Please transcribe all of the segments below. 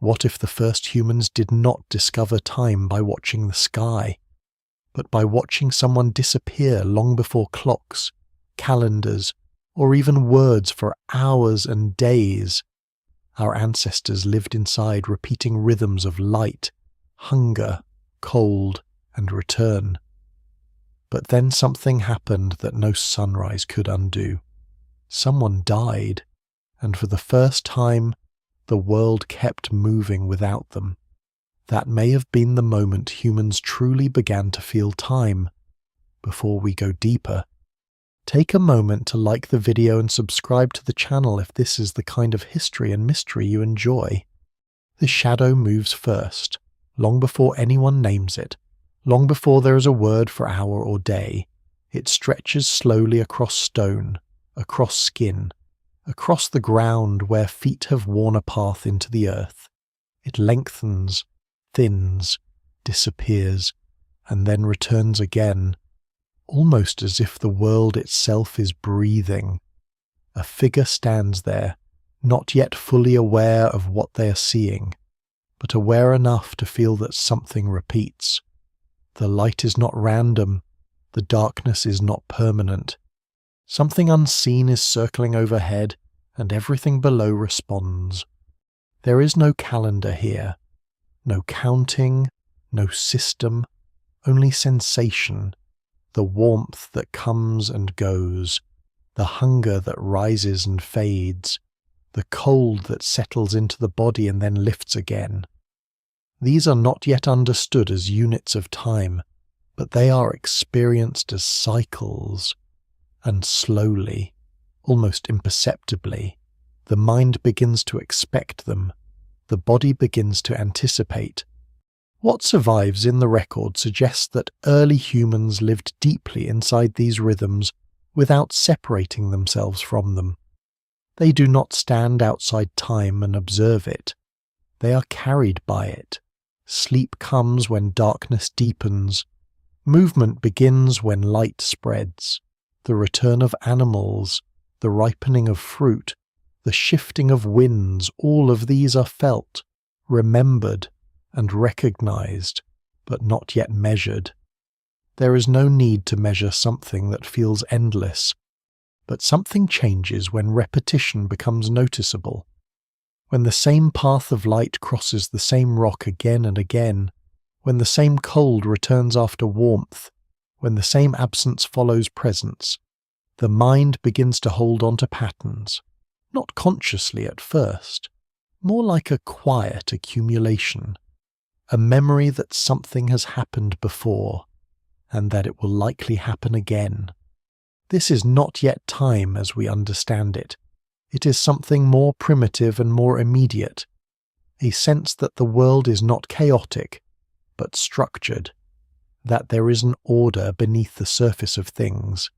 What if the first humans did not discover time by watching the sky, but by watching someone disappear long before clocks, calendars, or even words for hours and days? Our ancestors lived inside repeating rhythms of light, hunger, cold, and return. But then something happened that no sunrise could undo. Someone died, and for the first time, the world kept moving without them. That may have been the moment humans truly began to feel time. Before we go deeper, take a moment to like the video and subscribe to the channel if this is the kind of history and mystery you enjoy. The shadow moves first, long before anyone names it, long before there is a word for hour or day. It stretches slowly across stone, across skin, across the ground where feet have worn a path into the earth. It lengthens, thins, disappears, and then returns again, almost as if the world itself is breathing. A figure stands there, not yet fully aware of what they are seeing, but aware enough to feel that something repeats. The light is not random, the darkness is not permanent. Something unseen is circling overhead, and everything below responds. There is no calendar here, no counting, no system, only sensation, the warmth that comes and goes, the hunger that rises and fades, the cold that settles into the body and then lifts again. These are not yet understood as units of time, but they are experienced as cycles. And slowly, almost imperceptibly, the mind begins to expect them, the body begins to anticipate. What survives in the record suggests that early humans lived deeply inside these rhythms without separating themselves from them. They do not stand outside time and observe it. They are carried by it. Sleep comes when darkness deepens. Movement begins when light spreads. The return of animals, the ripening of fruit, the shifting of winds, all of these are felt, remembered, and recognized, but not yet measured. There is no need to measure something that feels endless, but something changes when repetition becomes noticeable. When the same path of light crosses the same rock again and again, when the same cold returns after warmth, when the same absence follows presence, the mind begins to hold on to patterns, not consciously at first, more like a quiet accumulation, a memory that something has happened before, and that it will likely happen again. This is not yet time as we understand it. It is something more primitive and more immediate, a sense that the world is not chaotic, but structured, that there is an order beneath the surface of things.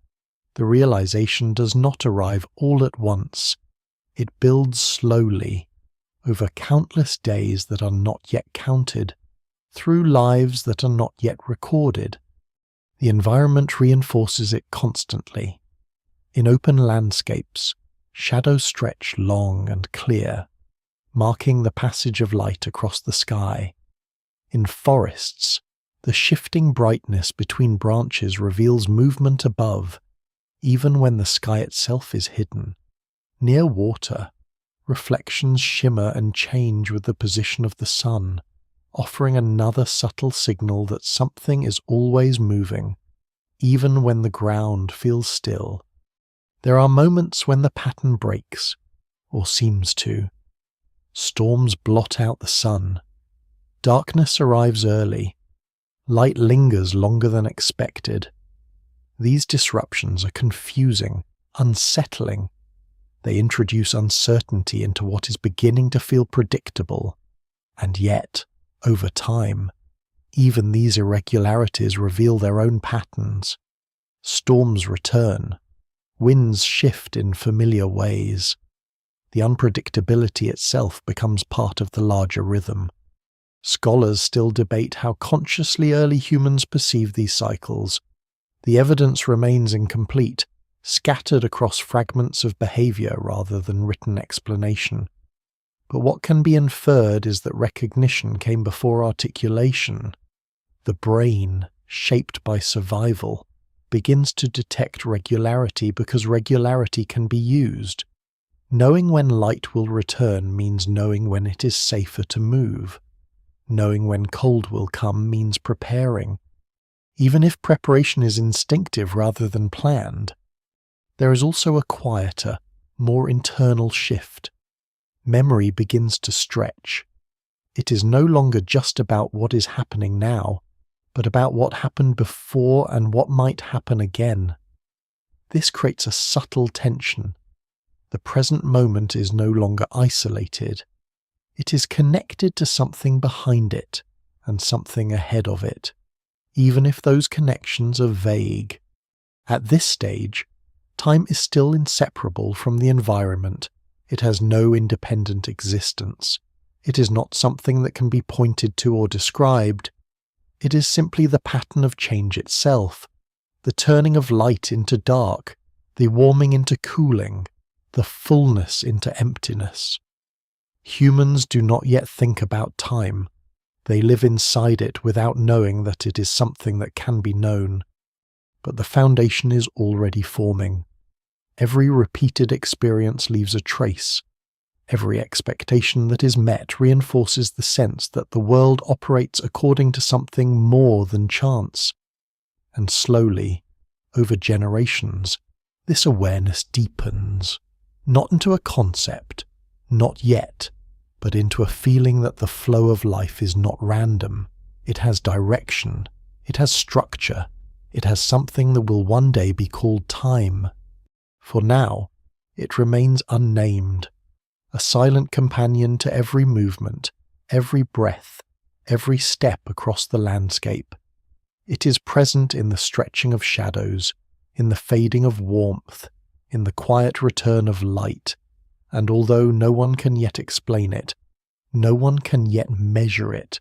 The realization does not arrive all at once. It builds slowly, over countless days that are not yet counted, through lives that are not yet recorded. The environment reinforces it constantly. In open landscapes, shadows stretch long and clear, marking the passage of light across the sky. In forests, the shifting brightness between branches reveals movement above, even when the sky itself is hidden. Near water, reflections shimmer and change with the position of the sun, offering another subtle signal that something is always moving, even when the ground feels still. There are moments when the pattern breaks, or seems to. Storms blot out the sun. Darkness arrives early. Light lingers longer than expected. These disruptions are confusing, unsettling. They introduce uncertainty into what is beginning to feel predictable. And yet, over time, even these irregularities reveal their own patterns. Storms return. Winds shift in familiar ways. The unpredictability itself becomes part of the larger rhythm. Scholars still debate how consciously early humans perceive these cycles. The evidence remains incomplete, scattered across fragments of behavior rather than written explanation. But what can be inferred is that recognition came before articulation. The brain, shaped by survival, begins to detect regularity because regularity can be used. Knowing when light will return means knowing when it is safer to move. Knowing when cold will come means preparing, even if preparation is instinctive rather than planned. There is also a quieter, more internal shift. Memory begins to stretch. It is no longer just about what is happening now, but about what happened before and what might happen again. This creates a subtle tension. The present moment is no longer isolated. It is connected to something behind it and something ahead of it, even if those connections are vague. At this stage, time is still inseparable from the environment. It has no independent existence. It is not something that can be pointed to or described. It is simply the pattern of change itself, the turning of light into dark, the warming into cooling, the fullness into emptiness. Humans do not yet think about time. They live inside it without knowing that it is something that can be known. But the foundation is already forming. Every repeated experience leaves a trace. Every expectation that is met reinforces the sense that the world operates according to something more than chance. And slowly, over generations, this awareness deepens, not into a concept, not yet, but into a feeling that the flow of life is not random. It has direction, it has structure, it has something that will one day be called time. For now, it remains unnamed, a silent companion to every movement, every breath, every step across the landscape. It is present in the stretching of shadows, in the fading of warmth, in the quiet return of light, and although no one can yet explain it, no one can yet measure it,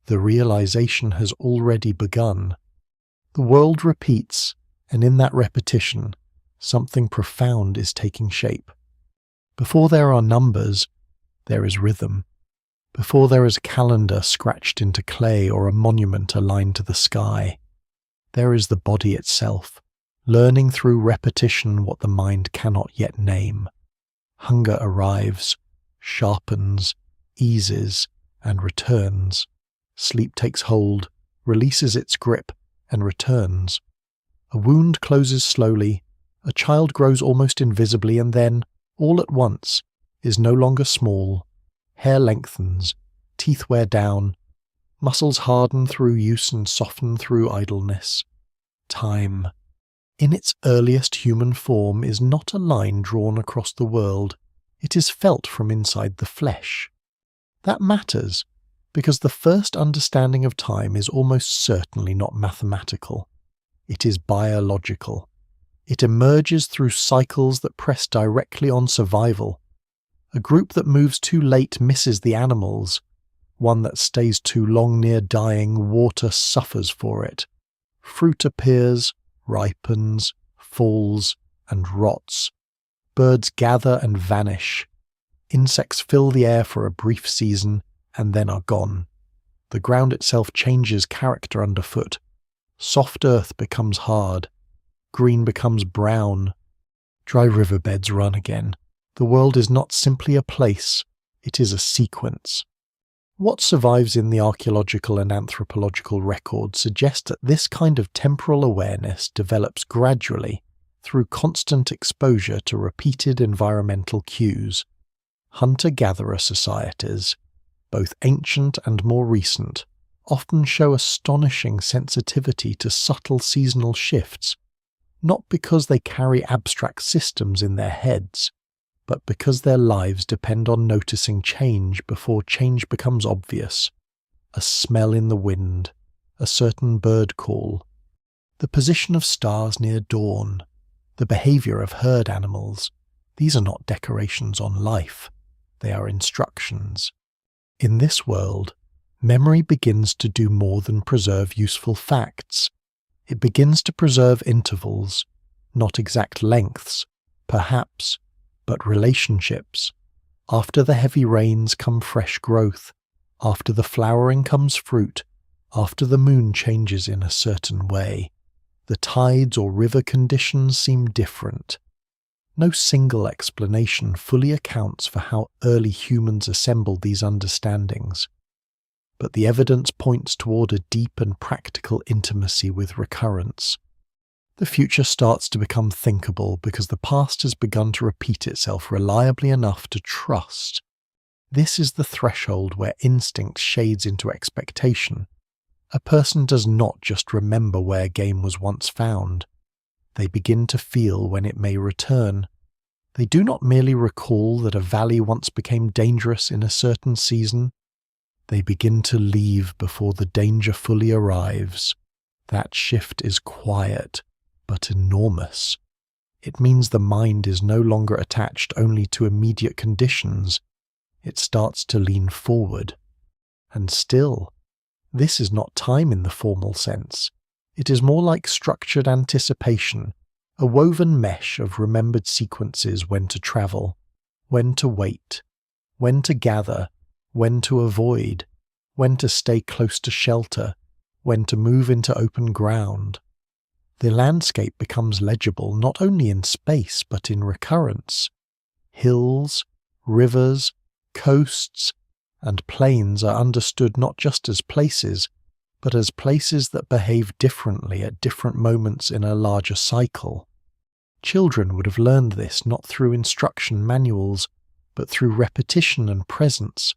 the realization has already begun. The world repeats, and in that repetition, something profound is taking shape. Before there are numbers, there is rhythm. Before there is a calendar scratched into clay or a monument aligned to the sky, there is the body itself, learning through repetition what the mind cannot yet name. Hunger arrives, sharpens, eases, and returns. Sleep takes hold, releases its grip, and returns. A wound closes slowly, a child grows almost invisibly, and then, all at once, is no longer small. Hair lengthens, teeth wear down, muscles harden through use and soften through idleness. Time, in its earliest human form, is not a line drawn across the world. It is felt from inside the flesh. That matters, because the first understanding of time is almost certainly not mathematical. It is biological. It emerges through cycles that press directly on survival. A group that moves too late misses the animals. One that stays too long near dying, water suffers for it. Fruit appears, ripens, falls, and rots. Birds gather and vanish. Insects fill the air for a brief season and then are gone. The ground itself changes character underfoot. Soft earth becomes hard. Green becomes brown. Dry riverbeds run again. The world is not simply a place, it is a sequence. What survives in the archaeological and anthropological record suggests that this kind of temporal awareness develops gradually through constant exposure to repeated environmental cues. Hunter-gatherer societies, both ancient and more recent, often show astonishing sensitivity to subtle seasonal shifts, not because they carry abstract systems in their heads, but because their lives depend on noticing change before change becomes obvious. A smell in the wind, a certain bird call, the position of stars near dawn, the behavior of herd animals. These are not decorations on life, they are instructions. In this world, memory begins to do more than preserve useful facts. It begins to preserve intervals, not exact lengths, perhaps, but relationships, After the heavy rains come fresh growth. After the flowering comes fruit. After the moon changes in a certain way. The tides or river conditions seem different. No single explanation fully accounts for how early humans assembled these understandings, but the evidence points toward a deep and practical intimacy with recurrence. The future starts to become thinkable because the past has begun to repeat itself reliably enough to trust. This is the threshold where instinct shades into expectation. A person does not just remember where game was once found. They begin to feel when it may return. They do not merely recall that a valley once became dangerous in a certain season. They begin to leave before the danger fully arrives. That shift is quiet, but enormous. It means the mind is no longer attached only to immediate conditions. It starts to lean forward. And still, this is not time in the formal sense. It is more like structured anticipation, a woven mesh of remembered sequences: when to travel, when to wait, when to gather, when to avoid, when to stay close to shelter, when to move into open ground. The landscape becomes legible not only in space but in recurrence. Hills, rivers, coasts, and plains are understood not just as places, but as places that behave differently at different moments in a larger cycle. Children would have learned this not through instruction manuals, but through repetition and presence.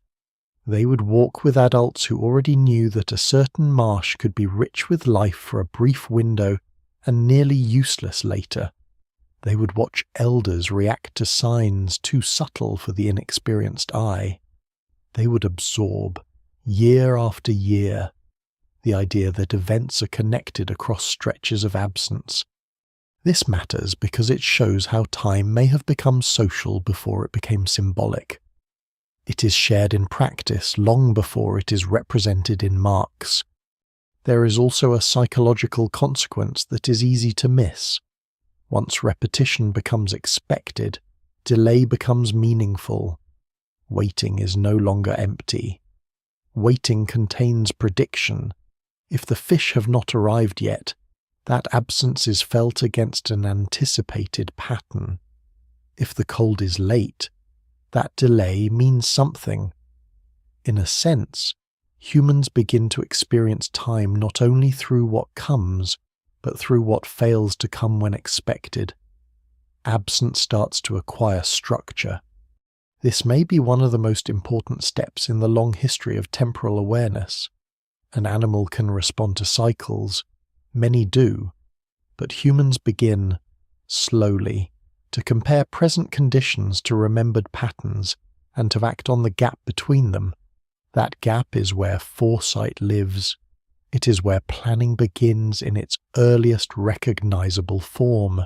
They would walk with adults who already knew that a certain marsh could be rich with life for a brief window and nearly useless later. They would watch elders react to signs too subtle for the inexperienced eye. They would absorb, year after year, the idea that events are connected across stretches of absence. This matters because it shows how time may have become social before it became symbolic. It is shared in practice long before it is represented in marks. There is also a psychological consequence that is easy to miss. Once repetition becomes expected, delay becomes meaningful. Waiting is no longer empty. Waiting contains prediction. If the fish have not arrived yet, that absence is felt against an anticipated pattern. If the cold is late, that delay means something. In a sense, humans begin to experience time not only through what comes, but through what fails to come when expected. Absence starts to acquire structure. This may be one of the most important steps in the long history of temporal awareness. An animal can respond to cycles, many do, but humans begin, slowly, to compare present conditions to remembered patterns and to act on the gap between them. That gap is where foresight lives. It is where planning begins in its earliest recognizable form.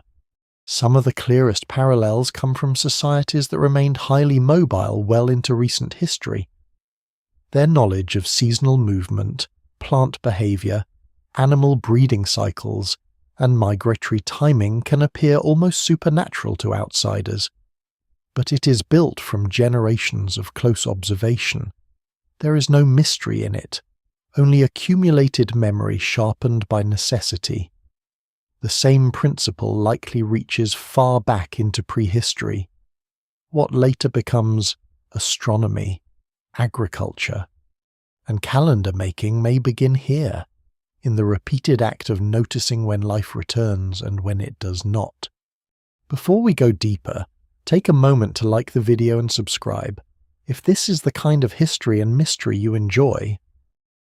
Some of the clearest parallels come from societies that remained highly mobile well into recent history. Their knowledge of seasonal movement, plant behavior, animal breeding cycles, and migratory timing can appear almost supernatural to outsiders. But it is built from generations of close observation. There is no mystery in it, only accumulated memory sharpened by necessity. The same principle likely reaches far back into prehistory. What later becomes astronomy, agriculture, and calendar making may begin here, in the repeated act of noticing when life returns and when it does not. Before we go deeper, take a moment to like the video and subscribe. If this is the kind of history and mystery you enjoy,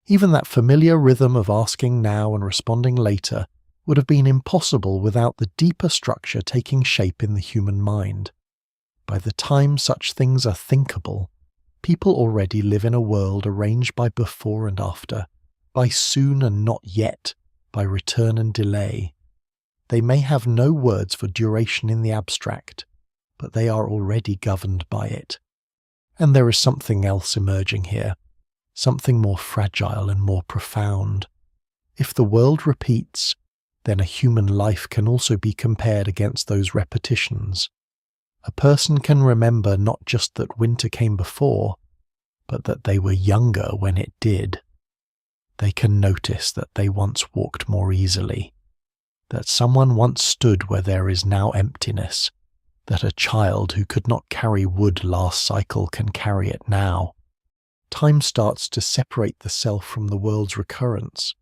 even that familiar rhythm of asking now and responding later would have been impossible without the deeper structure taking shape in the human mind. By the time such things are thinkable, people already live in a world arranged by before and after, by soon and not yet, by return and delay. They may have no words for duration in the abstract, but they are already governed by it. And there is something else emerging here, something more fragile and more profound. If the world repeats, then a human life can also be compared against those repetitions. a person can remember not just that winter came before, but that they were younger when it did. They can notice that they once walked more easily, that someone once stood where there is now emptiness, that a child who could not carry wood last cycle can carry it now. Time starts to separate the self from the world's recurrence.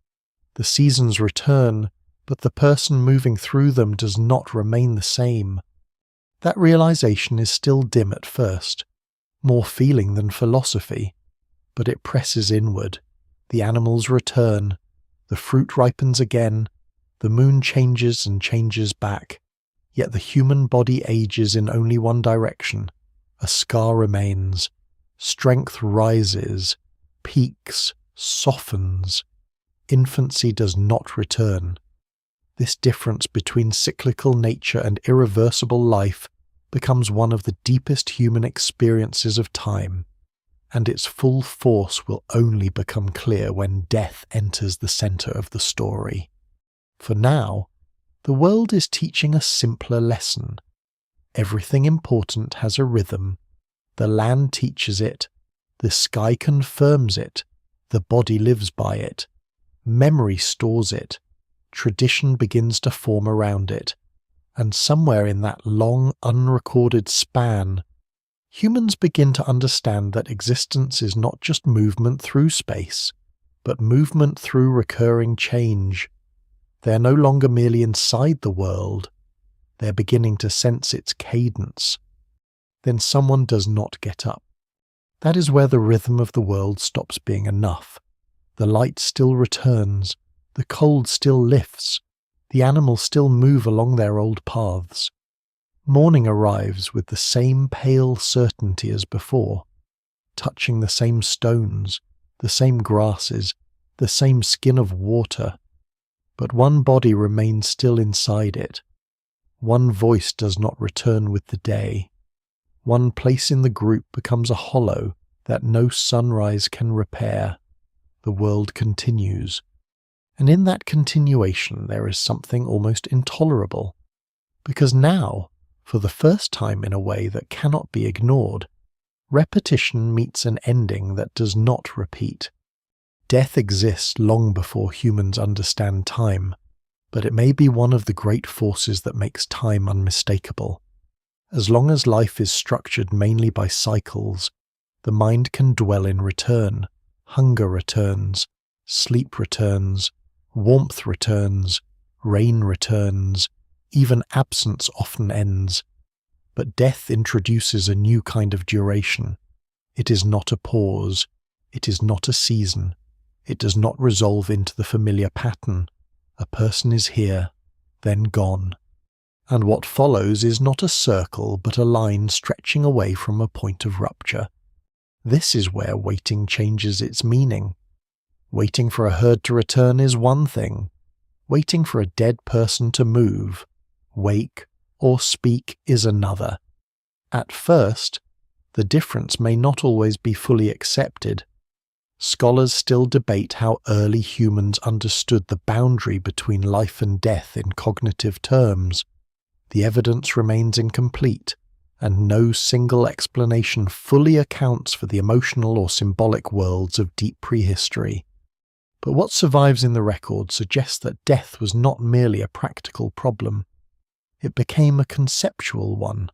The seasons return, but the person moving through them does not remain the same. That realization is still dim at first, more feeling than philosophy, but it presses inward. The animals return, the fruit ripens again, the moon changes and changes back, yet the human body ages in only one direction. A scar remains, strength rises, peaks, softens. Infancy does not return. This difference between cyclical nature and irreversible life becomes one of the deepest human experiences of time, and its full force will only become clear when death enters the center of the story. For now, the world is teaching a simpler lesson. Everything important has a rhythm. The land teaches it, the sky confirms it, the body lives by it, memory stores it, tradition begins to form around it, and somewhere in that long, unrecorded span, humans begin to understand that existence is not just movement through space, but movement through recurring change. They are no longer merely inside the world, they are beginning to sense its cadence. Then someone does not get up. That is where the rhythm of the world stops being enough. The light still returns, the cold still lifts, the animals still move along their old paths. Morning arrives with the same pale certainty as before, touching the same stones, the same grasses, the same skin of water. But one body remains still inside it. One voice does not return with the day. One place in the group becomes a hollow that no sunrise can repair. The world continues. And in that continuation there is something almost intolerable. Because now, for the first time in a way that cannot be ignored, repetition meets an ending that does not repeat. Death exists long before humans understand time, but it may be one of the great forces that makes time unmistakable. As long as life is structured mainly by cycles, the mind can dwell in return. Hunger returns, sleep returns, warmth returns, rain returns, even absence often ends. But death introduces a new kind of duration. It is not a pause, it is not a season, it does not resolve into the familiar pattern. A person is here, then gone. And what follows is not a circle but a line stretching away from a point of rupture. This is where waiting changes its meaning. Waiting for a herd to return is one thing. Waiting for a dead person to move, wake, or speak is another. At first, the difference may not always be fully accepted. Scholars still debate how early humans understood the boundary between life and death in cognitive terms. The evidence remains incomplete, and no single explanation fully accounts for the emotional or symbolic worlds of deep prehistory. But what survives in the record suggests that death was not merely a practical problem. It became a conceptual one.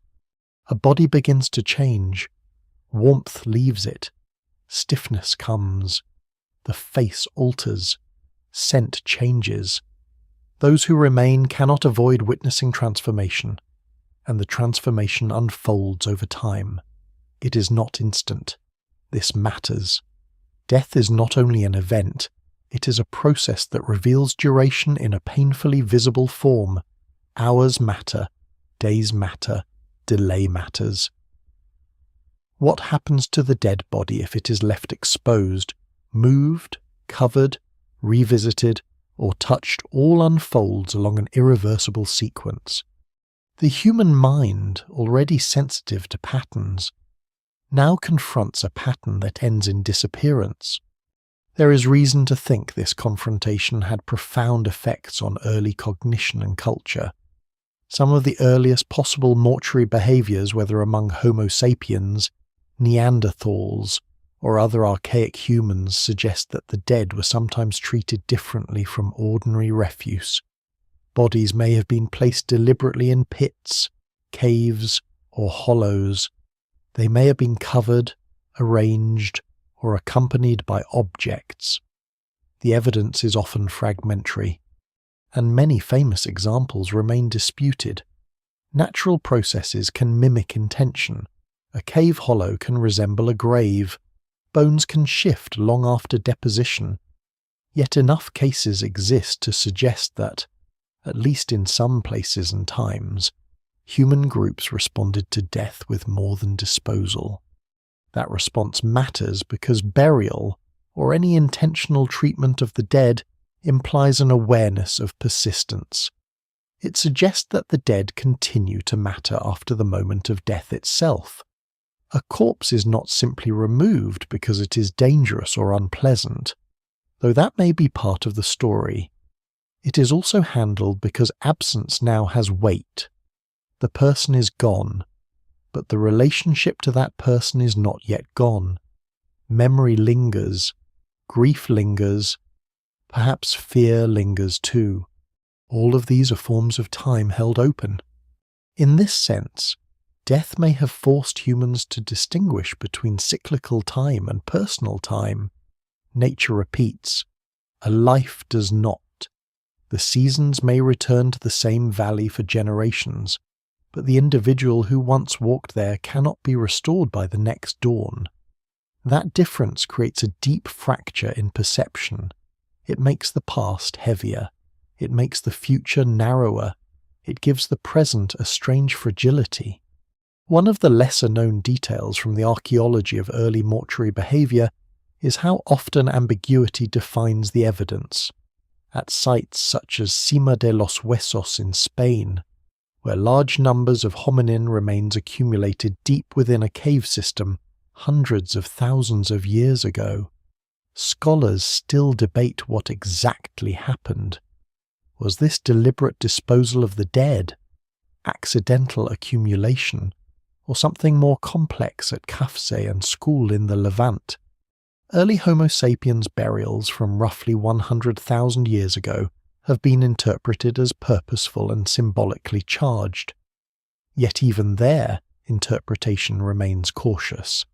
A body begins to change. Warmth leaves it. Stiffness comes. The face alters. Scent changes. Those who remain cannot avoid witnessing transformation, and the transformation unfolds over time. It is not instant. This matters. Death is not only an event, it is a process that reveals duration in a painfully visible form. Hours matter, days matter, delay matters. What happens to the dead body if it is left exposed, moved, covered, revisited, or touched all unfolds along an irreversible sequence? The human mind, already sensitive to patterns, now confronts a pattern that ends in disappearance. There is reason to think this confrontation had profound effects on early cognition and culture. Some of the earliest possible mortuary behaviours, whether among Homo sapiens, Neanderthals, or other archaic humans, suggest that the dead were sometimes treated differently from ordinary refuse. Bodies may have been placed deliberately in pits, caves, or hollows. They may have been covered, arranged, or accompanied by objects. The evidence is often fragmentary, and many famous examples remain disputed. Natural processes can mimic intention. A cave hollow can resemble a grave. Bones can shift long after deposition. Yet enough cases exist to suggest that, at least in some places and times, human groups responded to death with more than disposal. That response matters because burial, or any intentional treatment of the dead, implies an awareness of persistence. It suggests that the dead continue to matter after the moment of death itself. A corpse is not simply removed because it is dangerous or unpleasant, though that may be part of the story. It is also handled because absence now has weight. The person is gone, but the relationship to that person is not yet gone. Memory lingers, grief lingers, perhaps fear lingers too. All of these are forms of time held open. In this sense, death may have forced humans to distinguish between cyclical time and personal time. Nature repeats. A life does not. The seasons may return to the same valley for generations, but the individual who once walked there cannot be restored by the next dawn. That difference creates a deep fracture in perception. It makes the past heavier. It makes the future narrower. It gives the present a strange fragility. One of the lesser-known details from the archaeology of early mortuary behaviour is how often ambiguity defines the evidence. At sites such as Cima de los Huesos in Spain, where large numbers of hominin remains accumulated deep within a cave system hundreds of thousands of years ago, scholars still debate what exactly happened. Was this deliberate disposal of the dead, accidental accumulation, or something more complex at Kafse and School in the Levant? Early Homo sapiens burials from roughly 100,000 years ago have been interpreted as purposeful and symbolically charged. Yet even there, interpretation remains cautious.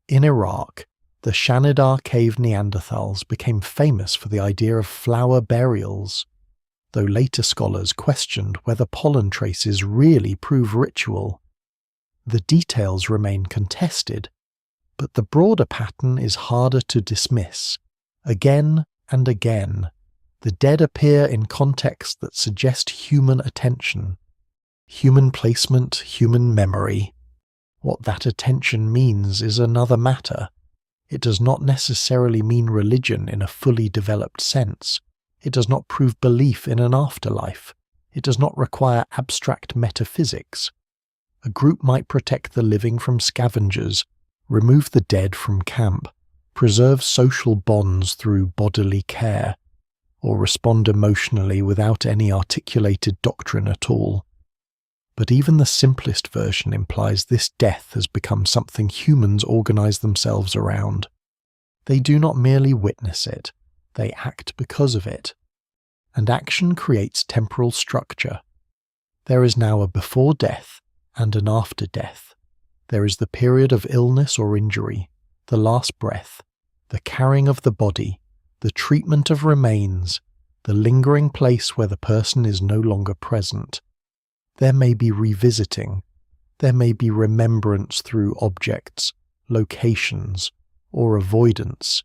In Iraq, the Shanidar cave Neanderthals became famous for the idea of flower burials, though later scholars questioned whether pollen traces really prove ritual. The details remain contested, but the broader pattern is harder to dismiss. Again and again, the dead appear in contexts that suggest human attention, human placement, human memory. What that attention means is another matter. It does not necessarily mean religion in a fully developed sense. It does not prove belief in an afterlife. It does not require abstract metaphysics. A group might protect the living from scavengers, remove the dead from camp, preserve social bonds through bodily care, or respond emotionally without any articulated doctrine at all. But even the simplest version implies this death has become something humans organize themselves around. They do not merely witness it, they act because of it. And action creates temporal structure. There is now a before death and an after death. There is the period of illness or injury, the last breath, the carrying of the body, the treatment of remains, the lingering place where the person is no longer present. There may be revisiting. There may be remembrance through objects, locations, or avoidance.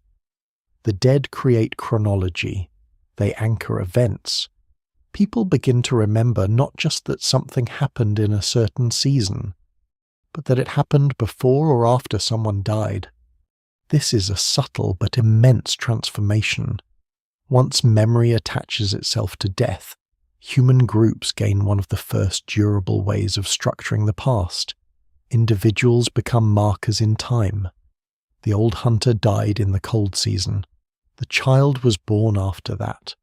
The dead create chronology. They anchor events. People begin to remember not just that something happened in a certain season, but that it happened before or after someone died. This is a subtle but immense transformation. Once memory attaches itself to death, human groups gain one of the first durable ways of structuring the past. Individuals become markers in time. The old hunter died in the cold season. The child was born after that.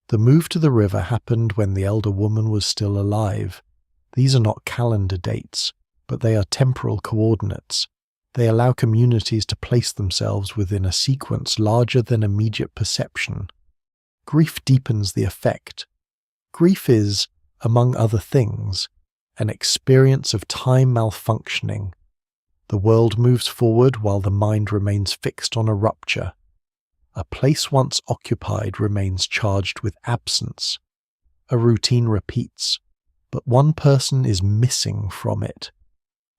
The move to the river happened when the elder woman was still alive. These are not calendar dates, but they are temporal coordinates. They allow communities to place themselves within a sequence larger than immediate perception. Grief deepens the effect. Grief is, among other things, an experience of time malfunctioning. The world moves forward while the mind remains fixed on a rupture. A place once occupied remains charged with absence. A routine repeats, but one person is missing from it.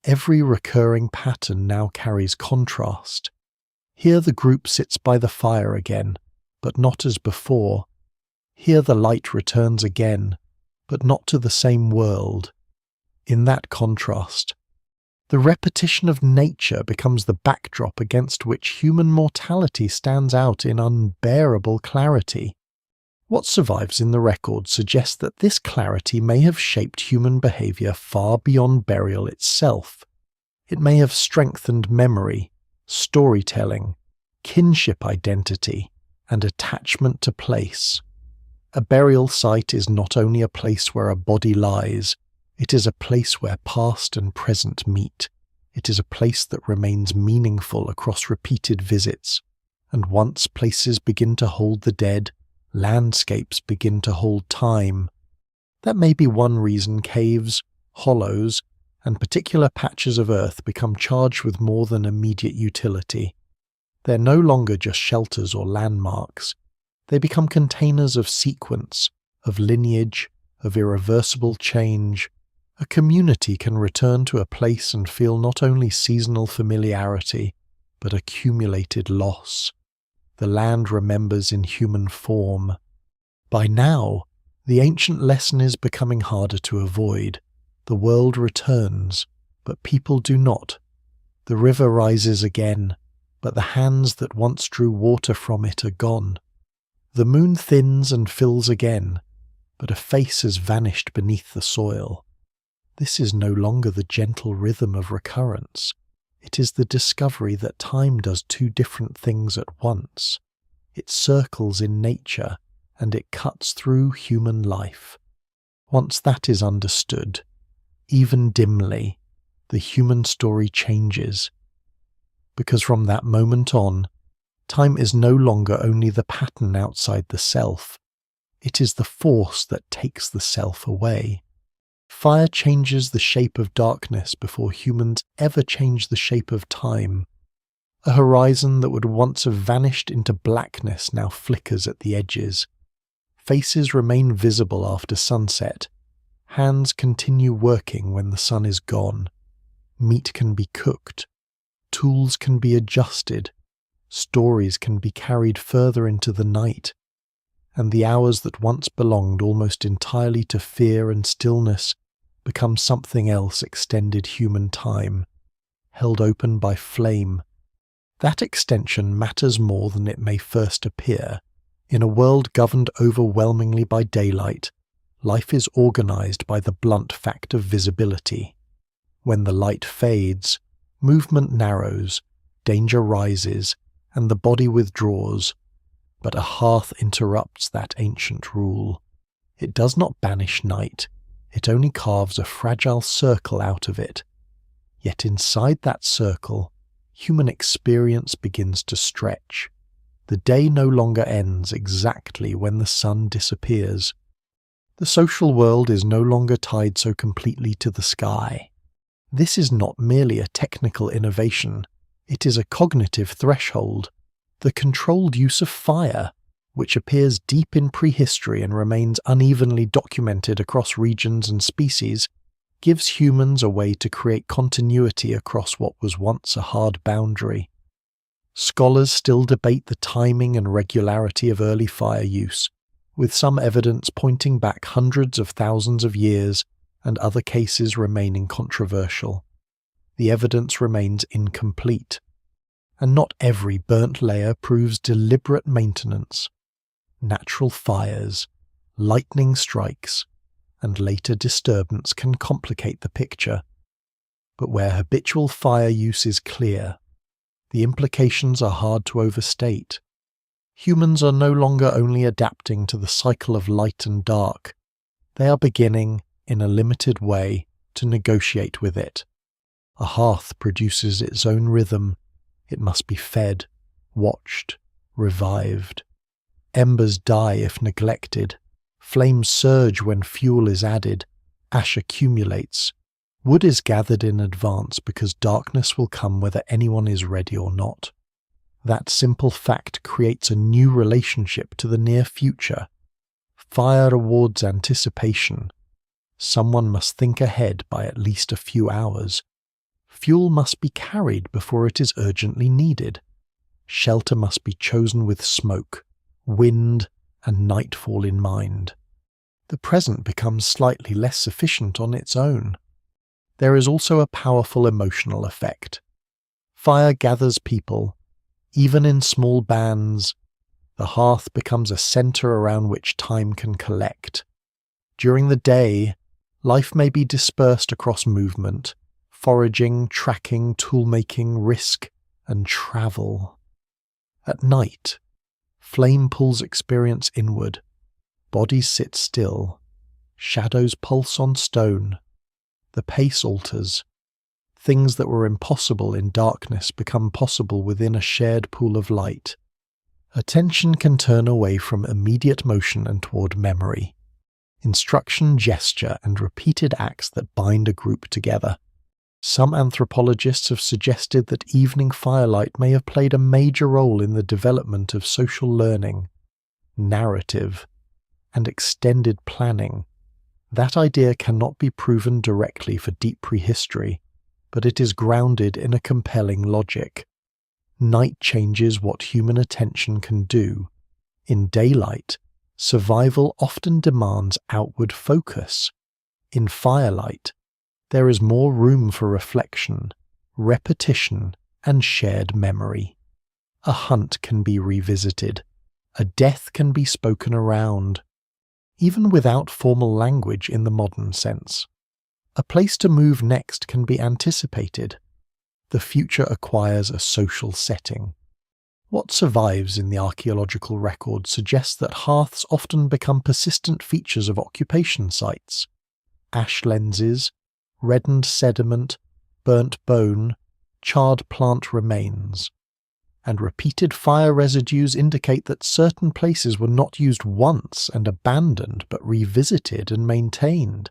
Every recurring pattern now carries contrast. Here the group sits by the fire again, but not as before. Here the light returns again, but not to the same world. In that contrast, the repetition of nature becomes the backdrop against which human mortality stands out in unbearable clarity. What survives in the record suggests that this clarity may have shaped human behavior far beyond burial itself. It may have strengthened memory, storytelling, kinship identity, and attachment to place. A burial site is not only a place where a body lies, it is a place where past and present meet. It is a place that remains meaningful across repeated visits, and once places begin to hold the dead, landscapes begin to hold time. That may be one reason caves, hollows, and particular patches of earth become charged with more than immediate utility. They're no longer just shelters or landmarks. They become containers of sequence, of lineage, of irreversible change. A community can return to a place and feel not only seasonal familiarity, but accumulated loss. The land remembers in human form. By now, the ancient lesson is becoming harder to avoid. The world returns, but people do not. The river rises again, but the hands that once drew water from it are gone. The moon thins and fills again, but a face has vanished beneath the soil. This is no longer the gentle rhythm of recurrence. It is the discovery that time does two different things at once. It circles in nature, and it cuts through human life. Once that is understood, even dimly, the human story changes. Because from that moment on, time is no longer only the pattern outside the self. It is the force that takes the self away. Fire changes the shape of darkness before humans ever change the shape of time. A horizon that would once have vanished into blackness now flickers at the edges. Faces remain visible after sunset. Hands continue working when the sun is gone. Meat can be cooked. Tools can be adjusted. Stories can be carried further into the night. And the hours that once belonged almost entirely to fear and stillness become something else: extended human time, held open by flame. That extension matters more than it may first appear. In a world governed overwhelmingly by daylight, life is organized by the blunt fact of visibility. When the light fades, movement narrows, danger rises, and the body withdraws. But a hearth interrupts that ancient rule. It does not banish night, it only carves a fragile circle out of it. Yet inside that circle, human experience begins to stretch. The day no longer ends exactly when the sun disappears. The social world is no longer tied so completely to the sky. This is not merely a technical innovation, it is a cognitive threshold. The controlled use of fire, which appears deep in prehistory and remains unevenly documented across regions and species, gives humans a way to create continuity across what was once a hard boundary. Scholars still debate the timing and regularity of early fire use, with some evidence pointing back hundreds of thousands of years and other cases remaining controversial. The evidence remains incomplete, and not every burnt layer proves deliberate maintenance. Natural fires, lightning strikes, and later disturbance can complicate the picture. But where habitual fire use is clear, the implications are hard to overstate. Humans are no longer only adapting to the cycle of light and dark, they are beginning, in a limited way, to negotiate with it. A hearth produces its own rhythm. It must be fed, watched, revived. Embers die if neglected. Flames surge when fuel is added. Ash accumulates. Wood is gathered in advance because darkness will come whether anyone is ready or not. That simple fact creates a new relationship to the near future. Fire rewards anticipation. Someone must think ahead by at least a few hours. Fuel must be carried before it is urgently needed. Shelter must be chosen with smoke, wind, and nightfall in mind. The present becomes slightly less sufficient on its own. There is also a powerful emotional effect. Fire gathers people, even in small bands. The hearth becomes a center around which time can collect. During the day, life may be dispersed across movement, foraging, tracking, tool-making, risk, and travel. At night, flame pulls experience inward. Bodies sit still. Shadows pulse on stone. The pace alters. Things that were impossible in darkness become possible within a shared pool of light. Attention can turn away from immediate motion and toward memory. Instruction, gesture, and repeated acts that bind a group together. Some anthropologists have suggested that evening firelight may have played a major role in the development of social learning, narrative, and extended planning. That idea cannot be proven directly for deep prehistory, but it is grounded in a compelling logic. Night changes what human attention can do. In daylight, survival often demands outward focus. In firelight, there is more room for reflection, repetition, and shared memory. A hunt can be revisited. A death can be spoken around, even without formal language in the modern sense. A place to move next can be anticipated. The future acquires a social setting. What survives in the archaeological record suggests that hearths often become persistent features of occupation sites. Ash lenses, reddened sediment, burnt bone, charred plant remains. And repeated fire residues indicate that certain places were not used once and abandoned, but revisited and maintained.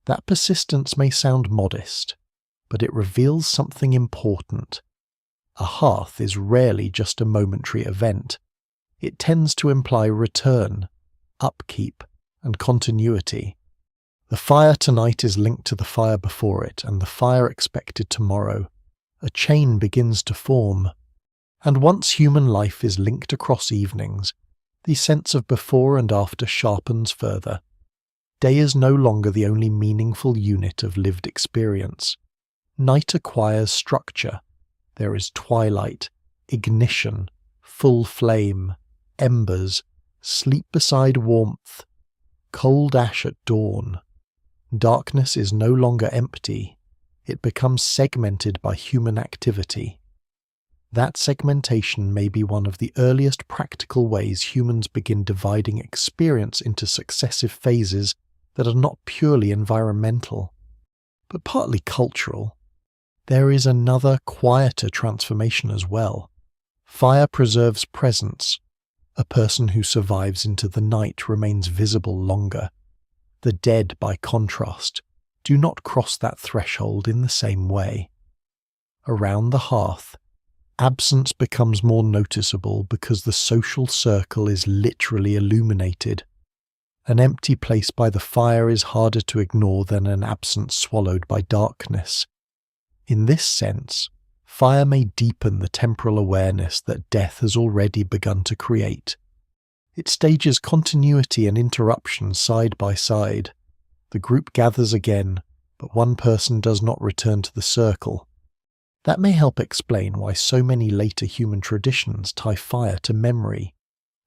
That persistence may sound modest, but it reveals something important. A hearth is rarely just a momentary event. It tends to imply return, upkeep, and continuity. The fire tonight is linked to the fire before it, and the fire expected tomorrow. A chain begins to form. And once human life is linked across evenings, the sense of before and after sharpens further. Day is no longer the only meaningful unit of lived experience. Night acquires structure. There is twilight, ignition, full flame, embers, sleep beside warmth, cold ash at dawn. Darkness is no longer empty. It becomes segmented by human activity. That segmentation may be one of the earliest practical ways humans begin dividing experience into successive phases that are not purely environmental, but partly cultural. There is another, quieter transformation as well. Fire preserves presence. A person who survives into the night remains visible longer. The dead, by contrast, do not cross that threshold in the same way. Around the hearth, absence becomes more noticeable because the social circle is literally illuminated. An empty place by the fire is harder to ignore than an absence swallowed by darkness. In this sense, fire may deepen the temporal awareness that death has already begun to create. It stages continuity and interruption side by side. The group gathers again, but one person does not return to the circle. That may help explain why so many later human traditions tie fire to memory,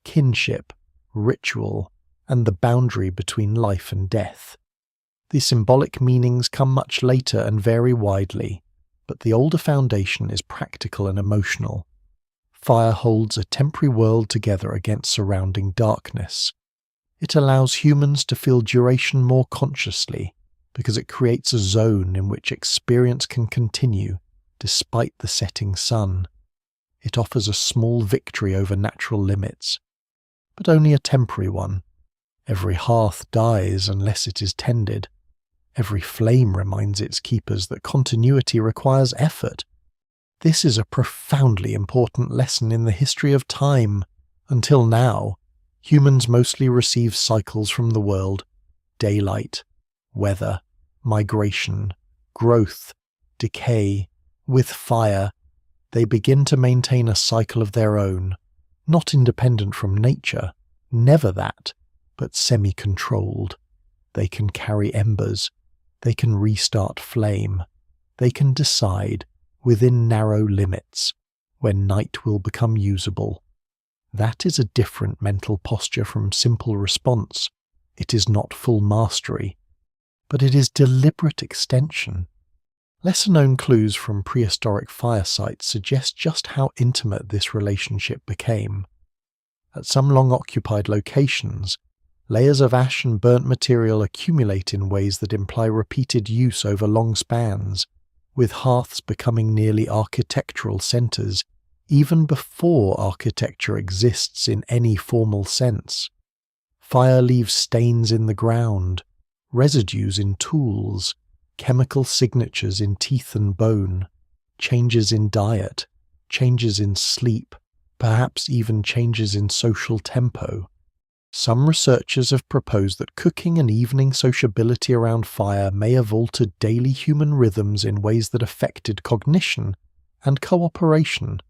kinship, ritual, and the boundary between life and death. The symbolic meanings come much later and vary widely, but the older foundation is practical and emotional. Fire holds a temporary world together against surrounding darkness. It allows humans to feel duration more consciously because it creates a zone in which experience can continue despite the setting sun. It offers a small victory over natural limits, but only a temporary one. Every hearth dies unless it is tended. Every flame reminds its keepers that continuity requires effort. This is a profoundly important lesson in the history of time. Until now, humans mostly receive cycles from the world: daylight, weather, migration, growth, decay. With fire, they begin to maintain a cycle of their own, not independent from nature, never that, but semi-controlled. They can carry embers, they can restart flame, they can decide, within narrow limits, when night will become usable. That is a different mental posture from simple response. It is not full mastery, but it is deliberate extension. Lesser-known clues from prehistoric fire sites suggest just how intimate this relationship became. At some long-occupied locations, layers of ash and burnt material accumulate in ways that imply repeated use over long spans, with hearths becoming nearly architectural centres, even before architecture exists in any formal sense. Fire leaves stains in the ground, residues in tools, chemical signatures in teeth and bone, changes in diet, changes in sleep, perhaps even changes in social tempo. Some researchers have proposed that cooking and evening sociability around fire may have altered daily human rhythms in ways that affected cognition and cooperation.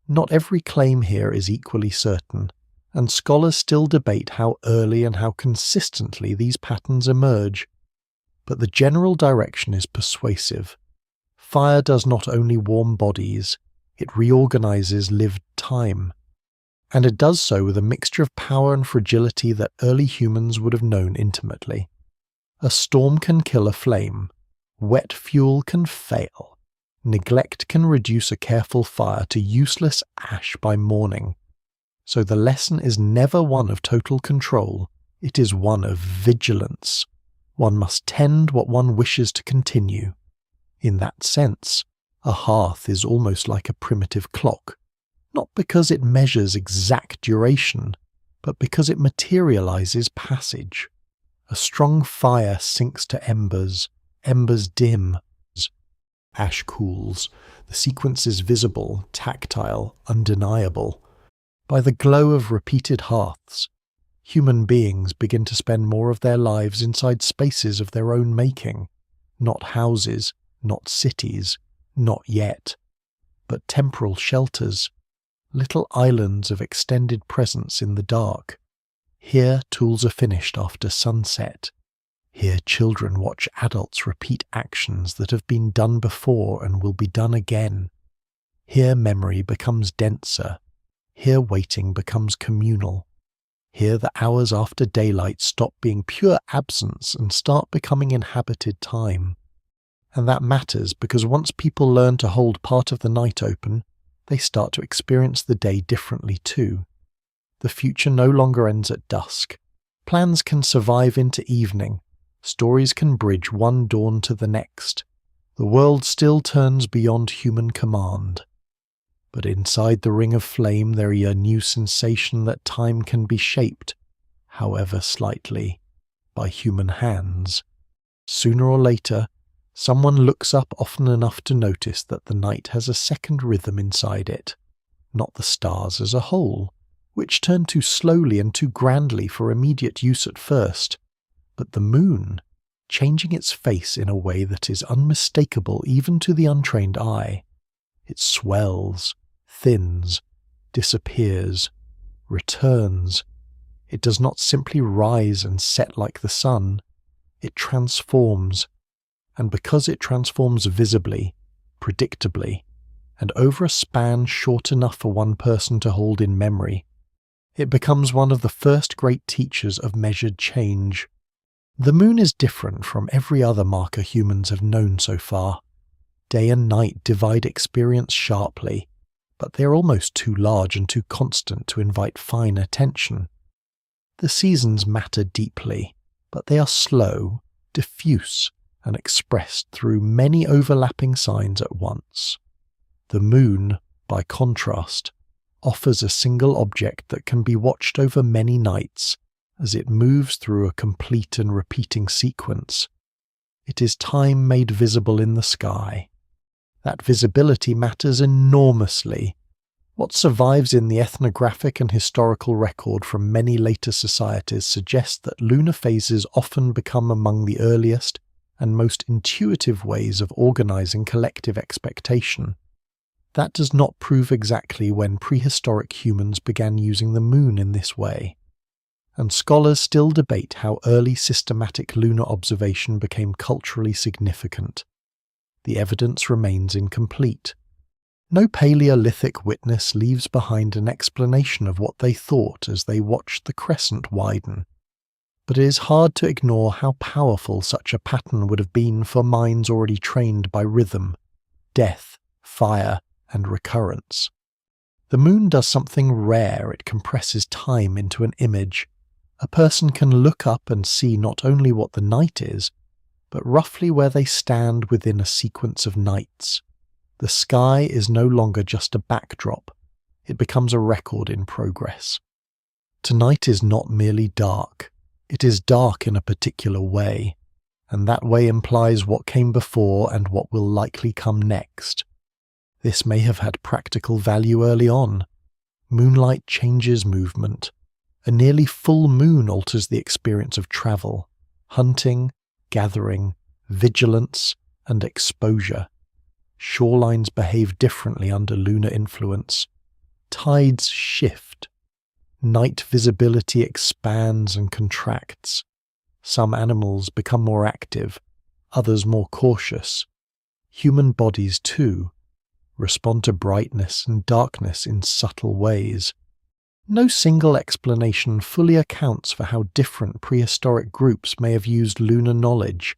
Not every claim here is equally certain, and scholars still debate how early and how consistently these patterns emerge. But the general direction is persuasive. Fire does not only warm bodies, it reorganizes lived time. And it does so with a mixture of power and fragility that early humans would have known intimately. A storm can kill a flame, wet fuel can fail, neglect can reduce a careful fire to useless ash by morning. So the lesson is never one of total control, it is one of vigilance. One must tend what one wishes to continue. In that sense, a hearth is almost like a primitive clock, not because it measures exact duration, but because it materializes passage. A strong fire sinks to embers, embers dim. Ash cools, the sequence is visible, tactile, undeniable. By the glow of repeated hearths, human beings begin to spend more of their lives inside spaces of their own making, not houses, not cities, not yet, but temporal shelters, little islands of extended presence in the dark. Here tools are finished after sunset. Here children watch adults repeat actions that have been done before and will be done again. Here memory becomes denser. Here waiting becomes communal. Here the hours after daylight stop being pure absence and start becoming inhabited time. And that matters because once people learn to hold part of the night open, they start to experience the day differently too. The future no longer ends at dusk. Plans can survive into evening. Stories can bridge one dawn to the next. The world still turns beyond human command. But inside the ring of flame there is a new sensation that time can be shaped, however slightly, by human hands. Sooner or later, someone looks up often enough to notice that the night has a second rhythm inside it, not the stars as a whole, which turn too slowly and too grandly for immediate use at first, but the moon, changing its face in a way that is unmistakable even to the untrained eye. It swells, thins, disappears, returns. It does not simply rise and set like the sun. It transforms, and because it transforms visibly, predictably, and over a span short enough for one person to hold in memory, it becomes one of the first great teachers of measured change. The moon is different from every other marker humans have known so far. Day and night divide experience sharply. but they are almost too large and too constant to invite fine attention. The seasons matter deeply, but they are slow, diffuse, and expressed through many overlapping signs at once. The moon, by contrast, offers a single object that can be watched over many nights as it moves through a complete and repeating sequence. It is time made visible in the sky. That visibility matters enormously. What survives in the ethnographic and historical record from many later societies suggests that lunar phases often become among the earliest and most intuitive ways of organizing collective expectation. That does not prove exactly when prehistoric humans began using the moon in this way, and scholars still debate how early systematic lunar observation became culturally significant. The evidence remains incomplete. No Paleolithic witness leaves behind an explanation of what they thought as they watched the crescent widen, but it is hard to ignore how powerful such a pattern would have been for minds already trained by rhythm, death, fire, and recurrence. The moon does something rare. It compresses time into an image. A person can look up and see not only what the night is, but roughly where they stand within a sequence of nights. The sky is no longer just a backdrop. It becomes a record in progress. Tonight is not merely dark. It is dark in a particular way, and that way implies what came before and what will likely come next. This may have had practical value early on. Moonlight changes movement. A nearly full moon alters the experience of travel, hunting, gathering, vigilance, and exposure. Shorelines behave differently under lunar influence. Tides shift. Night visibility expands and contracts. Some animals become more active, others more cautious. Human bodies, too, respond to brightness and darkness in subtle ways. No single explanation fully accounts for how different prehistoric groups may have used lunar knowledge,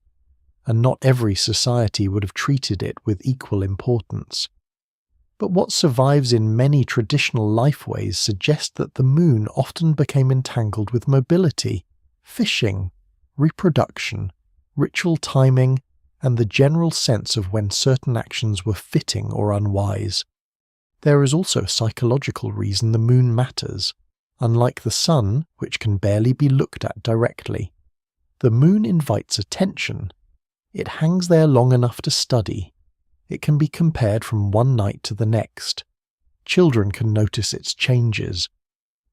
and not every society would have treated it with equal importance. But what survives in many traditional lifeways suggests that the moon often became entangled with mobility, fishing, reproduction, ritual timing, and the general sense of when certain actions were fitting or unwise. There is also a psychological reason the moon matters. Unlike the sun, which can barely be looked at directly, the moon invites attention. It hangs there long enough to study. It can be compared from one night to the next. Children can notice its changes.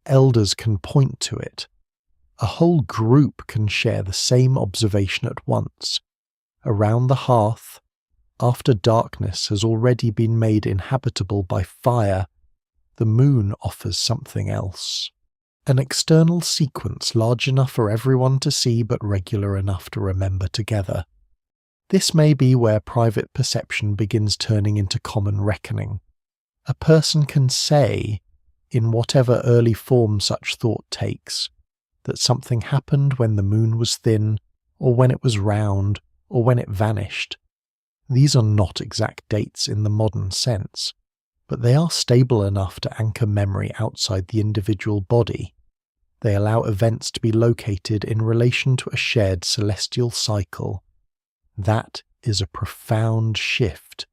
Elders can point to it. A whole group can share the same observation at once. Around the hearth, after darkness has already been made inhabitable by fire, the moon offers something else. An external sequence large enough for everyone to see but regular enough to remember together. This may be where private perception begins turning into common reckoning. A person can say, in whatever early form such thought takes, that something happened when the moon was thin, or when it was round, or when it vanished. These are not exact dates in the modern sense, but they are stable enough to anchor memory outside the individual body. They allow events to be located in relation to a shared celestial cycle. That is a profound shift.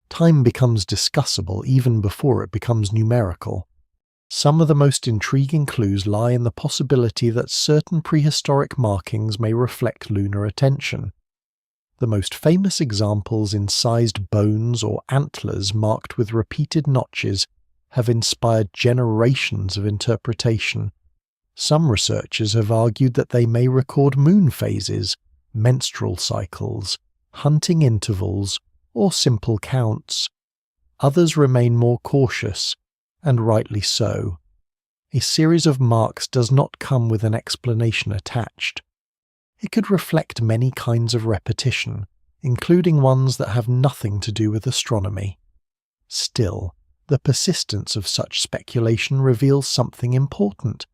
Time becomes discussable even before it becomes numerical. Some of the most intriguing clues lie in the possibility that certain prehistoric markings may reflect lunar attention. The most famous examples, incised bones or antlers marked with repeated notches, have inspired generations of interpretation. Some researchers have argued that they may record moon phases, menstrual cycles, hunting intervals, or simple counts. Others remain more cautious, and rightly so. A series of marks does not come with an explanation attached. It could reflect many kinds of repetition, including ones that have nothing to do with astronomy. Still, the persistence of such speculation reveals something important.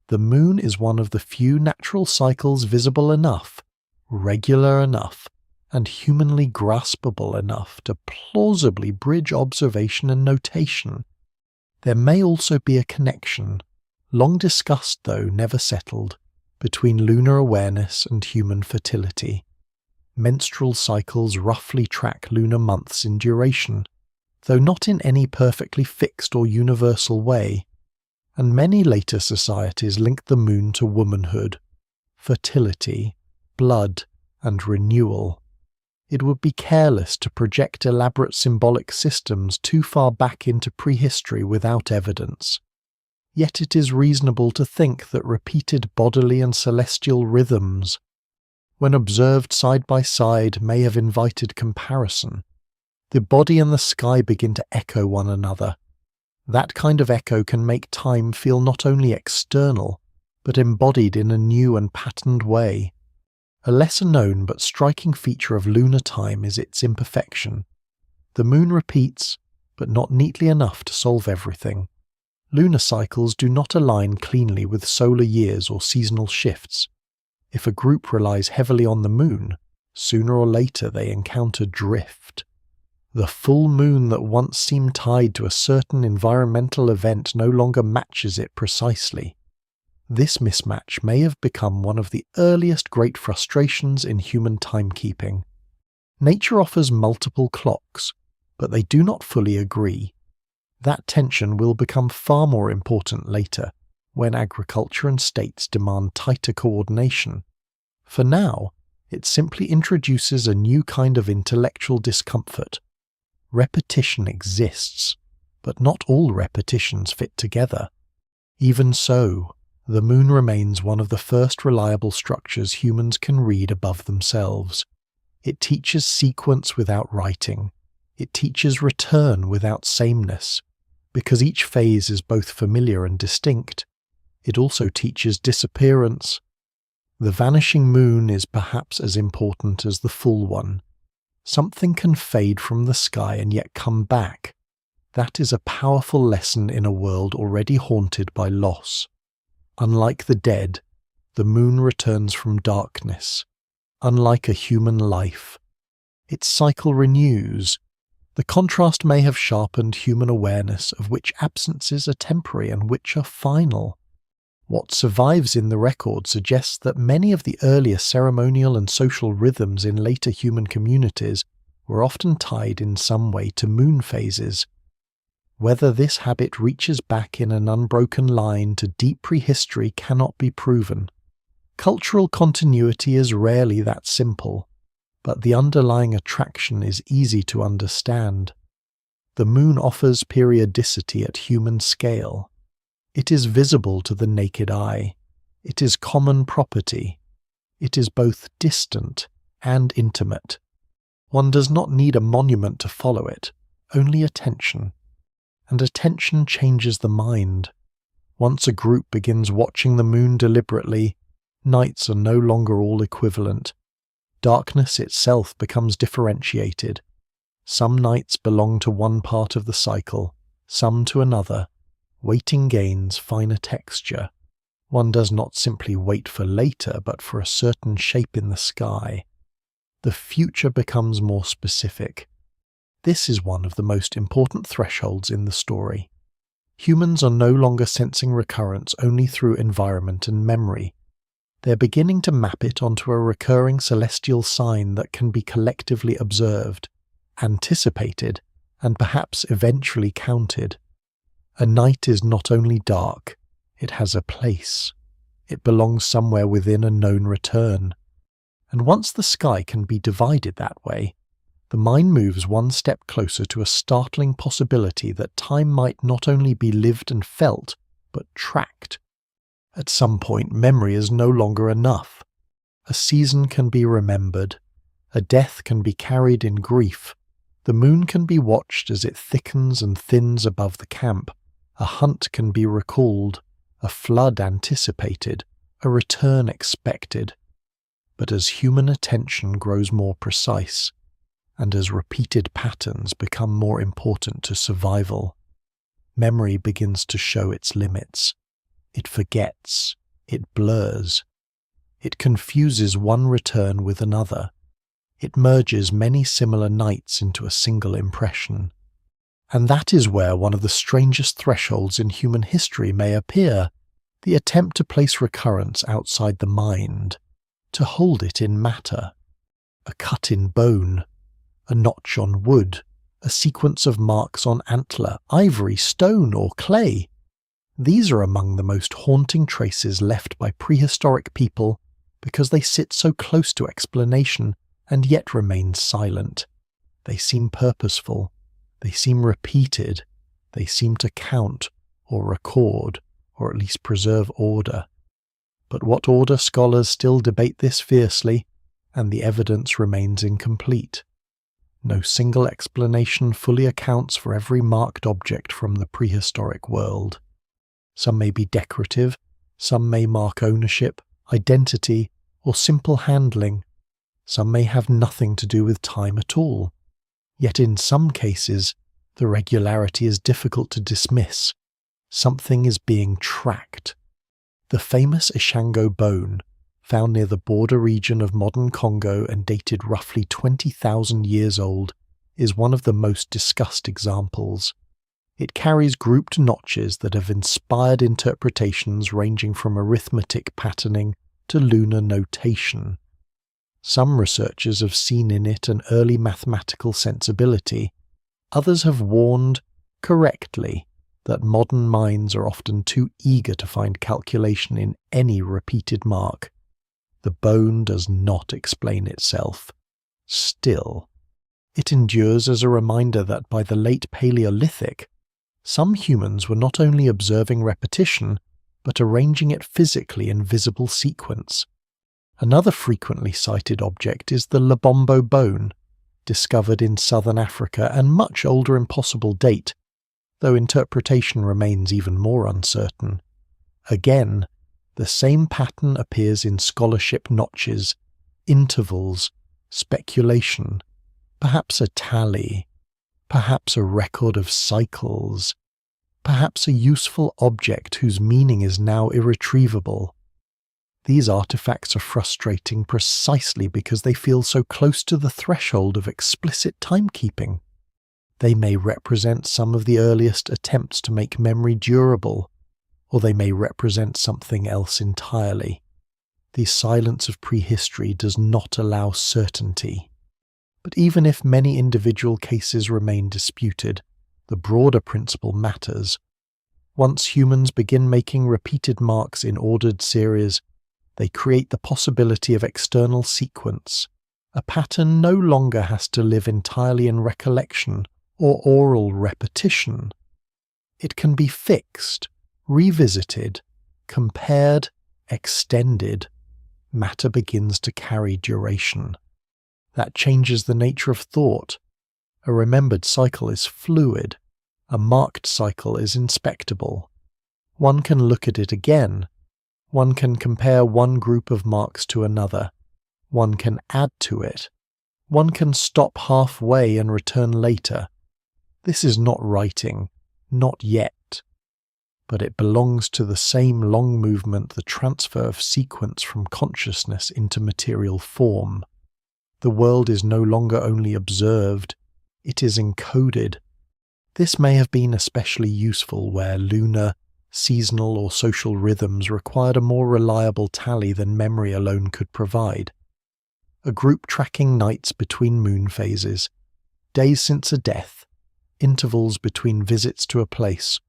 The moon is one of the few natural cycles visible enough, regular enough, and humanly graspable enough to plausibly bridge observation and notation. There may also be a connection, long discussed though never settled, between lunar awareness and human fertility. Menstrual cycles roughly track lunar months in duration, though not in any perfectly fixed or universal way, and many later societies link the moon to womanhood, fertility, blood, and renewal. It would be careless to project elaborate symbolic systems too far back into prehistory without evidence. Yet it is reasonable to think that repeated bodily and celestial rhythms, when observed side by side, may have invited comparison. The body and the sky begin to echo one another. That kind of echo can make time feel not only external, but embodied in a new and patterned way. A lesser known but striking feature of lunar time is its imperfection. The moon repeats, but not neatly enough to solve everything. Lunar cycles do not align cleanly with solar years or seasonal shifts. If a group relies heavily on the moon, sooner or later they encounter drift. The full moon that once seemed tied to a certain environmental event no longer matches it precisely. This mismatch may have become one of the earliest great frustrations in human timekeeping. Nature offers multiple clocks, but they do not fully agree. That tension will become far more important later, when agriculture and states demand tighter coordination. For now, it simply introduces a new kind of intellectual discomfort. Repetition exists, but not all repetitions fit together. Even so, the moon remains one of the first reliable structures humans can read above themselves. It teaches sequence without writing. It teaches return without sameness. Because each phase is both familiar and distinct, it also teaches disappearance. The vanishing moon is perhaps as important as the full one. Something can fade from the sky and yet come back. That is a powerful lesson in a world already haunted by loss. Unlike the dead, the moon returns from darkness. Unlike a human life, its cycle renews. The contrast may have sharpened human awareness of which absences are temporary and which are final. What survives in the record suggests that many of the earlier ceremonial and social rhythms in later human communities were often tied in some way to moon phases. Whether this habit reaches back in an unbroken line to deep prehistory cannot be proven. Cultural continuity is rarely that simple, but the underlying attraction is easy to understand. The moon offers periodicity at human scale. It is visible to the naked eye. It is common property. It is both distant and intimate. One does not need a monument to follow it, only attention. And attention changes the mind. Once a group begins watching the moon deliberately, nights are no longer all equivalent. Darkness itself becomes differentiated. Some nights belong to one part of the cycle, some to another. Waiting gains finer texture. One does not simply wait for later, but for a certain shape in the sky. The future becomes more specific. This is one of the most important thresholds in the story. Humans are no longer sensing recurrence only through environment and memory. They're beginning to map it onto a recurring celestial sign that can be collectively observed, anticipated, and perhaps eventually counted. A night is not only dark, it has a place. It belongs somewhere within a known return. And once the sky can be divided that way, the mind moves one step closer to a startling possibility that time might not only be lived and felt, but tracked. At some point, memory is no longer enough. A season can be remembered. A death can be carried in grief. The moon can be watched as it thickens and thins above the camp. A hunt can be recalled, a flood anticipated, a return expected. But as human attention grows more precise, and as repeated patterns become more important to survival, memory begins to show its limits. It forgets, it blurs, it confuses one return with another. It merges many similar nights into a single impression. And that is where one of the strangest thresholds in human history may appear, the attempt to place recurrence outside the mind, to hold it in matter. A cut in bone, a notch on wood, a sequence of marks on antler, ivory, stone, or clay. These are among the most haunting traces left by prehistoric people because they sit so close to explanation and yet remain silent. They seem purposeful. They seem repeated. They seem to count or record or at least preserve order. But what order? Scholars still debate this fiercely, and the evidence remains incomplete. No single explanation fully accounts for every marked object from the prehistoric world. Some may be decorative, some may mark ownership, identity, or simple handling. Some may have nothing to do with time at all. Yet in some cases, the regularity is difficult to dismiss. Something is being tracked. The famous Ishango bone, found near the border region of modern Congo and dated roughly 20,000 years old, is one of the most discussed examples. It carries grouped notches that have inspired interpretations ranging from arithmetic patterning to lunar notation. Some researchers have seen in it an early mathematical sensibility. Others have warned, correctly, that modern minds are often too eager to find calculation in any repeated mark. The bone does not explain itself. Still, it endures as a reminder that by the late Paleolithic, some humans were not only observing repetition, but arranging it physically in visible sequence. Another frequently cited object is the Lubombo bone, discovered in southern Africa and much older in possible date, though interpretation remains even more uncertain. Again, the same pattern appears in scholarship notches, intervals, speculation, perhaps a tally, perhaps a record of cycles, perhaps a useful object whose meaning is now irretrievable. These artifacts are frustrating precisely because they feel so close to the threshold of explicit timekeeping. They may represent some of the earliest attempts to make memory durable, or they may represent something else entirely. The silence of prehistory does not allow certainty. But even if many individual cases remain disputed, the broader principle matters. Once humans begin making repeated marks in ordered series, they create the possibility of external sequence. A pattern no longer has to live entirely in recollection or oral repetition. It can be fixed, revisited, compared, extended. Matter begins to carry duration. That changes the nature of thought. A remembered cycle is fluid. A marked cycle is inspectable. One can look at it again. One can compare one group of marks to another. One can add to it. One can stop halfway and return later. This is not writing, not yet. But it belongs to the same long movement, the transfer of sequence from consciousness into material form. The world is no longer only observed, it is encoded. This may have been especially useful where lunar, seasonal or social rhythms required a more reliable tally than memory alone could provide. A group tracking nights between moon phases, days since a death, intervals between visits to a place,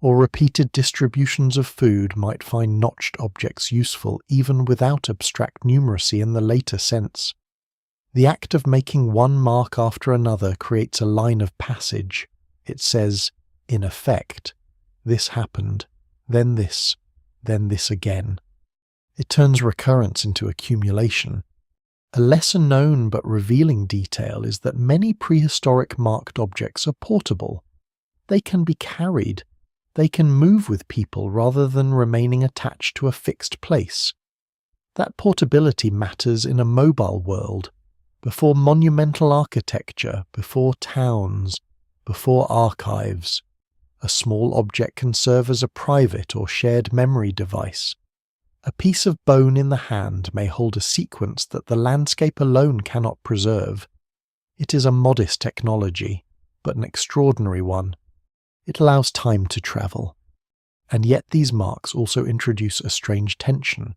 or repeated distributions of food might find notched objects useful even without abstract numeracy in the later sense. The act of making one mark after another creates a line of passage. It says, in effect, this happened, then this again. It turns recurrence into accumulation. A lesser known but revealing detail is that many prehistoric marked objects are portable. They can be carried. They can move with people rather than remaining attached to a fixed place. That portability matters in a mobile world, before monumental architecture, before towns, before archives. A small object can serve as a private or shared memory device. A piece of bone in the hand may hold a sequence that the landscape alone cannot preserve. It is a modest technology, but an extraordinary one. It allows time to travel. And yet these marks also introduce a strange tension.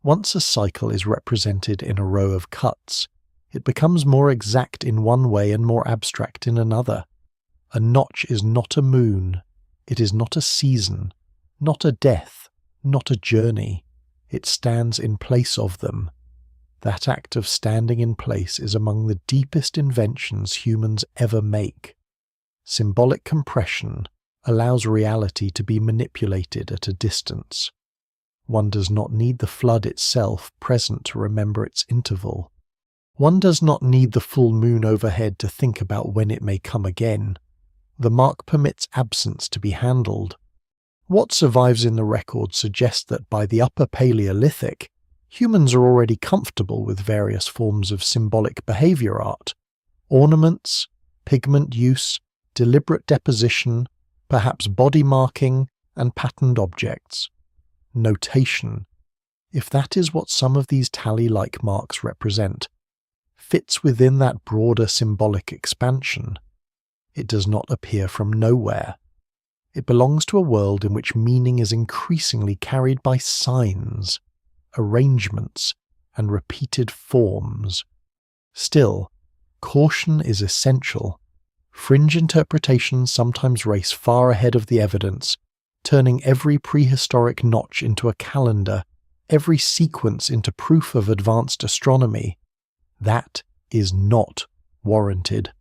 Once a cycle is represented in a row of cuts, it becomes more exact in one way and more abstract in another. A notch is not a moon, it is not a season, not a death, not a journey. It stands in place of them. That act of standing in place is among the deepest inventions humans ever make. Symbolic compression allows reality to be manipulated at a distance. One does not need the flood itself present to remember its interval. One does not need the full moon overhead to think about when it may come again. The mark permits absence to be handled. What survives in the record suggests that by the Upper Paleolithic, humans are already comfortable with various forms of symbolic behavior art. Ornaments, pigment use, deliberate deposition, perhaps body marking, and patterned objects. Notation, if that is what some of these tally-like marks represent, fits within that broader symbolic expansion. It does not appear from nowhere. It belongs to a world in which meaning is increasingly carried by signs, arrangements, and repeated forms. Still, caution is essential. Fringe interpretations sometimes race far ahead of the evidence, turning every prehistoric notch into a calendar, every sequence into proof of advanced astronomy. That is not warranted.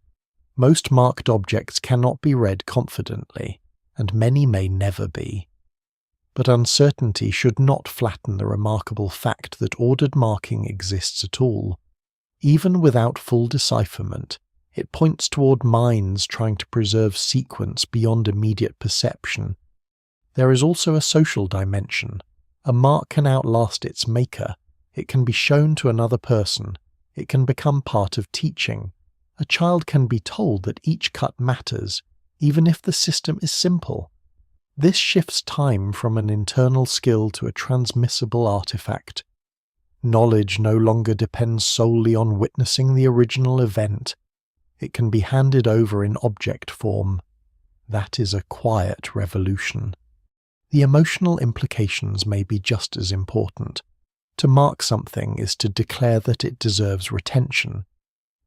Most marked objects cannot be read confidently, and many may never be. But uncertainty should not flatten the remarkable fact that ordered marking exists at all. Even without full decipherment, it points toward minds trying to preserve sequence beyond immediate perception. There is also a social dimension. A mark can outlast its maker. It can be shown to another person. It can become part of teaching. A child can be told that each cut matters, even if the system is simple. This shifts time from an internal skill to a transmissible artifact. Knowledge no longer depends solely on witnessing the original event. It can be handed over in object form. That is a quiet revolution. The emotional implications may be just as important. To mark something is to declare that it deserves retention.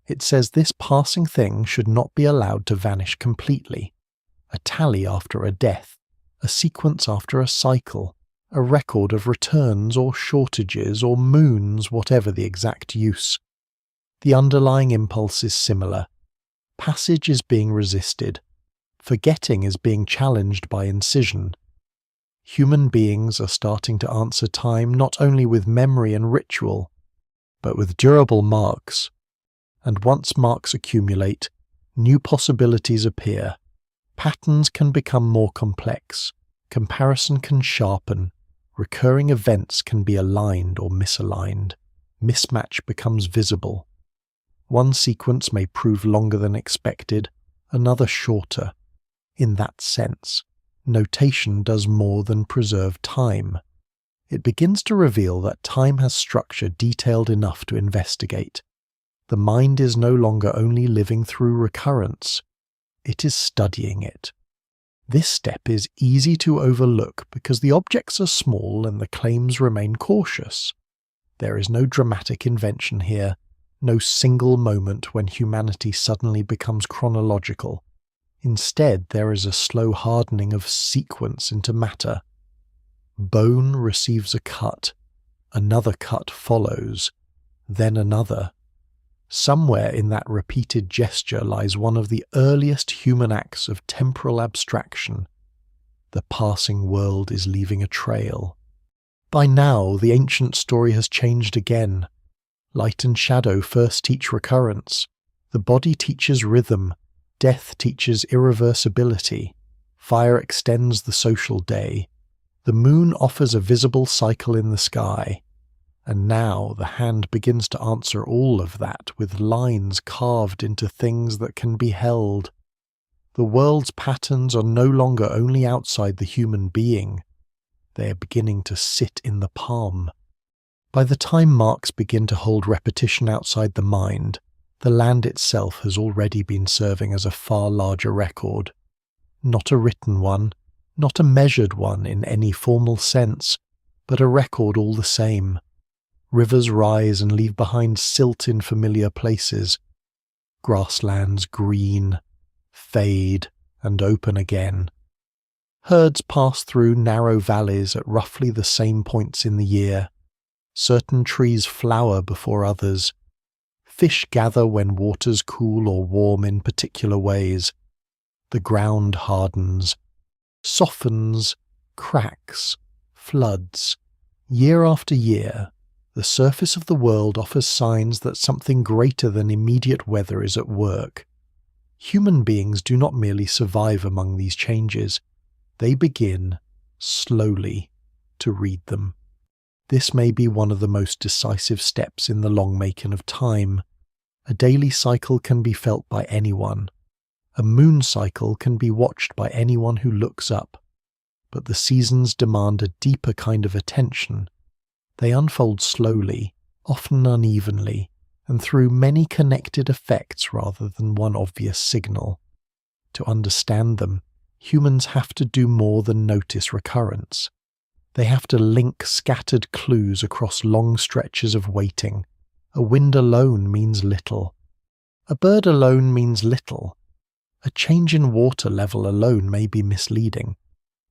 It says this passing thing should not be allowed to vanish completely. A tally after a death, a sequence after a cycle, a record of returns or shortages or moons, whatever the exact use. The underlying impulse is similar. Passage is being resisted. Forgetting is being challenged by incision. Human beings are starting to answer time not only with memory and ritual, but with durable marks. And once marks accumulate, new possibilities appear. Patterns can become more complex. Comparison can sharpen. Recurring events can be aligned or misaligned. Mismatch becomes visible. One sequence may prove longer than expected, another shorter. In that sense, notation does more than preserve time. It begins to reveal that time has structure detailed enough to investigate. The mind is no longer only living through recurrence, it is studying it. This step is easy to overlook because the objects are small and the claims remain cautious. There is no dramatic invention here, no single moment when humanity suddenly becomes chronological. Instead, there is a slow hardening of sequence into matter. Bone receives a cut, another cut follows, then another. Somewhere in that repeated gesture lies one of the earliest human acts of temporal abstraction. The passing world is leaving a trail. By now, the ancient story has changed again. Light and shadow first teach recurrence. The body teaches rhythm. Death teaches irreversibility. Fire extends the social day. The moon offers a visible cycle in the sky. And now the hand begins to answer all of that with lines carved into things that can be held. The world's patterns are no longer only outside the human being. They are beginning to sit in the palm. By the time marks begin to hold repetition outside the mind, the land itself has already been serving as a far larger record. Not a written one, not a measured one in any formal sense, but a record all the same. Rivers rise and leave behind silt in familiar places. Grasslands green, fade, and open again. Herds pass through narrow valleys at roughly the same points in the year. Certain trees flower before others. Fish gather when waters cool or warm in particular ways. The ground hardens, softens, cracks, floods. Year after year, the surface of the world offers signs that something greater than immediate weather is at work. Human beings do not merely survive among these changes, they begin, slowly, to read them. This may be one of the most decisive steps in the long making of time. A daily cycle can be felt by anyone. A moon cycle can be watched by anyone who looks up. But the seasons demand a deeper kind of attention. They unfold slowly, often unevenly, and through many connected effects rather than one obvious signal. To understand them, humans have to do more than notice recurrence. They have to link scattered clues across long stretches of waiting. A wind alone means little. A bird alone means little. A change in water level alone may be misleading.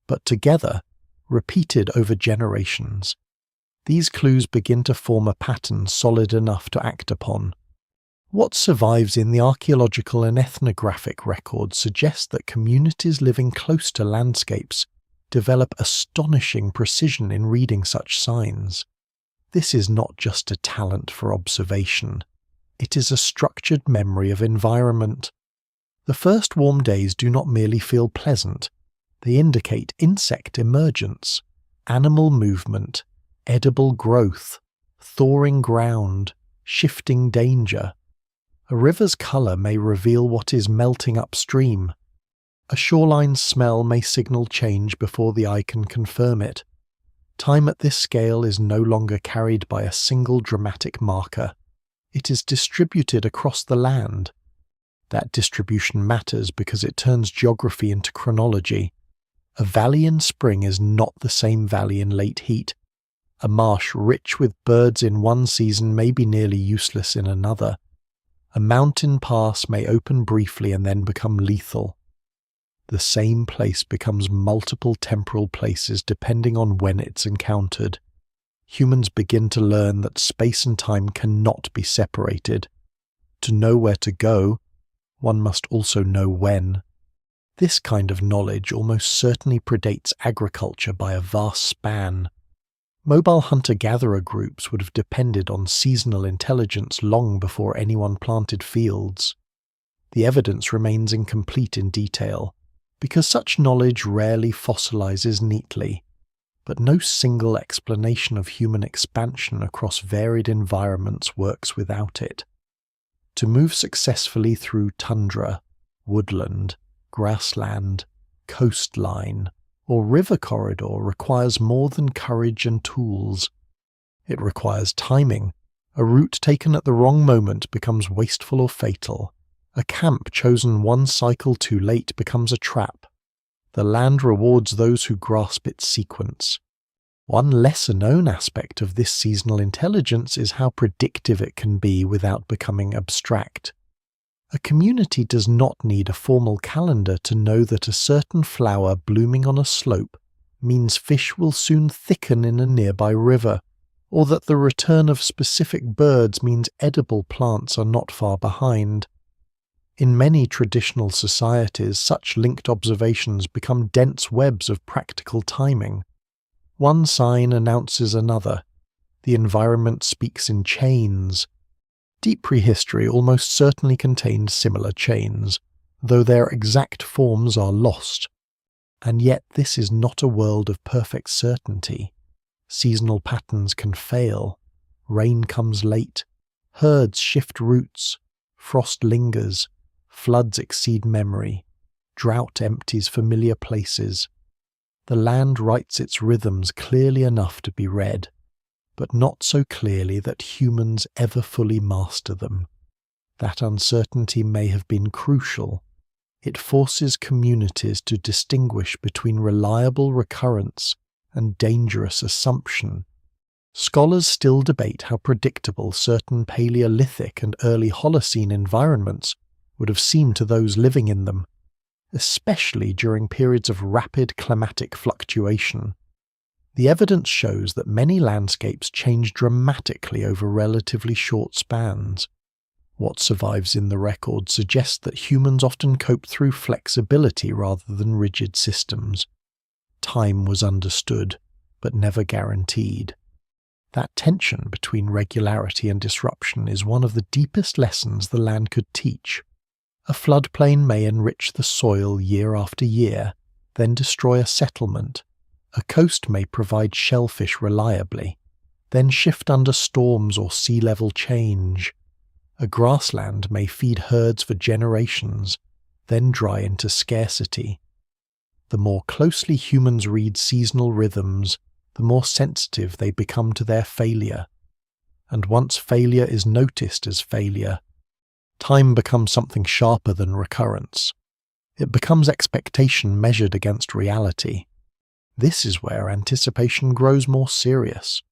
But together, repeated over generations, these clues begin to form a pattern solid enough to act upon. What survives in the archaeological and ethnographic records suggests that communities living close to landscapes develop astonishing precision in reading such signs. This is not just a talent for observation. It is a structured memory of environment. The first warm days do not merely feel pleasant. They indicate insect emergence, animal movement, edible growth, thawing ground, shifting danger. A river's colour may reveal what is melting upstream. A shoreline's smell may signal change before the eye can confirm it. Time at this scale is no longer carried by a single dramatic marker. It is distributed across the land. That distribution matters because it turns geography into chronology. A valley in spring is not the same valley in late heat. A marsh rich with birds in one season may be nearly useless in another. A mountain pass may open briefly and then become lethal. The same place becomes multiple temporal places depending on when it's encountered. Humans begin to learn that space and time cannot be separated. To know where to go, one must also know when. This kind of knowledge almost certainly predates agriculture by a vast span. Mobile hunter-gatherer groups would have depended on seasonal intelligence long before anyone planted fields. The evidence remains incomplete in detail, because such knowledge rarely fossilizes neatly, but no single explanation of human expansion across varied environments works without it. To move successfully through tundra, woodland, grassland, coastline, or river corridor requires more than courage and tools. It requires timing. A route taken at the wrong moment becomes wasteful or fatal. A camp chosen one cycle too late becomes a trap. The land rewards those who grasp its sequence. One lesser-known aspect of this seasonal intelligence is how predictive it can be without becoming abstract. A community does not need a formal calendar to know that a certain flower blooming on a slope means fish will soon thicken in a nearby river, or that the return of specific birds means edible plants are not far behind. In many traditional societies, such linked observations become dense webs of practical timing. One sign announces another. The environment speaks in chains. Deep prehistory almost certainly contained similar chains, though their exact forms are lost. And yet this is not a world of perfect certainty. Seasonal patterns can fail. Rain comes late. Herds shift routes. Frost lingers. Floods exceed memory. Drought empties familiar places. The land writes its rhythms clearly enough to be read, but not so clearly that humans ever fully master them. That uncertainty may have been crucial. It forces communities to distinguish between reliable recurrence and dangerous assumption. Scholars still debate how predictable certain Paleolithic and early Holocene environments would have seemed to those living in them, especially during periods of rapid climatic fluctuation. The evidence shows that many landscapes change dramatically over relatively short spans. What survives in the record suggests that humans often cope through flexibility rather than rigid systems. Time was understood, but never guaranteed. That tension between regularity and disruption is one of the deepest lessons the land could teach. A floodplain may enrich the soil year after year, then destroy a settlement. A coast may provide shellfish reliably, then shift under storms or sea level change. A grassland may feed herds for generations, then dry into scarcity. The more closely humans read seasonal rhythms, the more sensitive they become to their failure. And once failure is noticed as failure, time becomes something sharper than recurrence. It becomes expectation measured against reality. This is where anticipation grows more serious.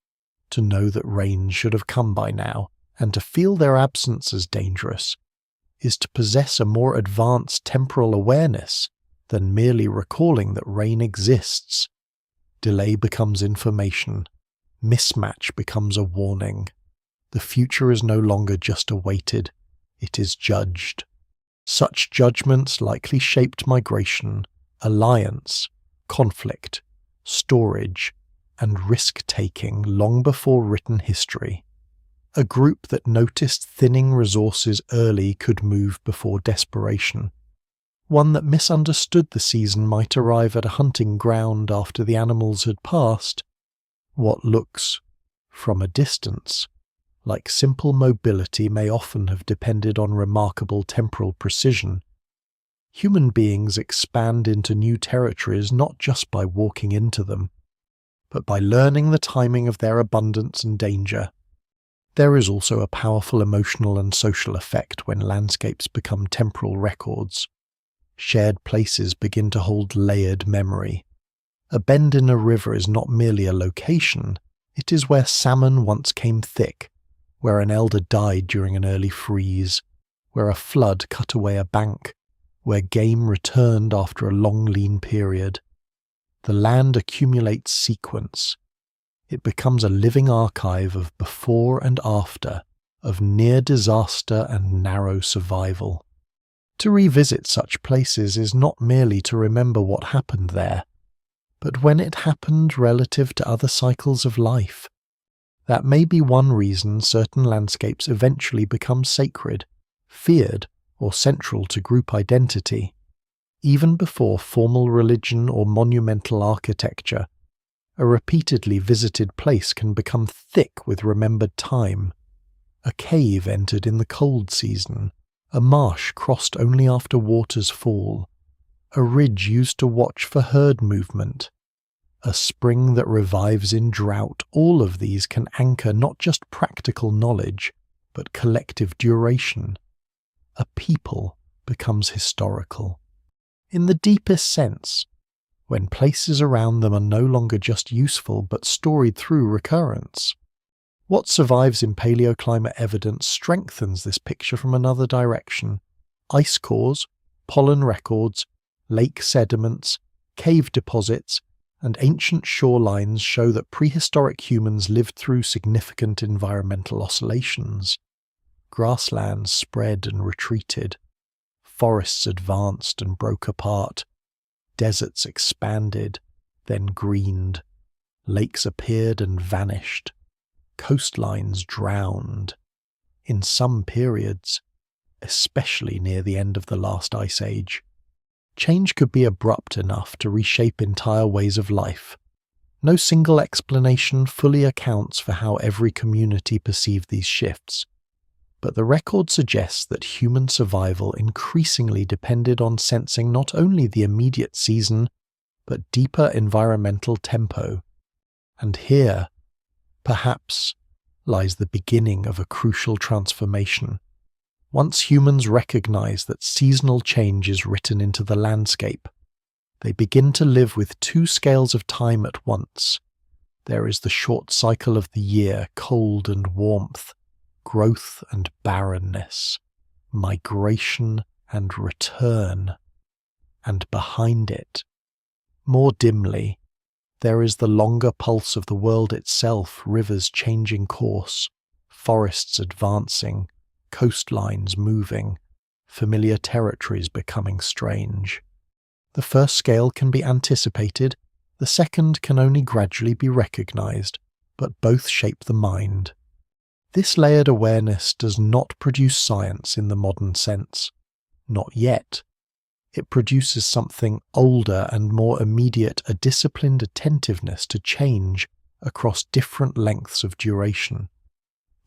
To know that rain should have come by now, and to feel their absence as dangerous, is to possess a more advanced temporal awareness than merely recalling that rain exists. Delay becomes information. Mismatch becomes a warning. The future is no longer just awaited, it is judged. Such judgments likely shaped migration, alliance, conflict, storage, and risk-taking long before written history. A group that noticed thinning resources early could move before desperation. One that misunderstood the season might arrive at a hunting ground after the animals had passed. What looks, from a distance, like simple mobility may often have depended on remarkable temporal precision. Human beings expand into new territories not just by walking into them, but by learning the timing of their abundance and danger. There is also a powerful emotional and social effect when landscapes become temporal records. Shared places begin to hold layered memory. A bend in a river is not merely a location, it is where salmon once came thick, where an elder died during an early freeze, where a flood cut away a bank, where game returned after a long lean period. The land accumulates sequence. It becomes a living archive of before and after, of near disaster and narrow survival. To revisit such places is not merely to remember what happened there, but when it happened relative to other cycles of life. That may be one reason certain landscapes eventually become sacred, feared, or central to group identity. Even before formal religion or monumental architecture, a repeatedly visited place can become thick with remembered time. A cave entered in the cold season, a marsh crossed only after waters fall, a ridge used to watch for herd movement, a spring that revives in drought. All of these can anchor not just practical knowledge, but collective duration. A people becomes historical. In the deepest sense, when places around them are no longer just useful but storied through recurrence. What survives in paleoclimate evidence strengthens this picture from another direction. Ice cores, pollen records, lake sediments, cave deposits, and ancient shorelines show that prehistoric humans lived through significant environmental oscillations. Grasslands spread and retreated. Forests advanced and broke apart. Deserts expanded, then greened. Lakes appeared and vanished. Coastlines drowned. In some periods, especially near the end of the last ice age, change could be abrupt enough to reshape entire ways of life. No single explanation fully accounts for how every community perceived these shifts, but the record suggests that human survival increasingly depended on sensing not only the immediate season, but deeper environmental tempo. And here, perhaps, lies the beginning of a crucial transformation. Once humans recognize that seasonal change is written into the landscape, they begin to live with two scales of time at once. There is the short cycle of the year, cold and warmth, growth and barrenness, migration and return. And behind it, more dimly, there is the longer pulse of the world itself, rivers changing course, forests advancing, coastlines moving, familiar territories becoming strange. The first scale can be anticipated, the second can only gradually be recognized, but both shape the mind. This layered awareness does not produce science in the modern sense. Not yet. It produces something older and more immediate, a disciplined attentiveness to change across different lengths of duration.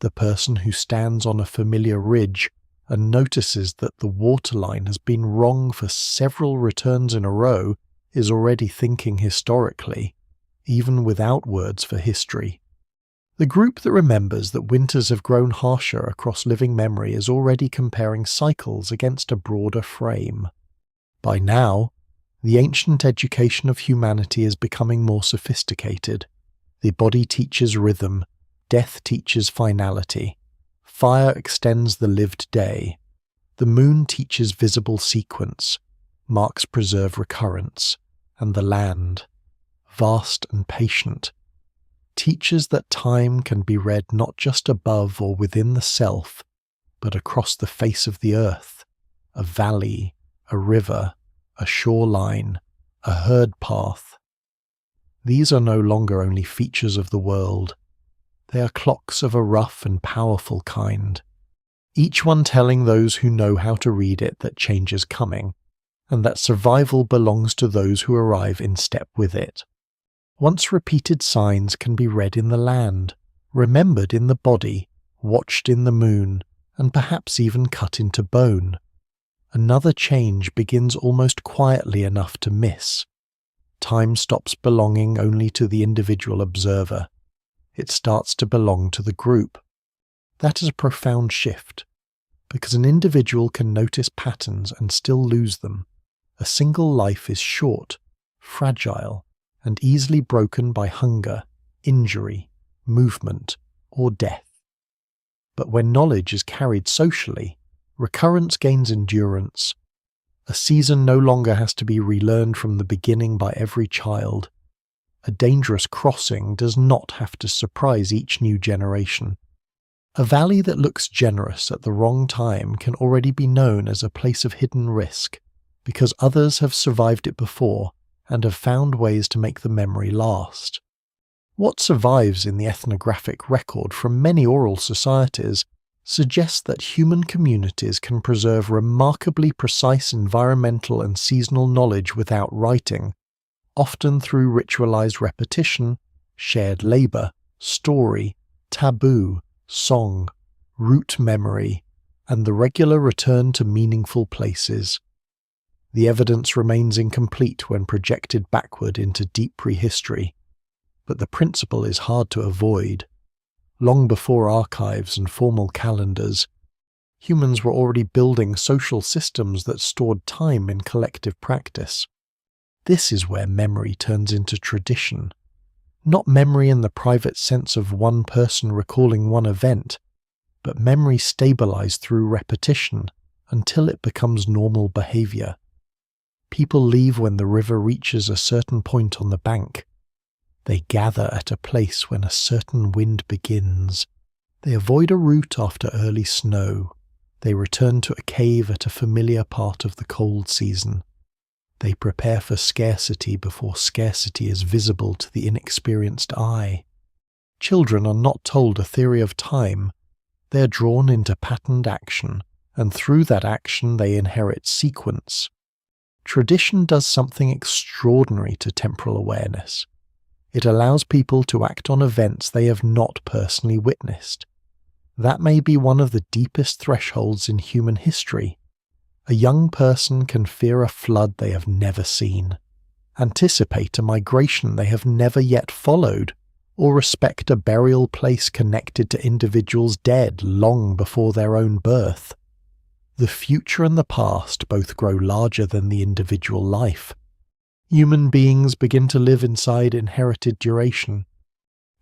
The person who stands on a familiar ridge and notices that the waterline has been wrong for several returns in a row is already thinking historically, even without words for history. The group that remembers that winters have grown harsher across living memory is already comparing cycles against a broader frame. By now, the ancient education of humanity is becoming more sophisticated. The body teaches rhythm, death teaches finality, fire extends the lived day, the moon teaches visible sequence, marks preserve recurrence, and the land, vast and patient, teaches that time can be read not just above or within the self, but across the face of the earth, a valley, a river, a shoreline, a herd path. These are no longer only features of the world. They are clocks of a rough and powerful kind, each one telling those who know how to read it that change is coming, and that survival belongs to those who arrive in step with it. Once repeated signs can be read in the land, remembered in the body, watched in the moon, and perhaps even cut into bone. Another change begins almost quietly enough to miss. Time stops belonging only to the individual observer. It starts to belong to the group. That is a profound shift, because an individual can notice patterns and still lose them. A single life is short, fragile, and easily broken by hunger, injury, movement, or death. But when knowledge is carried socially, recurrence gains endurance. A season no longer has to be relearned from the beginning by every child. A dangerous crossing does not have to surprise each new generation. A valley that looks generous at the wrong time can already be known as a place of hidden risk, because others have survived it before and have found ways to make the memory last. What survives in the ethnographic record from many oral societies suggests that human communities can preserve remarkably precise environmental and seasonal knowledge without writing, often through ritualized repetition, shared labor, story, taboo, song, root memory, and the regular return to meaningful places. The evidence remains incomplete when projected backward into deep prehistory, but the principle is hard to avoid. Long before archives and formal calendars, humans were already building social systems that stored time in collective practice. This is where memory turns into tradition. Not memory in the private sense of one person recalling one event, but memory stabilized through repetition until it becomes normal behavior. People leave when the river reaches a certain point on the bank. They gather at a place when a certain wind begins. They avoid a route after early snow. They return to a cave at a familiar part of the cold season. They prepare for scarcity before scarcity is visible to the inexperienced eye. Children are not told a theory of time. They are drawn into patterned action, and through that action they inherit sequence. Tradition does something extraordinary to temporal awareness. It allows people to act on events they have not personally witnessed. That may be one of the deepest thresholds in human history. A young person can fear a flood they have never seen, anticipate a migration they have never yet followed, or respect a burial place connected to individuals dead long before their own birth. The future and the past both grow larger than the individual life. Human beings begin to live inside inherited duration.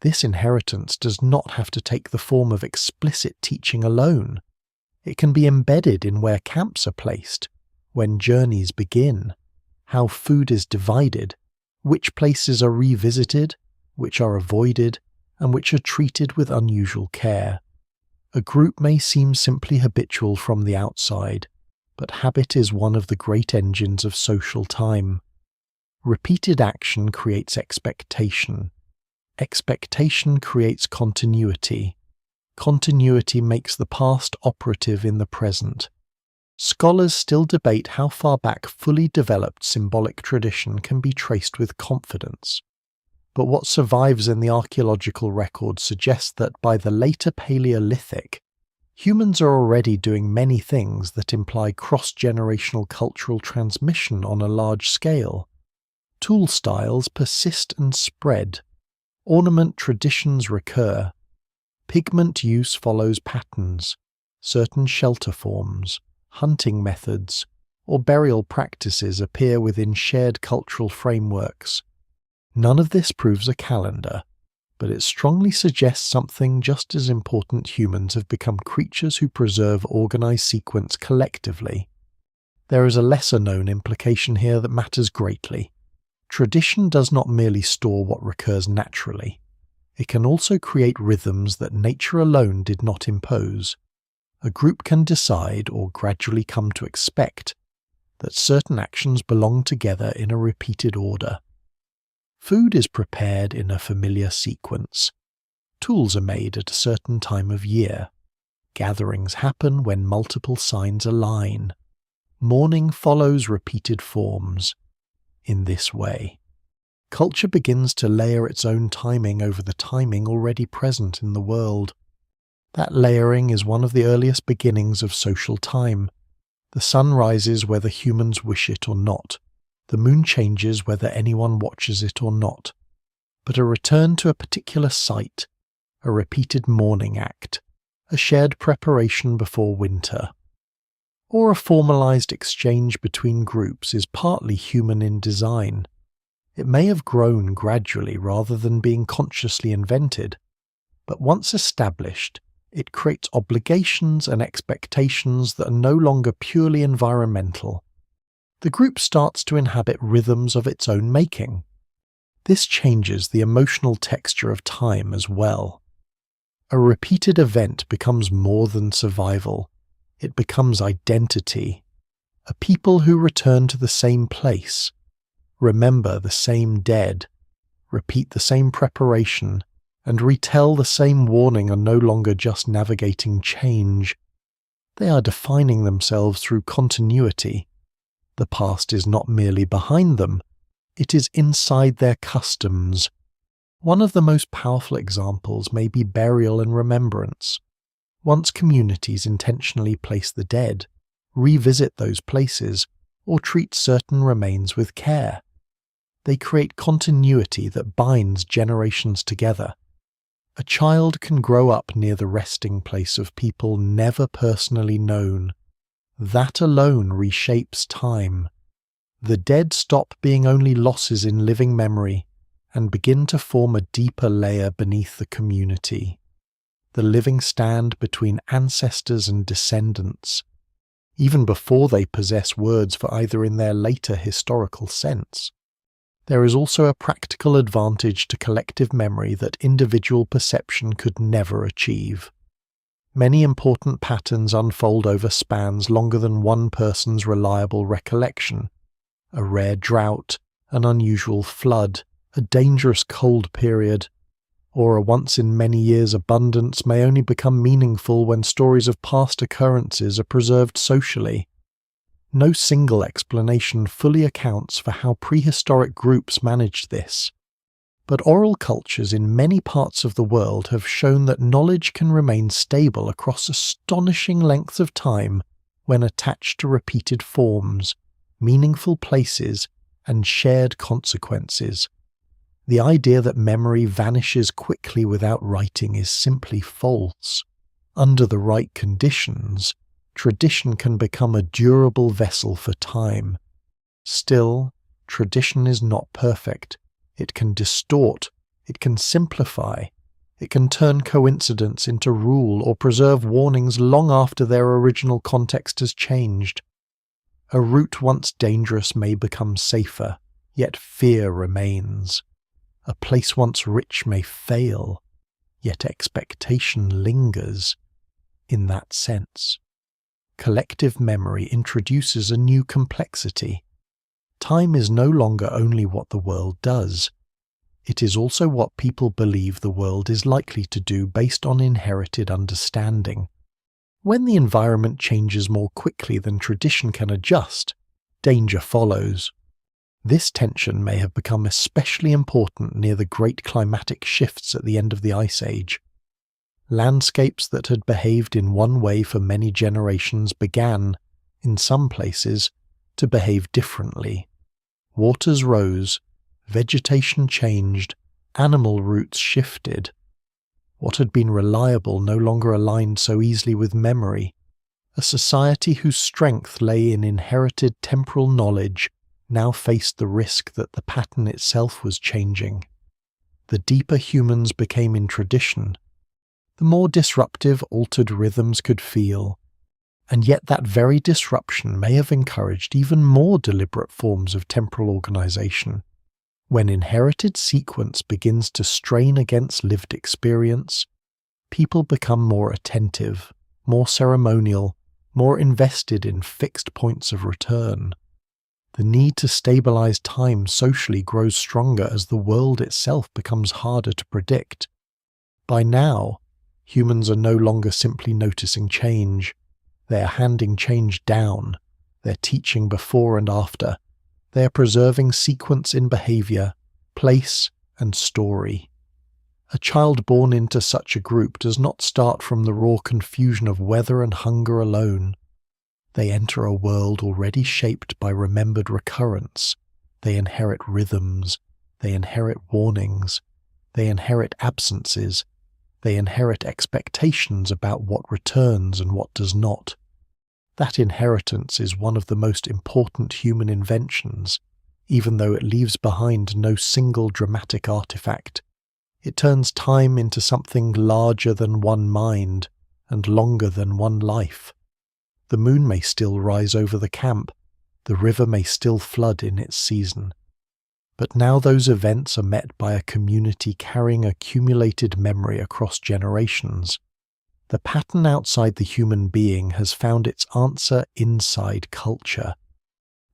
This inheritance does not have to take the form of explicit teaching alone. It can be embedded in where camps are placed, when journeys begin, how food is divided, which places are revisited, which are avoided, and which are treated with unusual care. A group may seem simply habitual from the outside, but habit is one of the great engines of social time. Repeated action creates expectation. Expectation creates continuity. Continuity makes the past operative in the present. Scholars still debate how far back fully developed symbolic tradition can be traced with confidence. But what survives in the archaeological record suggests that by the later Paleolithic, humans are already doing many things that imply cross-generational cultural transmission on a large scale. Tool styles persist and spread. Ornament traditions recur. Pigment use follows patterns. Certain shelter forms, hunting methods, or burial practices appear within shared cultural frameworks. None of this proves a calendar, but it strongly suggests something just as important: humans have become creatures who preserve organized sequence collectively. There is a lesser-known implication here that matters greatly. Tradition does not merely store what recurs naturally. It can also create rhythms that nature alone did not impose. A group can decide, or gradually come to expect, that certain actions belong together in a repeated order. Food is prepared in a familiar sequence. Tools are made at a certain time of year. Gatherings happen when multiple signs align. Mourning follows repeated forms. In this way, culture begins to layer its own timing over the timing already present in the world. That layering is one of the earliest beginnings of social time. The sun rises whether humans wish it or not. The moon changes whether anyone watches it or not. But a return to a particular site, a repeated mourning act, a shared preparation before winter, or a formalized exchange between groups is partly human in design. It may have grown gradually rather than being consciously invented, but once established, it creates obligations and expectations that are no longer purely environmental. The group starts to inhabit rhythms of its own making. This changes the emotional texture of time as well. A repeated event becomes more than survival. It becomes identity. A people who return to the same place, remember the same dead, repeat the same preparation, and retell the same warning are no longer just navigating change. They are defining themselves through continuity. The past is not merely behind them, it is inside their customs. One of the most powerful examples may be burial and remembrance. Once communities intentionally place the dead, revisit those places, or treat certain remains with care, they create continuity that binds generations together. A child can grow up near the resting place of people never personally known. That alone reshapes time. The dead stop being only losses in living memory and begin to form a deeper layer beneath the community. The living stand between ancestors and descendants, even before they possess words for either in their later historical sense. There is also a practical advantage to collective memory that individual perception could never achieve. Many important patterns unfold over spans longer than one person's reliable recollection. A rare drought, an unusual flood, a dangerous cold period, or a once-in-many-years abundance may only become meaningful when stories of past occurrences are preserved socially. No single explanation fully accounts for how prehistoric groups managed this. But oral cultures in many parts of the world have shown that knowledge can remain stable across astonishing lengths of time when attached to repeated forms, meaningful places, and shared consequences. The idea that memory vanishes quickly without writing is simply false. Under the right conditions, tradition can become a durable vessel for time. Still, tradition is not perfect. It can distort, it can simplify, it can turn coincidence into rule or preserve warnings long after their original context has changed. A route once dangerous may become safer, yet fear remains. A place once rich may fail, yet expectation lingers. In that sense, collective memory introduces a new complexity. Time is no longer only what the world does. It is also what people believe the world is likely to do based on inherited understanding. When the environment changes more quickly than tradition can adjust, danger follows. This tension may have become especially important near the great climatic shifts at the end of the Ice Age. Landscapes that had behaved in one way for many generations began, in some places, to behave differently. Waters rose, vegetation changed, animal routes shifted. What had been reliable no longer aligned so easily with memory. A society whose strength lay in inherited temporal knowledge now faced the risk that the pattern itself was changing. The deeper humans became in tradition, the more disruptive altered rhythms could feel, and yet that very disruption may have encouraged even more deliberate forms of temporal organization. When inherited sequence begins to strain against lived experience, people become more attentive, more ceremonial, more invested in fixed points of return. The need to stabilize time socially grows stronger as the world itself becomes harder to predict. By now, humans are no longer simply noticing change. They are handing change down. They're teaching before and after. They are preserving sequence in behavior, place, and story. A child born into such a group does not start from the raw confusion of weather and hunger alone. They enter a world already shaped by remembered recurrence. They inherit rhythms. They inherit warnings. They inherit absences. They inherit expectations about what returns and what does not. That inheritance is one of the most important human inventions, even though it leaves behind no single dramatic artifact. It turns time into something larger than one mind and longer than one life. The moon may still rise over the camp, the river may still flood in its season. But now those events are met by a community carrying accumulated memory across generations. The pattern outside the human being has found its answer inside culture.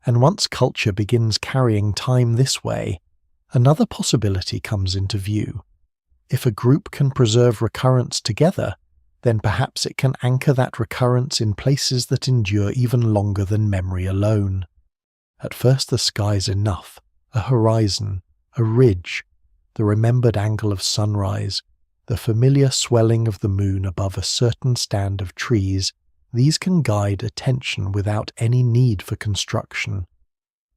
And once culture begins carrying time this way, another possibility comes into view. If a group can preserve recurrence together, then perhaps it can anchor that recurrence in places that endure even longer than memory alone. At first the sky's enough, a horizon, a ridge, the remembered angle of sunrise, the familiar swelling of the moon above a certain stand of trees. These can guide attention without any need for construction.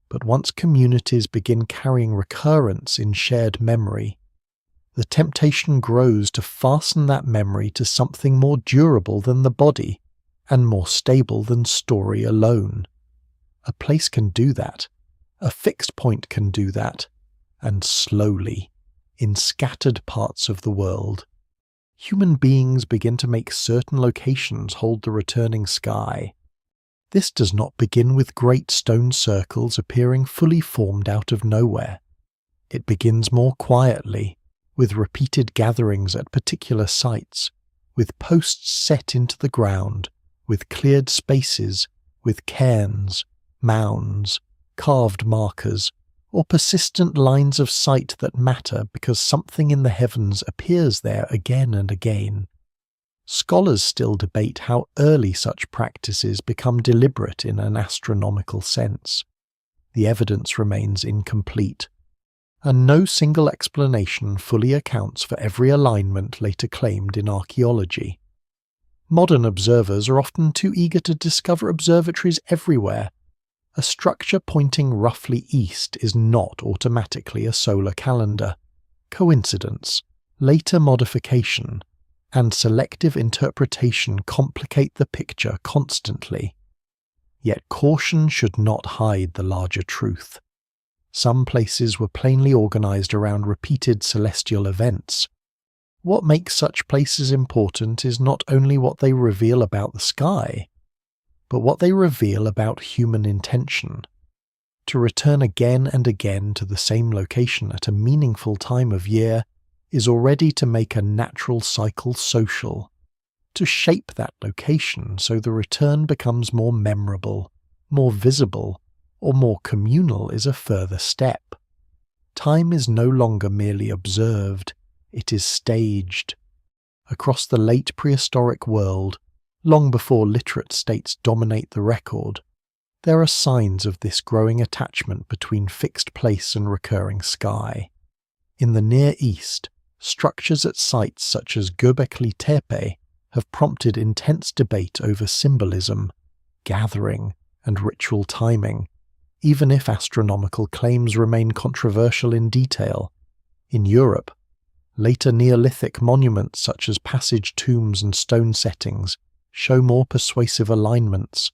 But once communities begin carrying recurrence in shared memory, the temptation grows to fasten that memory to something more durable than the body and more stable than story alone. A place can do that. A fixed point can do that. And slowly, in scattered parts of the world, human beings begin to make certain locations hold the returning sky. This does not begin with great stone circles appearing fully formed out of nowhere. It begins more quietly, with repeated gatherings at particular sites, with posts set into the ground, with cleared spaces, with cairns, mounds, carved markers, or persistent lines of sight that matter because something in the heavens appears there again and again. Scholars still debate how early such practices become deliberate in an astronomical sense. The evidence remains incomplete, and no single explanation fully accounts for every alignment later claimed in archaeology. Modern observers are often too eager to discover observatories everywhere. A structure pointing roughly east is not automatically a solar calendar. Coincidence, later modification, and selective interpretation complicate the picture constantly. Yet caution should not hide the larger truth. Some places were plainly organized around repeated celestial events. What makes such places important is not only what they reveal about the sky, but what they reveal about human intention. To return again and again to the same location at a meaningful time of year is already to make a natural cycle social. To shape that location so the return becomes more memorable, more visible, or more communal is a further step. Time is no longer merely observed, it is staged. Across the late prehistoric world, long before literate states dominate the record, there are signs of this growing attachment between fixed place and recurring sky. In the Near East, structures at sites such as Göbekli Tepe have prompted intense debate over symbolism, gathering, and ritual timing, even if astronomical claims remain controversial in detail. In Europe, later Neolithic monuments such as passage tombs and stone settings show more persuasive alignments,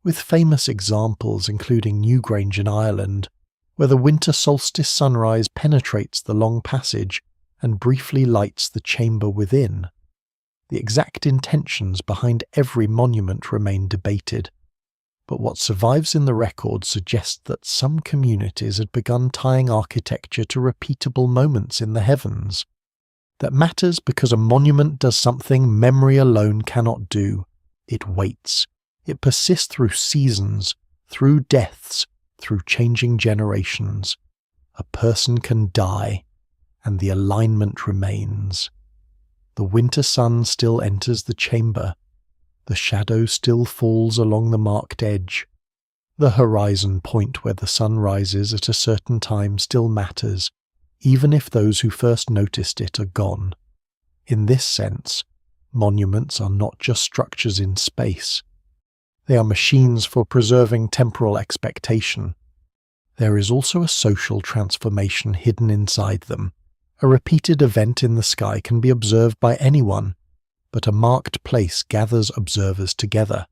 with famous examples including Newgrange in Ireland, where the winter solstice sunrise penetrates the long passage and briefly lights the chamber within. The exact intentions behind every monument remain debated, but what survives in the record suggests that some communities had begun tying architecture to repeatable moments in the heavens. That matters because a monument does something memory alone cannot do. It waits. It persists through seasons, through deaths, through changing generations. A person can die, and the alignment remains. The winter sun still enters the chamber. The shadow still falls along the marked edge. The horizon point where the sun rises at a certain time still matters, even if those who first noticed it are gone. In this sense, monuments are not just structures in space. They are machines for preserving temporal expectation. There is also a social transformation hidden inside them. A repeated event in the sky can be observed by anyone, but a marked place gathers observers together.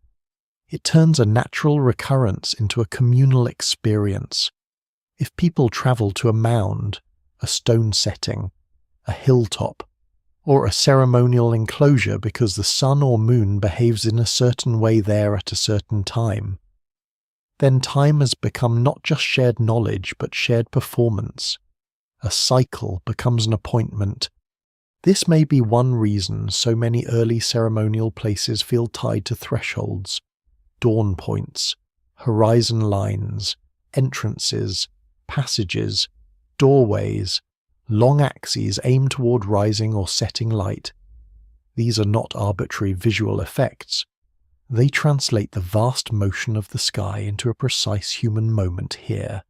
It turns a natural recurrence into a communal experience. If people travel to a mound, a stone setting, a hilltop, or a ceremonial enclosure because the sun or moon behaves in a certain way there at a certain time, then time has become not just shared knowledge but shared performance. A cycle becomes an appointment. This may be one reason so many early ceremonial places feel tied to thresholds, dawn points, horizon lines, entrances, passages, doorways, long axes aimed toward rising or setting light. These are not arbitrary visual effects. They translate the vast motion of the sky into a precise human moment here,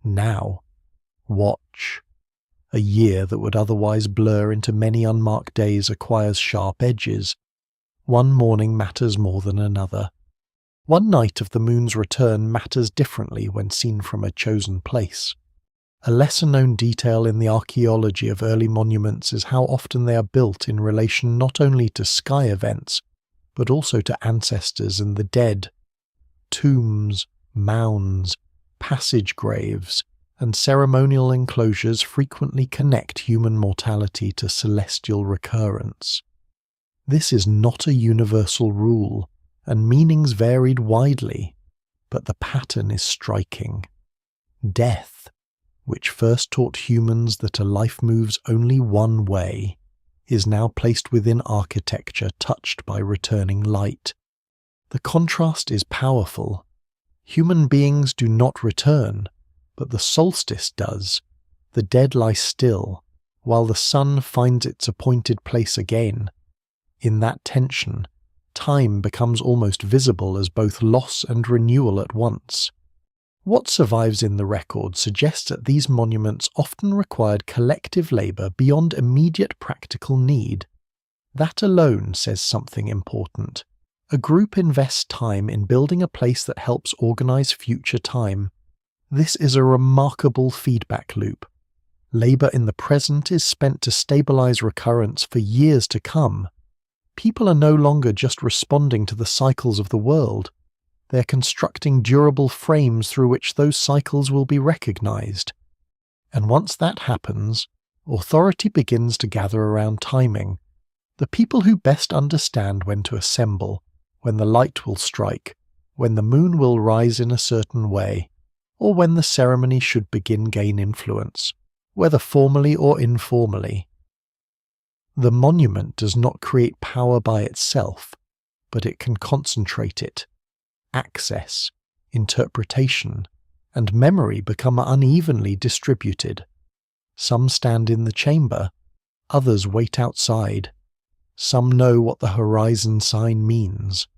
now. Watch. A year that would otherwise blur into many unmarked days acquires sharp edges. One morning matters more than another. One night of the moon's return matters differently when seen from a chosen place. A lesser-known detail in the archaeology of early monuments is how often they are built in relation not only to sky events, but also to ancestors and the dead. Tombs, mounds, passage graves, and ceremonial enclosures frequently connect human mortality to celestial recurrence. This is not a universal rule, and meanings varied widely, but the pattern is striking. Death, which first taught humans that a life moves only one way, is now placed within architecture touched by returning light. The contrast is powerful. Human beings do not return, but the solstice does. The dead lie still, while the sun finds its appointed place again. In that tension, time becomes almost visible as both loss and renewal at once. What survives in the record suggests that these monuments often required collective labour beyond immediate practical need. That alone says something important. A group invests time in building a place that helps organise future time. This is a remarkable feedback loop. Labor in the present is spent to stabilize recurrence for years to come. People are no longer just responding to the cycles of the world. They're constructing durable frames through which those cycles will be recognized. And once that happens, authority begins to gather around timing. The people who best understand when to assemble, when the light will strike, when the moon will rise in a certain way, or when the ceremony should begin gain influence, whether formally or informally. The monument does not create power by itself, but it can concentrate it. Access, interpretation, and memory become unevenly distributed. Some stand in the chamber, others wait outside. Some know what the horizon sign means.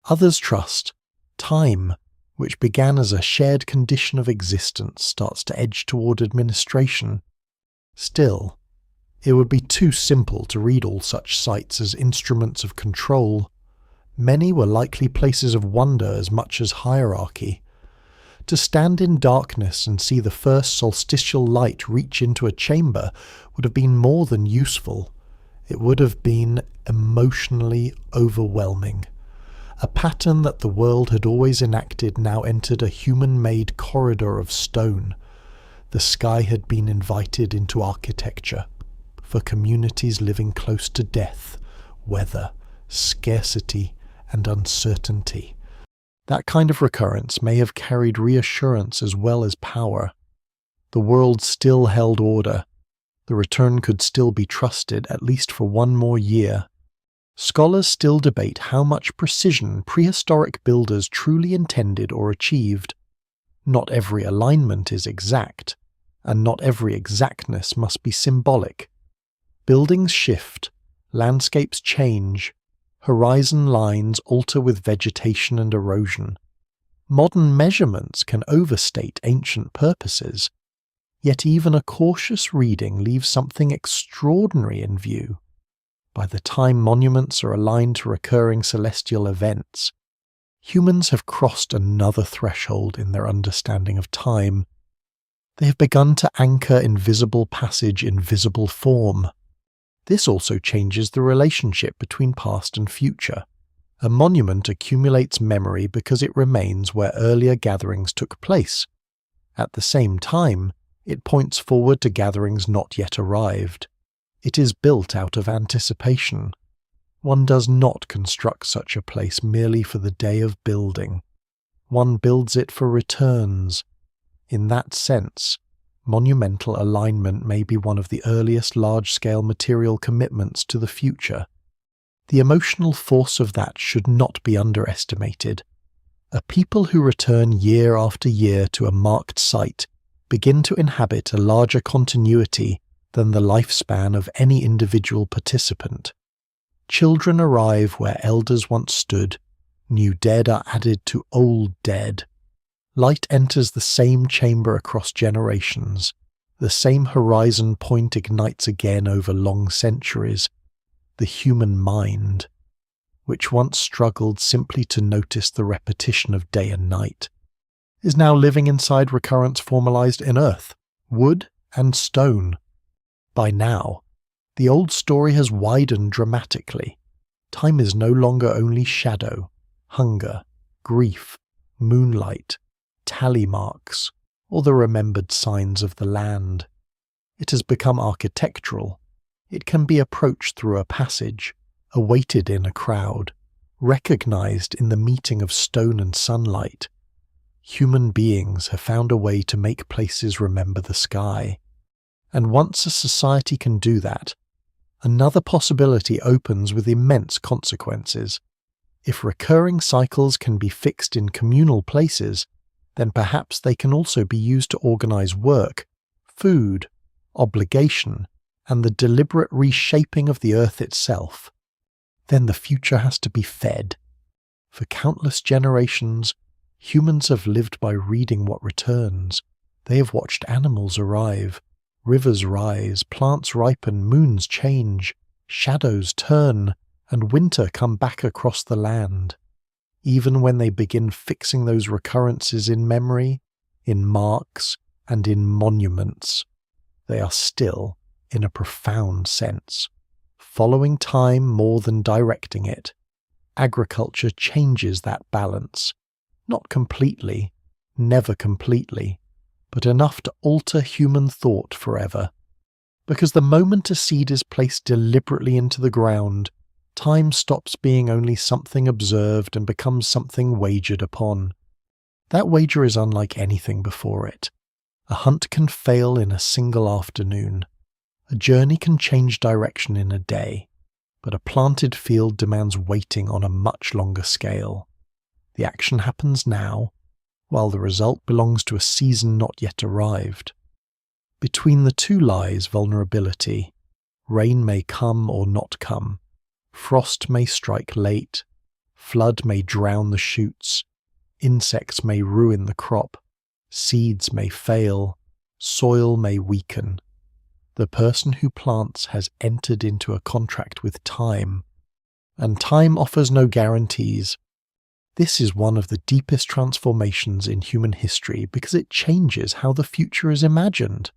Others trust. Time, which began as a shared condition of existence, starts to edge toward administration. Still, it would be too simple to read all such sites as instruments of control. Many were likely places of wonder as much as hierarchy. To stand in darkness and see the first solstitial light reach into a chamber would have been more than useful. It would have been emotionally overwhelming. A pattern that the world had always enacted now entered a human-made corridor of stone. The sky had been invited into architecture for communities living close to death, weather, scarcity, and uncertainty. That kind of recurrence may have carried reassurance as well as power. The world still held order. The return could still be trusted, at least for one more year. Scholars still debate how much precision prehistoric builders truly intended or achieved. Not every alignment is exact, and not every exactness must be symbolic. Buildings shift, landscapes change, horizon lines alter with vegetation and erosion. Modern measurements can overstate ancient purposes, yet even a cautious reading leaves something extraordinary in view. By the time monuments are aligned to recurring celestial events, humans have crossed another threshold in their understanding of time. They have begun to anchor invisible passage in visible form. This also changes the relationship between past and future. A monument accumulates memory because it remains where earlier gatherings took place. At the same time, it points forward to gatherings not yet arrived. It is built out of anticipation. One does not construct such a place merely for the day of building. One builds it for returns. In that sense, monumental alignment may be one of the earliest large-scale material commitments to the future. The emotional force of that should not be underestimated. A people who return year after year to a marked site begin to inhabit a larger continuity than the lifespan of any individual participant. Children arrive where elders once stood, new dead are added to old dead. Light enters the same chamber across generations. The same horizon point ignites again over long centuries. The human mind, which once struggled simply to notice the repetition of day and night, is now living inside recurrence formalized in earth, wood, and stone. By now, the old story has widened dramatically. Time is no longer only shadow, hunger, grief, moonlight, tally marks, or the remembered signs of the land. It has become architectural. It can be approached through a passage, awaited in a crowd, recognized in the meeting of stone and sunlight. Human beings have found a way to make places remember the sky. And once a society can do that, another possibility opens with immense consequences. If recurring cycles can be fixed in communal places, then perhaps they can also be used to organize work, food, obligation, and the deliberate reshaping of the earth itself. Then the future has to be fed. For countless generations, humans have lived by reading what returns. They have watched animals arrive, rivers rise, plants ripen, moons change, shadows turn, and winter come back across the land. Even when they begin fixing those recurrences in memory, in marks, and in monuments, they are still, in a profound sense, following time more than directing it. Agriculture changes that balance, not completely, never completely, but enough to alter human thought forever. Because the moment a seed is placed deliberately into the ground, time stops being only something observed and becomes something wagered upon. That wager is unlike anything before it. A hunt can fail in a single afternoon. A journey can change direction in a day, but a planted field demands waiting on a much longer scale. The action happens now, while the result belongs to a season not yet arrived. Between the two lies vulnerability. Rain may come or not come. Frost may strike late. Flood may drown the shoots. Insects may ruin the crop. Seeds may fail. Soil may weaken. The person who plants has entered into a contract with time, and time offers no guarantees. This is one of the deepest transformations in human history because it changes how the future is imagined.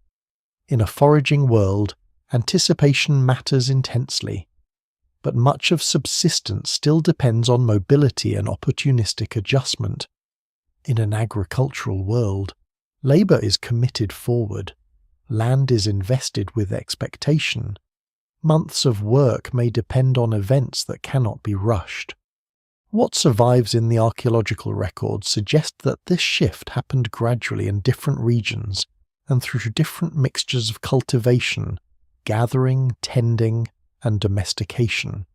In a foraging world, anticipation matters intensely, but much of subsistence still depends on mobility and opportunistic adjustment. In an agricultural world, labour is committed forward. Land is invested with expectation. Months of work may depend on events that cannot be rushed. What survives in the archaeological records suggests that this shift happened gradually in different regions and through different mixtures of cultivation, gathering, tending, and domestication.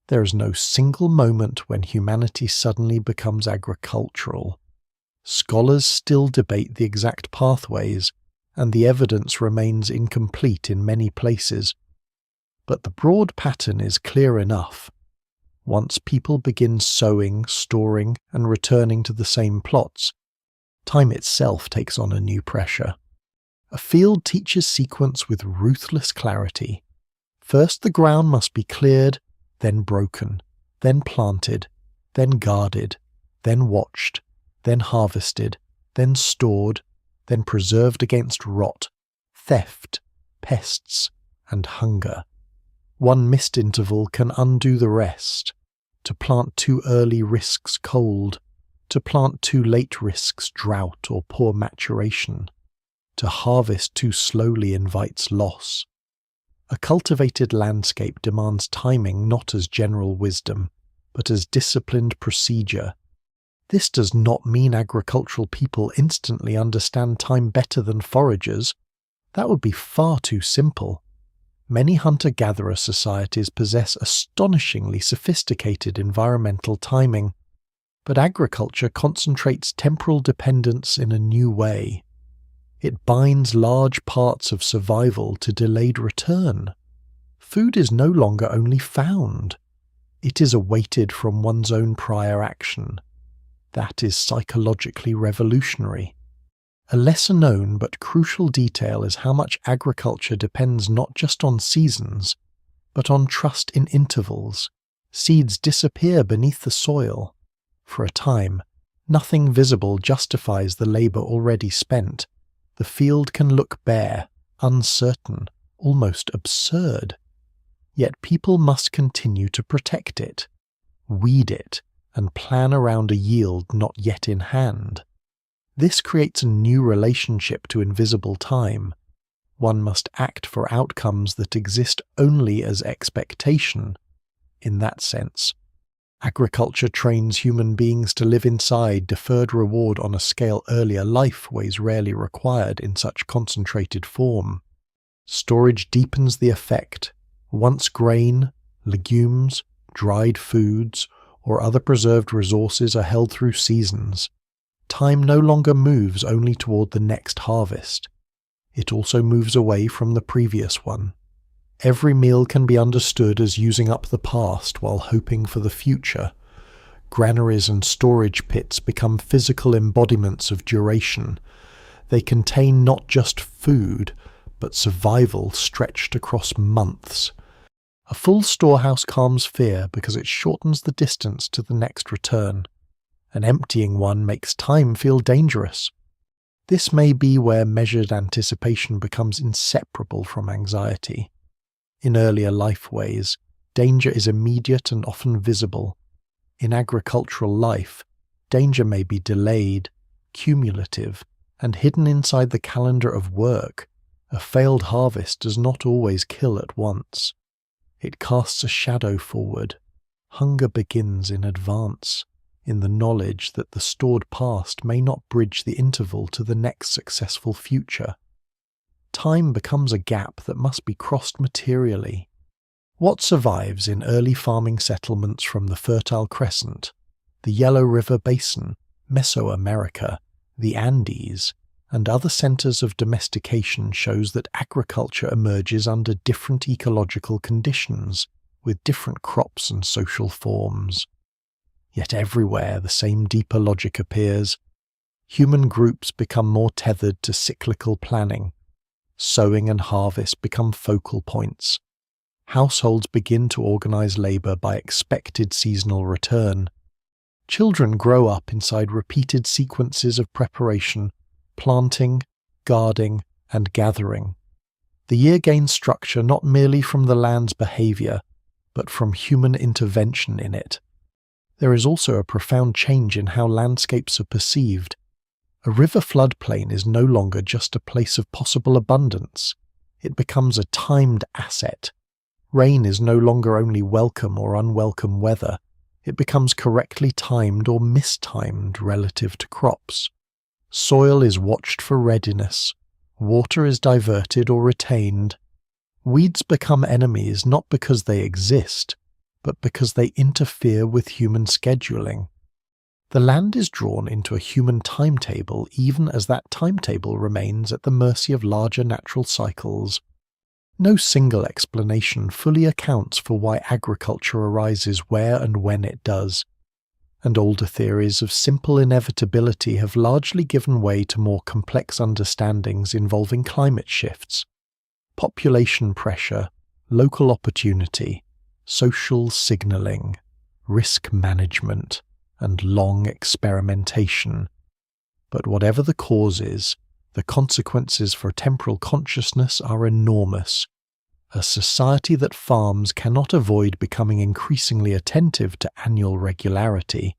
There is no single moment when humanity suddenly becomes agricultural. Scholars still debate the exact pathways, and the evidence remains incomplete in many places. But the broad pattern is clear enough. Once people begin sowing, storing, and returning to the same plots, time itself takes on a new pressure. A field teaches sequence with ruthless clarity. First the ground must be cleared, then broken, then planted, then guarded, then watched, then harvested, then stored, then preserved against rot, theft, pests, and hunger. One missed interval can undo the rest. To plant too early risks cold. To plant too late risks drought or poor maturation. To harvest too slowly invites loss. A cultivated landscape demands timing not as general wisdom, but as disciplined procedure. This does not mean agricultural people instantly understand time better than foragers. That would be far too simple. Many hunter-gatherer societies possess astonishingly sophisticated environmental timing, but agriculture concentrates temporal dependence in a new way. It binds large parts of survival to delayed return. Food is no longer only found. It is awaited from one's own prior action. That is psychologically revolutionary. A lesser known but crucial detail is how much agriculture depends not just on seasons, but on trust in intervals. Seeds disappear beneath the soil. For a time, nothing visible justifies the labour already spent. The field can look bare, uncertain, almost absurd. Yet people must continue to protect it, weed it, and plan around a yield not yet in hand. This creates a new relationship to invisible time. One must act for outcomes that exist only as expectation. In that sense, agriculture trains human beings to live inside deferred reward on a scale earlier life ways rarely required in such concentrated form. Storage deepens the effect. Once grain, legumes, dried foods, or other preserved resources are held through seasons, time no longer moves only toward the next harvest. It also moves away from the previous one. Every meal can be understood as using up the past while hoping for the future. Granaries and storage pits become physical embodiments of duration. They contain not just food, but survival stretched across months. A full storehouse calms fear because it shortens the distance to the next return. An emptying one makes time feel dangerous. This may be where measured anticipation becomes inseparable from anxiety. In earlier life ways, danger is immediate and often visible. In agricultural life, danger may be delayed, cumulative, and hidden inside the calendar of work. A failed harvest does not always kill at once. It casts a shadow forward. Hunger begins in advance, in the knowledge that the stored past may not bridge the interval to the next successful future. Time becomes a gap that must be crossed materially. What survives in early farming settlements from the Fertile Crescent, the Yellow River Basin, Mesoamerica, the Andes, and other centers of domestication shows that agriculture emerges under different ecological conditions, with different crops and social forms. Yet everywhere the same deeper logic appears. Human groups become more tethered to cyclical planning. Sowing and harvest become focal points. Households begin to organize labor by expected seasonal return. Children grow up inside repeated sequences of preparation, planting, guarding, and gathering. The year gains structure not merely from the land's behavior, but from human intervention in it. There is also a profound change in how landscapes are perceived. A river floodplain is no longer just a place of possible abundance. It becomes a timed asset. Rain is no longer only welcome or unwelcome weather. It becomes correctly timed or mistimed relative to crops. Soil is watched for readiness. Water is diverted or retained. Weeds become enemies not because they exist, but because they interfere with human scheduling. The land is drawn into a human timetable even as that timetable remains at the mercy of larger natural cycles. No single explanation fully accounts for why agriculture arises where and when it does, and older theories of simple inevitability have largely given way to more complex understandings involving climate shifts, population pressure, local opportunity, social signaling, risk management, and long experimentation. But whatever the cause is, the consequences for temporal consciousness are enormous. A society that farms cannot avoid becoming increasingly attentive to annual regularity,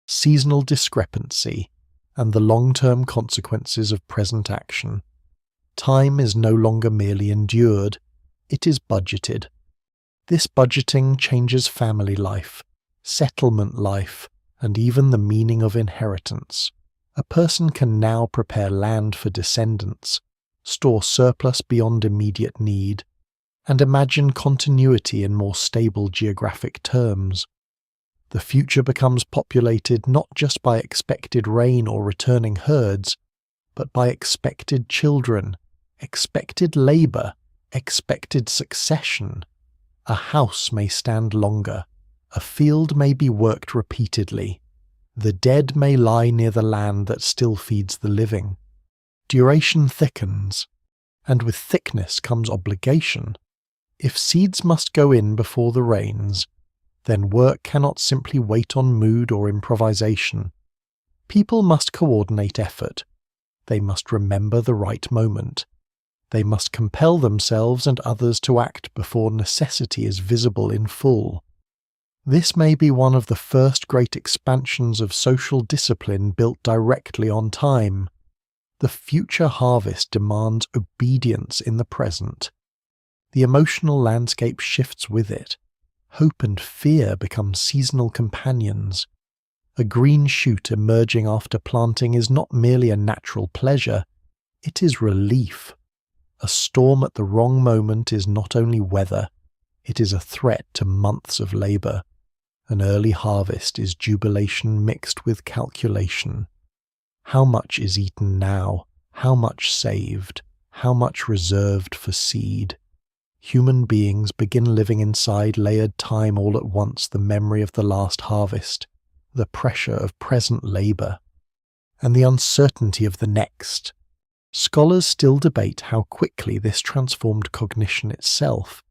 seasonal discrepancy, and the long-term consequences of present action. Time is no longer merely endured, it is budgeted. This budgeting changes family life, settlement life, and even the meaning of inheritance. A person can now prepare land for descendants, store surplus beyond immediate need, and imagine continuity in more stable geographic terms. The future becomes populated not just by expected rain or returning herds, but by expected children, expected labor, expected succession. A house may stand longer, a field may be worked repeatedly, the dead may lie near the land that still feeds the living. Duration thickens, and with thickness comes obligation. If seeds must go in before the rains, then work cannot simply wait on mood or improvisation. People must coordinate effort. They must remember the right moment. They must compel themselves and others to act before necessity is visible in full. This may be one of the first great expansions of social discipline built directly on time. The future harvest demands obedience in the present. The emotional landscape shifts with it. Hope and fear become seasonal companions. A green shoot emerging after planting is not merely a natural pleasure, it is relief. A storm at the wrong moment is not only weather, it is a threat to months of labor. An early harvest is jubilation mixed with calculation. How much is eaten now? How much saved? How much reserved for seed? Human beings begin living inside layered time all at once, the memory of the last harvest, the pressure of present labor, and the uncertainty of the next. Scholars still debate how quickly this transformed cognition itself.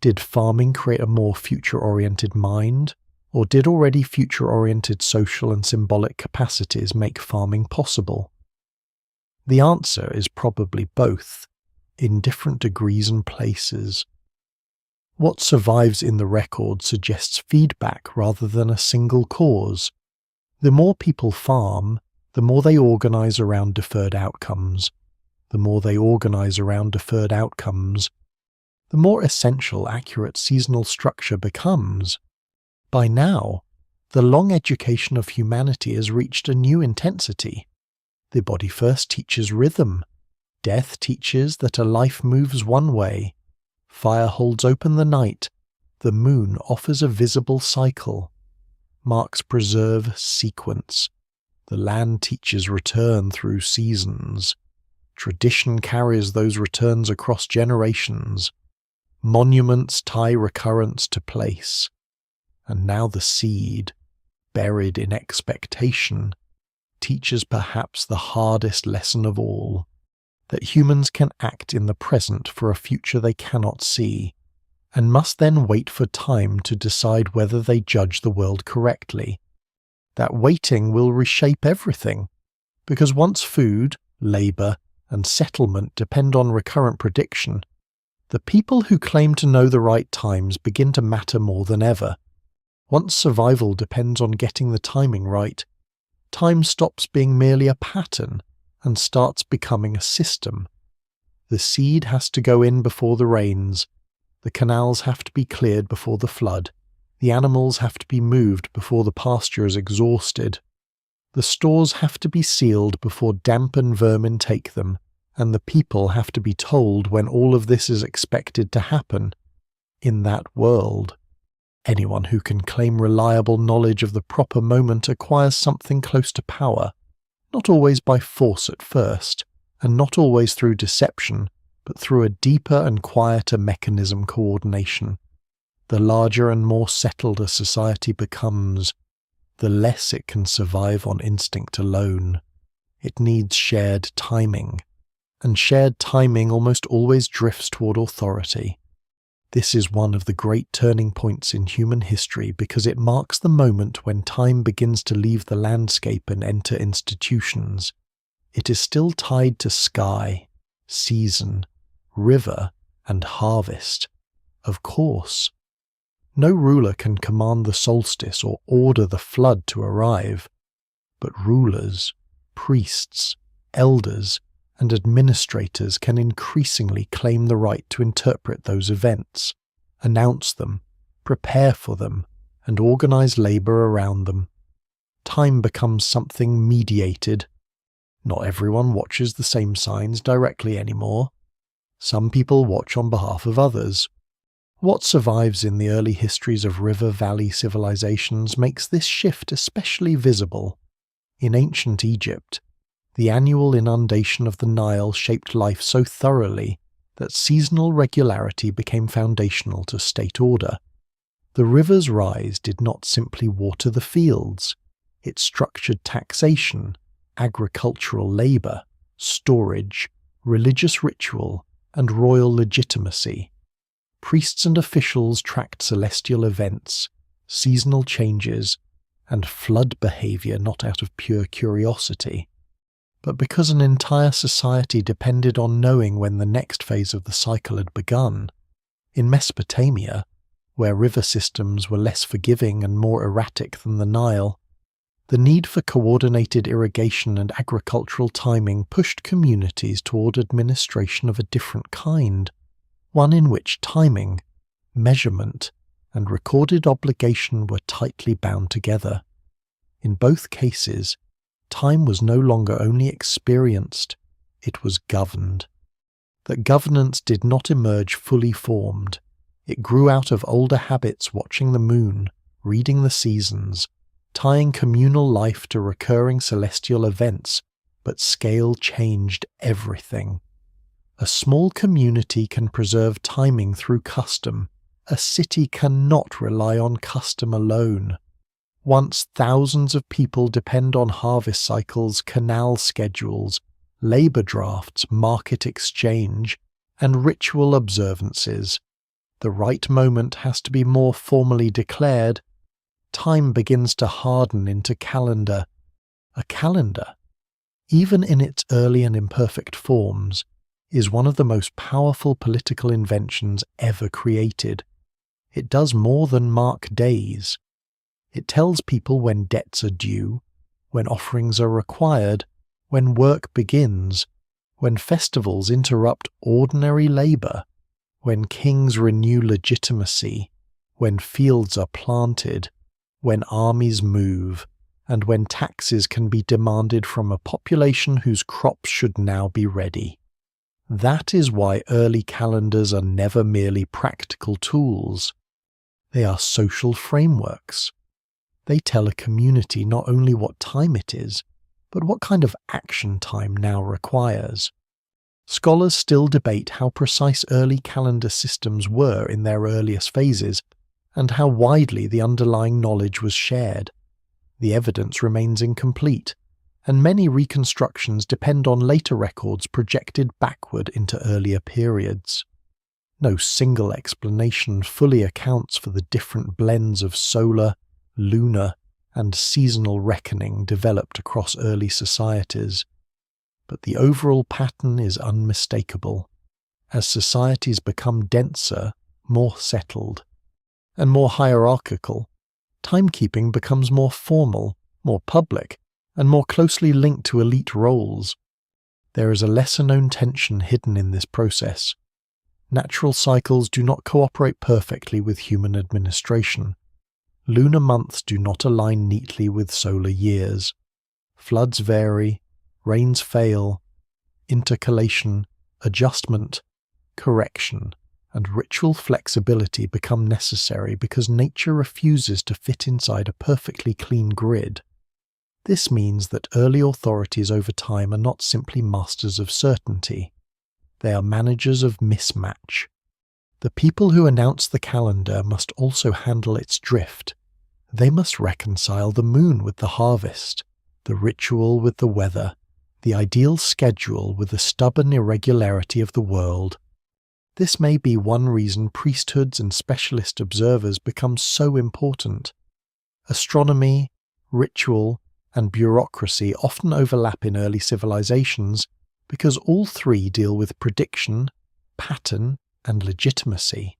Did farming create a more future-oriented mind, or did already future-oriented social and symbolic capacities make farming possible? The answer is probably both, in different degrees and places. What survives in the record suggests feedback rather than a single cause. The more people farm, the more they organize around deferred outcomes. The more they organize around deferred outcomes, the more essential accurate seasonal structure becomes. By now, the long education of humanity has reached a new intensity. The body first teaches rhythm. Death teaches that a life moves one way. Fire holds open the night. The moon offers a visible cycle. Marks preserve sequence. The land teaches return through seasons. Tradition carries those returns across generations. Monuments tie recurrence to place. And now the seed, buried in expectation, teaches perhaps the hardest lesson of all, that humans can act in the present for a future they cannot see, and must then wait for time to decide whether they judge the world correctly. That waiting will reshape everything, because once food, labour, and settlement depend on recurrent prediction, the people who claim to know the right times begin to matter more than ever. Once survival depends on getting the timing right, time stops being merely a pattern and starts becoming a system. The seed has to go in before the rains, the canals have to be cleared before the flood, the animals have to be moved before the pasture is exhausted. The stores have to be sealed before damp and vermin take them, and the people have to be told when all of this is expected to happen. In that world, anyone who can claim reliable knowledge of the proper moment acquires something close to power, not always by force at first, and not always through deception, but through a deeper and quieter mechanism coordination. The larger and more settled a society becomes, the less it can survive on instinct alone. It needs shared timing, and shared timing almost always drifts toward authority. This is one of the great turning points in human history because it marks the moment when time begins to leave the landscape and enter institutions. It is still tied to sky, season, river, and harvest. Of course. No ruler can command the solstice or order the flood to arrive, but rulers, priests, elders, and administrators can increasingly claim the right to interpret those events, announce them, prepare for them, and organize labor around them. Time becomes something mediated. Not everyone watches the same signs directly anymore. Some people watch on behalf of others. What survives in the early histories of river valley civilizations makes this shift especially visible. In ancient Egypt, the annual inundation of the Nile shaped life so thoroughly that seasonal regularity became foundational to state order. The river's rise did not simply water the fields, it structured taxation, agricultural labour, storage, religious ritual, and royal legitimacy. Priests and officials tracked celestial events, seasonal changes, and flood behaviour not out of pure curiosity, but because an entire society depended on knowing when the next phase of the cycle had begun. In Mesopotamia, where river systems were less forgiving and more erratic than the Nile, the need for coordinated irrigation and agricultural timing pushed communities toward administration of a different kind, one in which timing, measurement, and recorded obligation were tightly bound together. In both cases, time was no longer only experienced, it was governed. That governance did not emerge fully formed. It grew out of older habits watching the moon, reading the seasons, tying communal life to recurring celestial events, but scale changed everything. A small community can preserve timing through custom. A city cannot rely on custom alone. Once thousands of people depend on harvest cycles, canal schedules, labour drafts, market exchange, and ritual observances. The right moment has to be more formally declared. Time begins to harden into calendar. A calendar, even in its early and imperfect forms, is one of the most powerful political inventions ever created. It does more than mark days. It tells people when debts are due, when offerings are required, when work begins, when festivals interrupt ordinary labour, when kings renew legitimacy, when fields are planted, when armies move, and when taxes can be demanded from a population whose crops should now be ready. That is why early calendars are never merely practical tools. They are social frameworks. They tell a community not only what time it is, but what kind of action time now requires. Scholars still debate how precise early calendar systems were in their earliest phases, and how widely the underlying knowledge was shared. The evidence remains incomplete, and many reconstructions depend on later records projected backward into earlier periods. No single explanation fully accounts for the different blends of solar, lunar, and seasonal reckoning developed across early societies. But the overall pattern is unmistakable. As societies become denser, more settled, and more hierarchical, timekeeping becomes more formal, more public, and more closely linked to elite roles. There is a lesser-known tension hidden in this process. Natural cycles do not cooperate perfectly with human administration. Lunar months do not align neatly with solar years. Floods vary, rains fail, intercalation, adjustment, correction, and ritual flexibility become necessary because nature refuses to fit inside a perfectly clean grid. This means that early authorities over time are not simply masters of certainty. They are managers of mismatch. The people who announce the calendar must also handle its drift. They must reconcile the moon with the harvest, the ritual with the weather, the ideal schedule with the stubborn irregularity of the world. This may be one reason priesthoods and specialist observers become so important. Astronomy, ritual, and bureaucracy often overlap in early civilizations because all three deal with prediction, pattern, and legitimacy.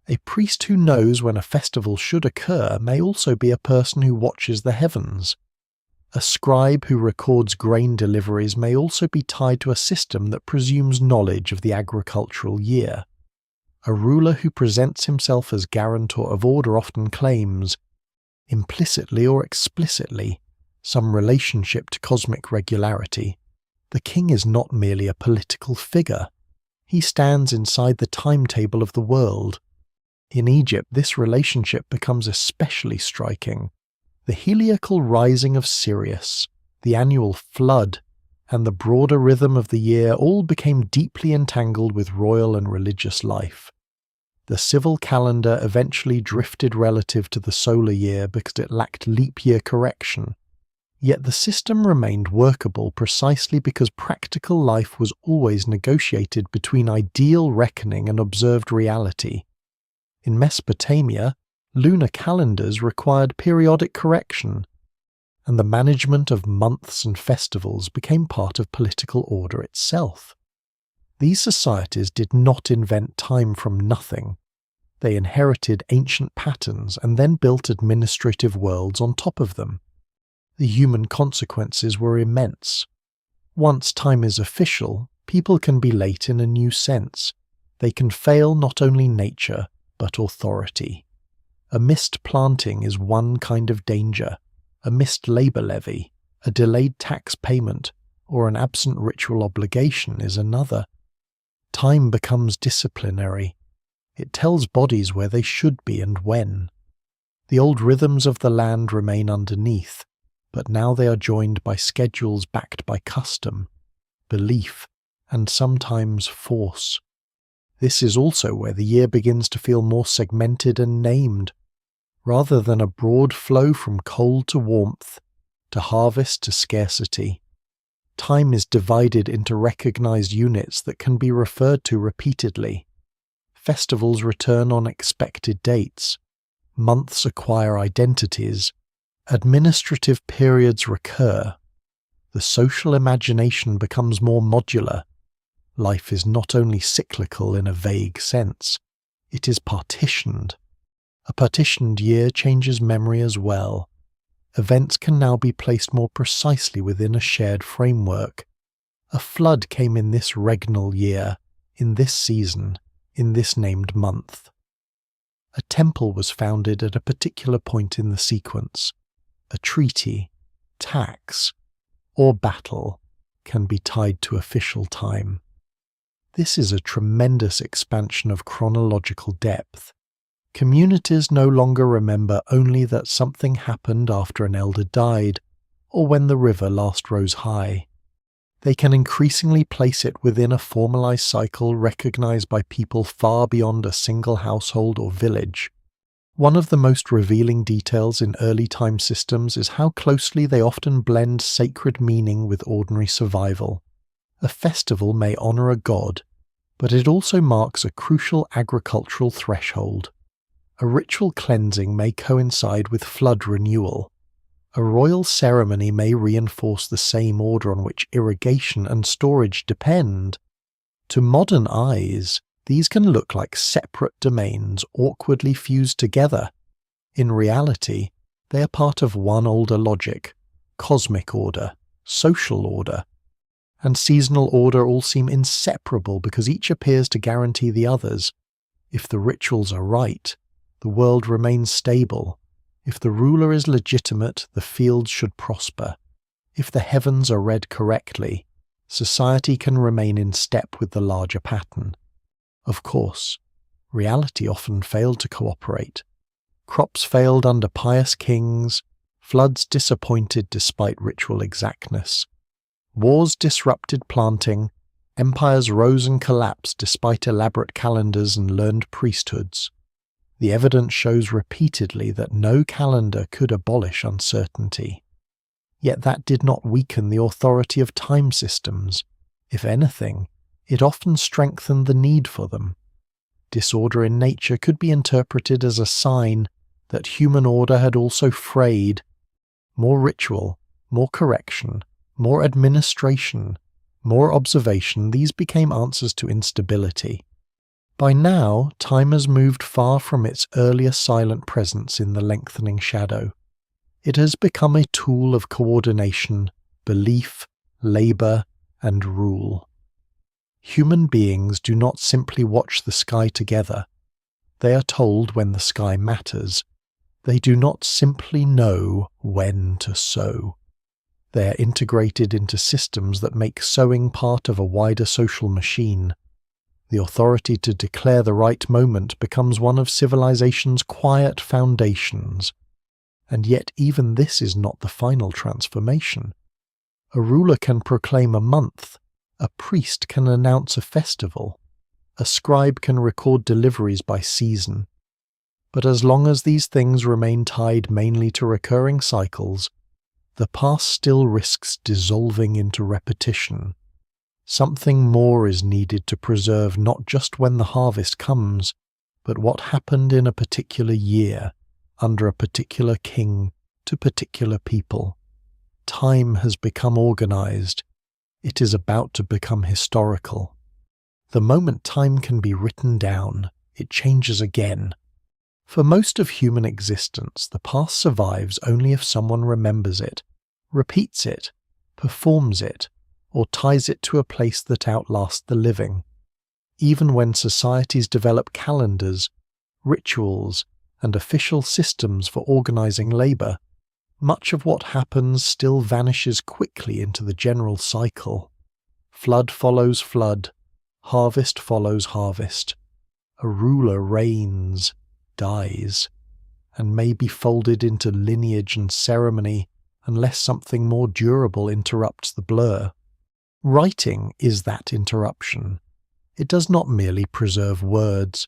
A priest who knows when a festival should occur may also be a person who watches the heavens. A scribe who records grain deliveries may also be tied to a system that presumes knowledge of the agricultural year. A ruler who presents himself as guarantor of order often claims, implicitly or explicitly, some relationship to cosmic regularity. The king is not merely a political figure. He stands inside the timetable of the world. In Egypt, this relationship becomes especially striking. The heliacal rising of Sirius, the annual flood, and the broader rhythm of the year all became deeply entangled with royal and religious life. The civil calendar eventually drifted relative to the solar year because it lacked leap year correction. Yet the system remained workable precisely because practical life was always negotiated between ideal reckoning and observed reality. In Mesopotamia, lunar calendars required periodic correction, and the management of months and festivals became part of political order itself. These societies did not invent time from nothing. They inherited ancient patterns and then built administrative worlds on top of them. The human consequences were immense. Once time is official, people can be late in a new sense. They can fail not only nature, but authority. A missed planting is one kind of danger. A missed labour levy, a delayed tax payment, or an absent ritual obligation is another. Time becomes disciplinary. It tells bodies where they should be and when. The old rhythms of the land remain underneath, but now they are joined by schedules backed by custom, belief, and sometimes force. This is also where the year begins to feel more segmented and named, rather than a broad flow from cold to warmth, to harvest to scarcity. Time is divided into recognized units that can be referred to repeatedly. Festivals return on expected dates. Months acquire identities. Administrative periods recur. the social imagination becomes more modular. Life is not only cyclical in a vague sense, it is partitioned. A partitioned year changes memory as well. Events can now be placed more precisely within a shared framework. A flood came in this regnal year, in this season, in this named month. A temple was founded at a particular point in the sequence. A treaty, tax, or battle can be tied to official time. This is a tremendous expansion of chronological depth. Communities no longer remember only that something happened after an elder died, or when the river last rose high. They can increasingly place it within a formalized cycle recognized by people far beyond a single household or village. One of the most revealing details in early time systems is how closely they often blend sacred meaning with ordinary survival. A festival may honor a god, but it also marks a crucial agricultural threshold. A ritual cleansing may coincide with flood renewal. A royal ceremony may reinforce the same order on which irrigation and storage depend. To modern eyes, these can look like separate domains awkwardly fused together. In reality, they are part of one older logic: cosmic order, social order, and seasonal order all seem inseparable because each appears to guarantee the others. If the rituals are right, the world remains stable. If the ruler is legitimate, the fields should prosper. If the heavens are read correctly, society can remain in step with the larger pattern. Of course, reality often failed to cooperate. Crops failed under pious kings, floods disappointed despite ritual exactness. Wars disrupted planting, empires rose and collapsed despite elaborate calendars and learned priesthoods. The evidence shows repeatedly that no calendar could abolish uncertainty. Yet that did not weaken the authority of time systems. If anything, it often strengthened the need for them. Disorder in nature could be interpreted as a sign that human order had also frayed. More ritual, more correction, more administration, more observation, these became answers to instability. By now, time has moved far from its earlier silent presence in the lengthening shadow. It has become a tool of coordination, belief, labor, and rule. Human beings do not simply watch the sky together. They are told when the sky matters. They do not simply know when to sow. They are integrated into systems that make sowing part of a wider social machine. The authority to declare the right moment becomes one of civilization's quiet foundations. And yet even this is not the final transformation. A ruler can proclaim a month, a priest can announce a festival, a scribe can record deliveries by season. But as long as these things remain tied mainly to recurring cycles, the past still risks dissolving into repetition. Something more is needed to preserve not just when the harvest comes, but what happened in a particular year, under a particular king, to particular people. Time has become organized. It is about to become historical. The moment time can be written down, it changes again. For most of human existence, the past survives only if someone remembers it, repeats it, performs it, or ties it to a place that outlasts the living. Even when societies develop calendars, rituals, and official systems for organizing labor, much of what happens still vanishes quickly into the general cycle. Flood follows flood, harvest follows harvest. A ruler reigns, dies, and may be folded into lineage and ceremony unless something more durable interrupts the blur. Writing is that interruption. It does not merely preserve words.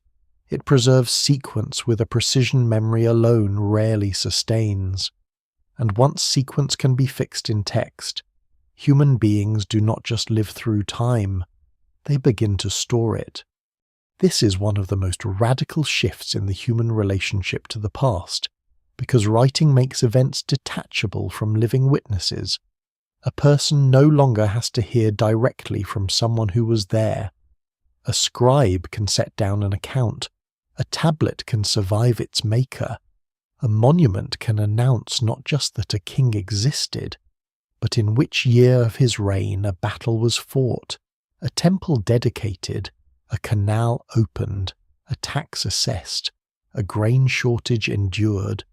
It preserves sequence with a precision memory alone rarely sustains. And once sequence can be fixed in text, human beings do not just live through time, they begin to store it. This is one of the most radical shifts in the human relationship to the past, because writing makes events detachable from living witnesses. A person no longer has to hear directly from someone who was there. A scribe can set down an account. A tablet can survive its maker. A monument can announce not just that a king existed, but in which year of his reign a battle was fought, a temple dedicated, a canal opened, a tax assessed, a grain shortage endured.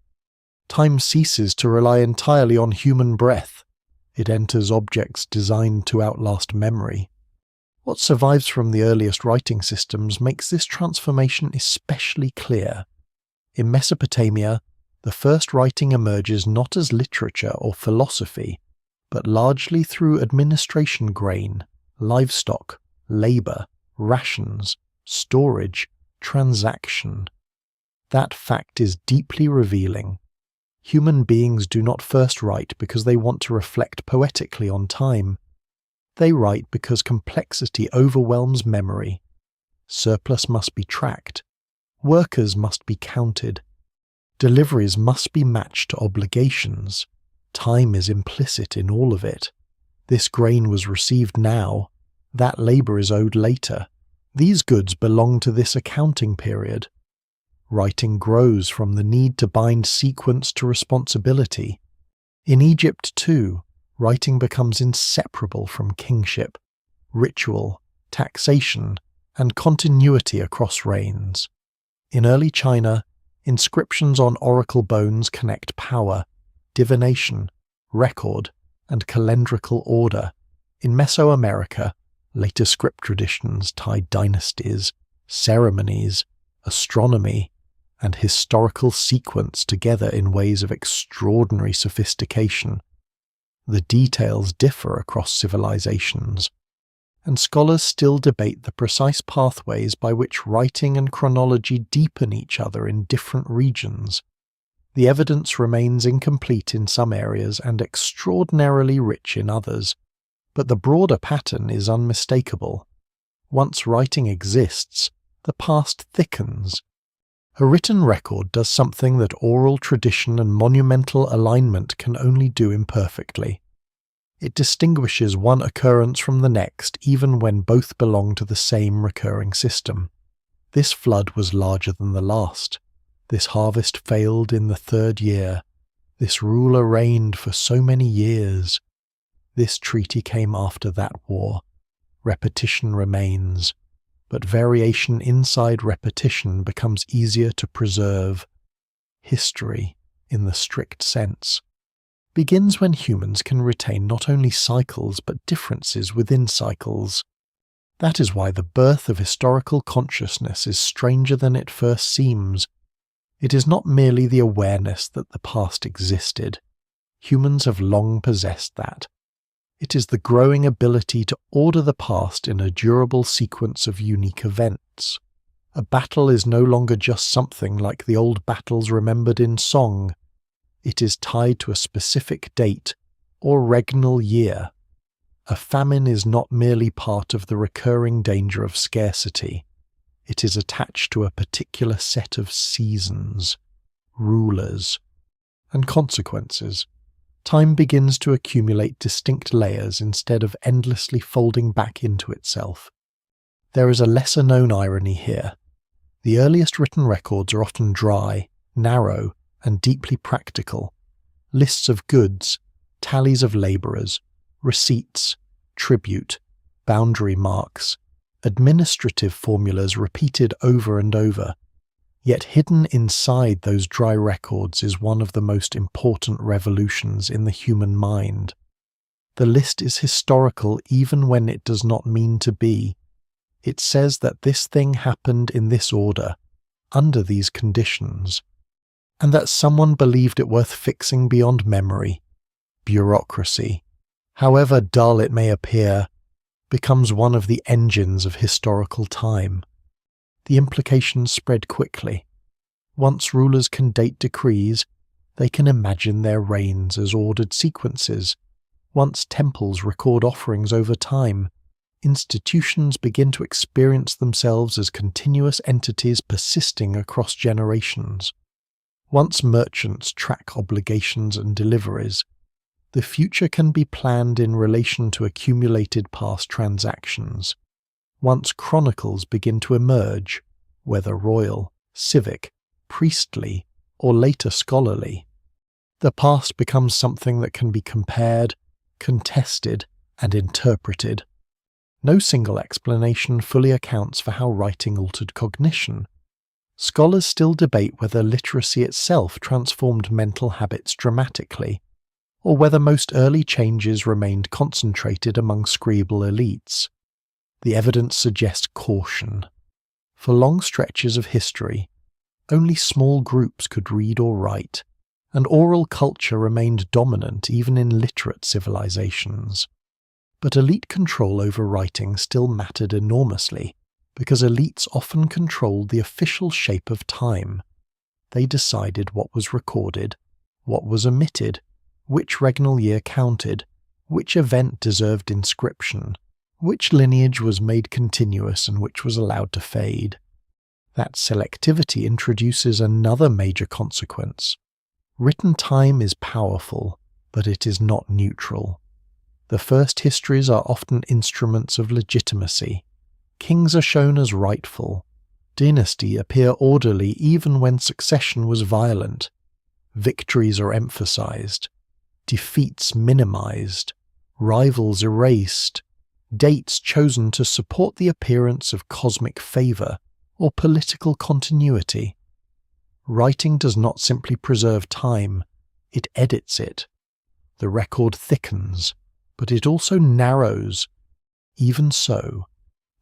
Time ceases to rely entirely on human breath. It enters objects designed to outlast memory. What survives from the earliest writing systems makes this transformation especially clear. In Mesopotamia, the first writing emerges not as literature or philosophy, but largely through administration grain, livestock, labour, rations, storage, transaction. That fact is deeply revealing. Human beings do not first write because they want to reflect poetically on time. They write because complexity overwhelms memory. Surplus must be tracked. Workers must be counted. Deliveries must be matched to obligations. Time is implicit in all of it. This grain was received now. That labour is owed later. These goods belong to this accounting period. Writing grows from the need to bind sequence to responsibility. In Egypt, too, writing becomes inseparable from kingship, ritual, taxation, and continuity across reigns. In early China, inscriptions on oracle bones connect power, divination, record, and calendrical order. In Mesoamerica, later script traditions tie dynasties, ceremonies, astronomy, and historical sequence together in ways of extraordinary sophistication. The details differ across civilizations, and scholars still debate the precise pathways by which writing and chronology deepen each other in different regions. The evidence remains incomplete in some areas and extraordinarily rich in others, but the broader pattern is unmistakable. Once writing exists, the past thickens. A written record does something that oral tradition and monumental alignment can only do imperfectly. It distinguishes one occurrence from the next even when both belong to the same recurring system. This flood was larger than the last. This harvest failed in the third year. This ruler reigned for so many years. This treaty came after that war. Repetition remains. But variation inside repetition becomes easier to preserve. History, in the strict sense, begins when humans can retain not only cycles but differences within cycles. That is why the birth of historical consciousness is stranger than it first seems. It is not merely the awareness that the past existed. Humans have long possessed that. It is the growing ability to order the past in a durable sequence of unique events. A battle is no longer just something like the old battles remembered in song. It is tied to a specific date or regnal year. A famine is not merely part of the recurring danger of scarcity. It is attached to a particular set of seasons, rulers, and consequences. Time begins to accumulate distinct layers instead of endlessly folding back into itself. There is a lesser-known irony here. The earliest written records are often dry, narrow, and deeply practical. Lists of goods, tallies of labourers, receipts, tribute, boundary marks, administrative formulas repeated over and over. Yet hidden inside those dry records is one of the most important revolutions in the human mind. The list is historical even when it does not mean to be. It says that this thing happened in this order, under these conditions, and that someone believed it worth fixing beyond memory. Bureaucracy, however dull it may appear, becomes one of the engines of historical time. The implications spread quickly. Once rulers can date decrees, they can imagine their reigns as ordered sequences. Once temples record offerings over time, institutions begin to experience themselves as continuous entities persisting across generations. Once merchants track obligations and deliveries, The future can be planned in relation to accumulated past transactions. Once chronicles begin to emerge, whether royal, civic, priestly, or later scholarly, the past becomes something that can be compared, contested, and interpreted. No single explanation fully accounts for how writing altered cognition. Scholars still debate whether literacy itself transformed mental habits dramatically, or whether most early changes remained concentrated among scribal elites. The evidence suggests caution. For long stretches of history, only small groups could read or write, and oral culture remained dominant even in literate civilizations. But elite control over writing still mattered enormously, because elites often controlled the official shape of time. They decided what was recorded, what was omitted, which regnal year counted, which event deserved inscription, which lineage was made continuous and which was allowed to fade. That selectivity introduces another major consequence. Written time is powerful, but it is not neutral. The first histories are often instruments of legitimacy. Kings are shown as rightful. Dynasty appear orderly even when succession was violent. Victories are emphasized. Defeats minimized, rivals erased, dates chosen to support the appearance of cosmic favor or political continuity. Writing does not simply preserve time, it edits it. The record thickens, but it also narrows. Even so,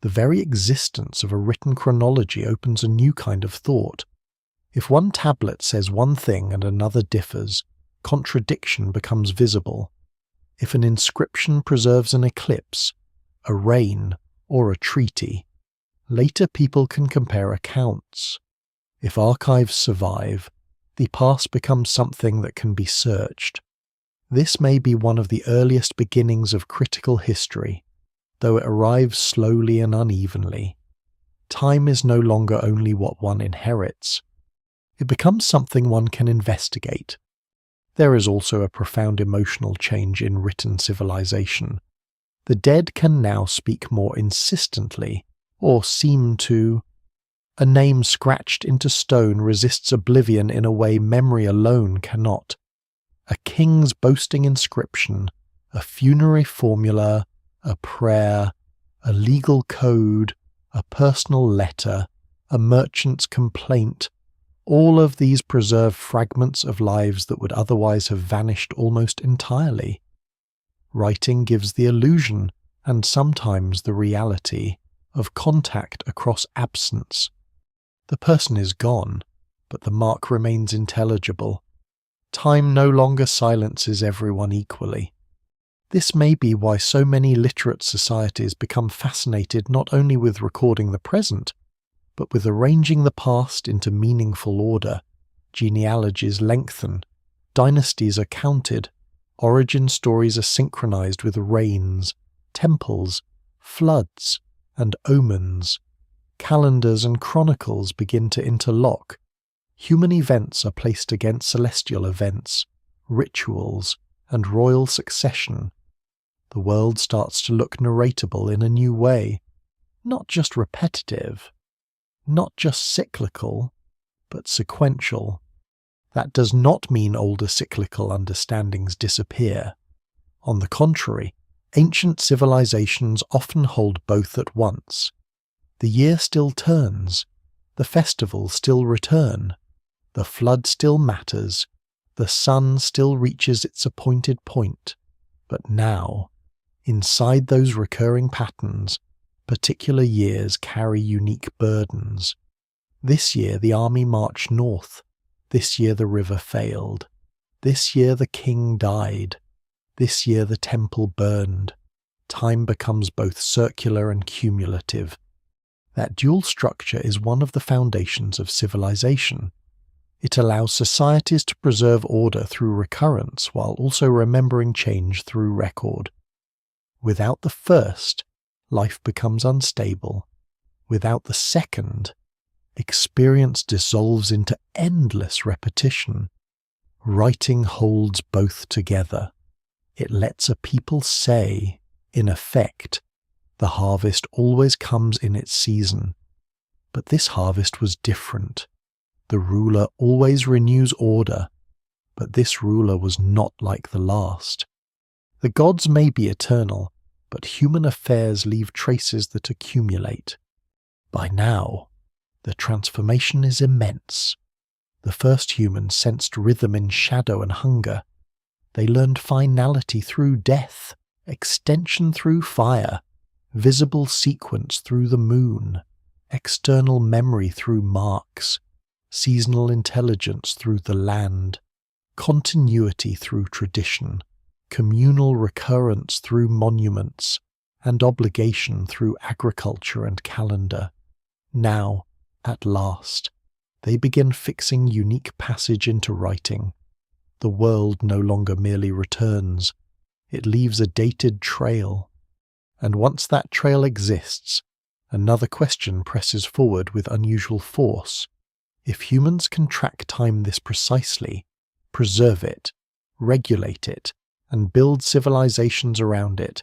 the very existence of a written chronology opens a new kind of thought. If one tablet says one thing and another differs, contradiction becomes visible. If an inscription preserves an eclipse, a rain, or a treaty, later people can compare accounts. If archives survive, the past becomes something that can be searched. This may be one of the earliest beginnings of critical history, though it arrives slowly and unevenly. Time is no longer only what one inherits. It becomes something one can investigate. There is also a profound emotional change in written civilization. The dead can now speak more insistently, or seem to. A name scratched into stone resists oblivion in a way memory alone cannot. A king's boasting inscription, a funerary formula, a prayer, a legal code, a personal letter, a merchant's complaint, all of these preserve fragments of lives that would otherwise have vanished almost entirely. Writing gives the illusion, and sometimes the reality, of contact across absence. The person is gone, but the mark remains intelligible. Time no longer silences everyone equally. This may be why so many literate societies become fascinated not only with recording the present, but with arranging the past into meaningful order. Genealogies lengthen, dynasties are counted, origin stories are synchronized with reigns, temples, floods, and omens. Calendars and chronicles begin to interlock. Human events are placed against celestial events, rituals, and royal succession. The world starts to look narratable in a new way, not just repetitive, not just cyclical, but sequential. That does not mean older cyclical understandings disappear. On the contrary, ancient civilizations often hold both at once. The year still turns, the festivals still return, the flood still matters, the sun still reaches its appointed point. But now, inside those recurring patterns, particular years carry unique burdens. This year the army marched north. This year the river failed. This year the king died. This year the temple burned. Time becomes both circular and cumulative. That dual structure is one of the foundations of civilization. It allows societies to preserve order through recurrence while also remembering change through record. Without the first, life becomes unstable. Without the second, experience dissolves into endless repetition. Writing holds both together. It lets a people say, in effect, the harvest always comes in its season. But this harvest was different. The ruler always renews order, but this ruler was not like the last. The gods may be eternal, but human affairs leave traces that accumulate. By now, the transformation is immense. The first humans sensed rhythm in shadow and hunger. They learned finality through death, extension through fire, visible sequence through the moon, external memory through marks, seasonal intelligence through the land, continuity through tradition, communal recurrence through monuments, and obligation through agriculture and calendar. Now, at last, they begin fixing unique passage into writing. The world no longer merely returns, it leaves a dated trail. And once that trail exists, another question presses forward with unusual force. If humans can track time this precisely, preserve it, regulate it, and build civilizations around it,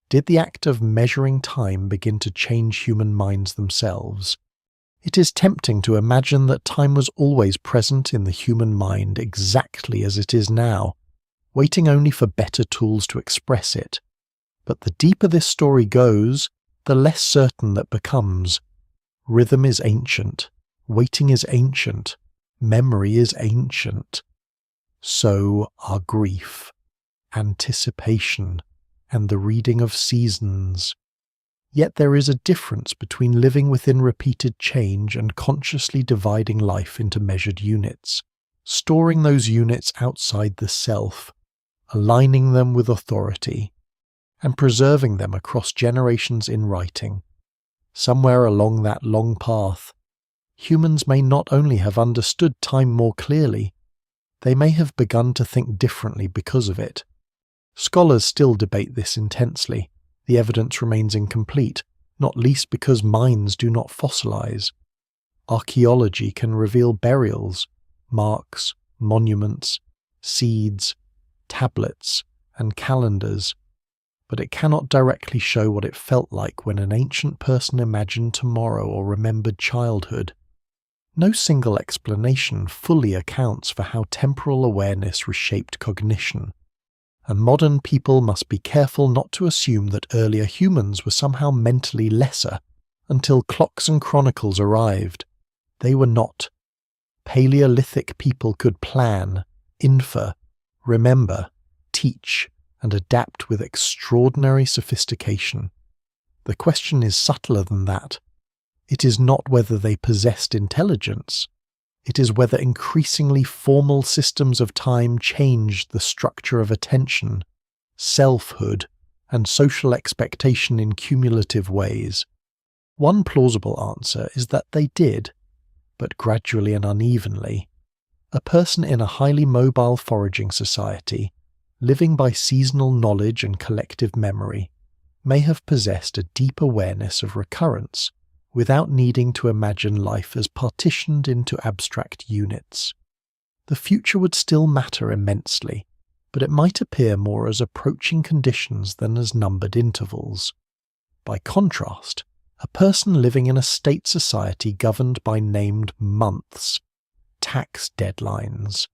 did the act of measuring time begin to change human minds themselves? It is tempting to imagine that time was always present in the human mind exactly as it is now, waiting only for better tools to express it. But the deeper this story goes, the less certain that becomes. Rhythm is ancient, waiting is ancient, memory is ancient. So are grief, anticipation, and the reading of seasons. Yet there is a difference between living within repeated change and consciously dividing life into measured units, storing those units outside the self, aligning them with authority, and preserving them across generations in writing. Somewhere along that long path, humans may not only have understood time more clearly, they may have begun to think differently because of it. Scholars still debate this intensely. The evidence remains incomplete, not least because minds do not fossilize. Archaeology can reveal burials, marks, monuments, seeds, tablets, and calendars, but it cannot directly show what it felt like when an ancient person imagined tomorrow or remembered childhood. No single explanation fully accounts for how temporal awareness reshaped cognition, and modern people must be careful not to assume that earlier humans were somehow mentally lesser until clocks and chronicles arrived. They were not. Paleolithic people could plan, infer, remember, teach, and adapt with extraordinary sophistication. The question is subtler than that. It is not whether they possessed intelligence. It is whether increasingly formal systems of time changed the structure of attention, selfhood, and social expectation in cumulative ways. One plausible answer is that they did, but gradually and unevenly. A person in a highly mobile foraging society, living by seasonal knowledge and collective memory, may have possessed a deep awareness of recurrence, without needing to imagine life as partitioned into abstract units. The future would still matter immensely, but it might appear more as approaching conditions than as numbered intervals. By contrast, a person living in a state society governed by named months, tax deadlines,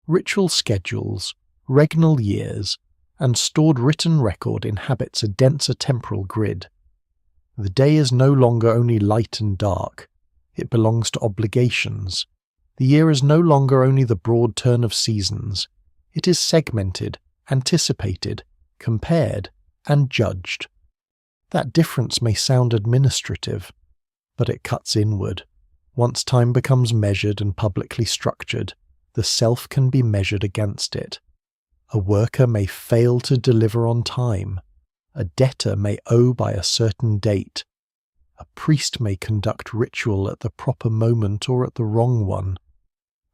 ritual schedules, regnal years, and stored written record inhabits a denser temporal grid. The day is no longer only light and dark, it belongs to obligations. The year is no longer only the broad turn of seasons, it is segmented, anticipated, compared, and judged. That difference may sound administrative, but it cuts inward. Once time becomes measured and publicly structured, the self can be measured against it. A worker may fail to deliver on time. A debtor may owe by a certain date. A priest may conduct ritual at the proper moment or at the wrong one.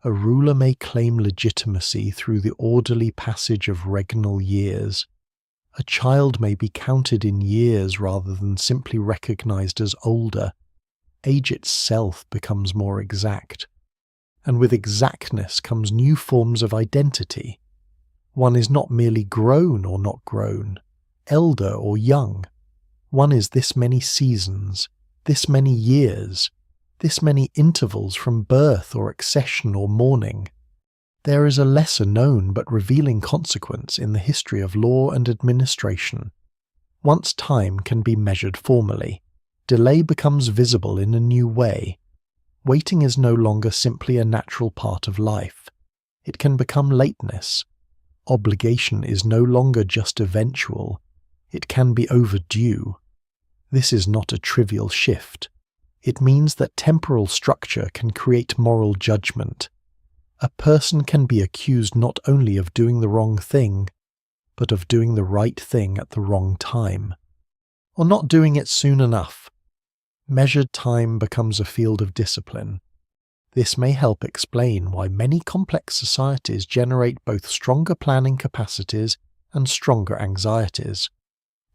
A ruler may claim legitimacy through the orderly passage of regnal years. A child may be counted in years rather than simply recognized as older. Age itself becomes more exact. And with exactness comes new forms of identity. One is not merely grown or not grown, elder or young. One is this many seasons, this many years, this many intervals from birth or accession or mourning. There is a lesser known but revealing consequence in the history of law and administration. Once time can be measured formally, delay becomes visible in a new way. Waiting is no longer simply a natural part of life. It can become lateness. Obligation is no longer just eventual. It can be overdue. This is not a trivial shift. It means that temporal structure can create moral judgment. A person can be accused not only of doing the wrong thing, but of doing the right thing at the wrong time, or not doing it soon enough. Measured time becomes a field of discipline. This may help explain why many complex societies generate both stronger planning capacities and stronger anxieties.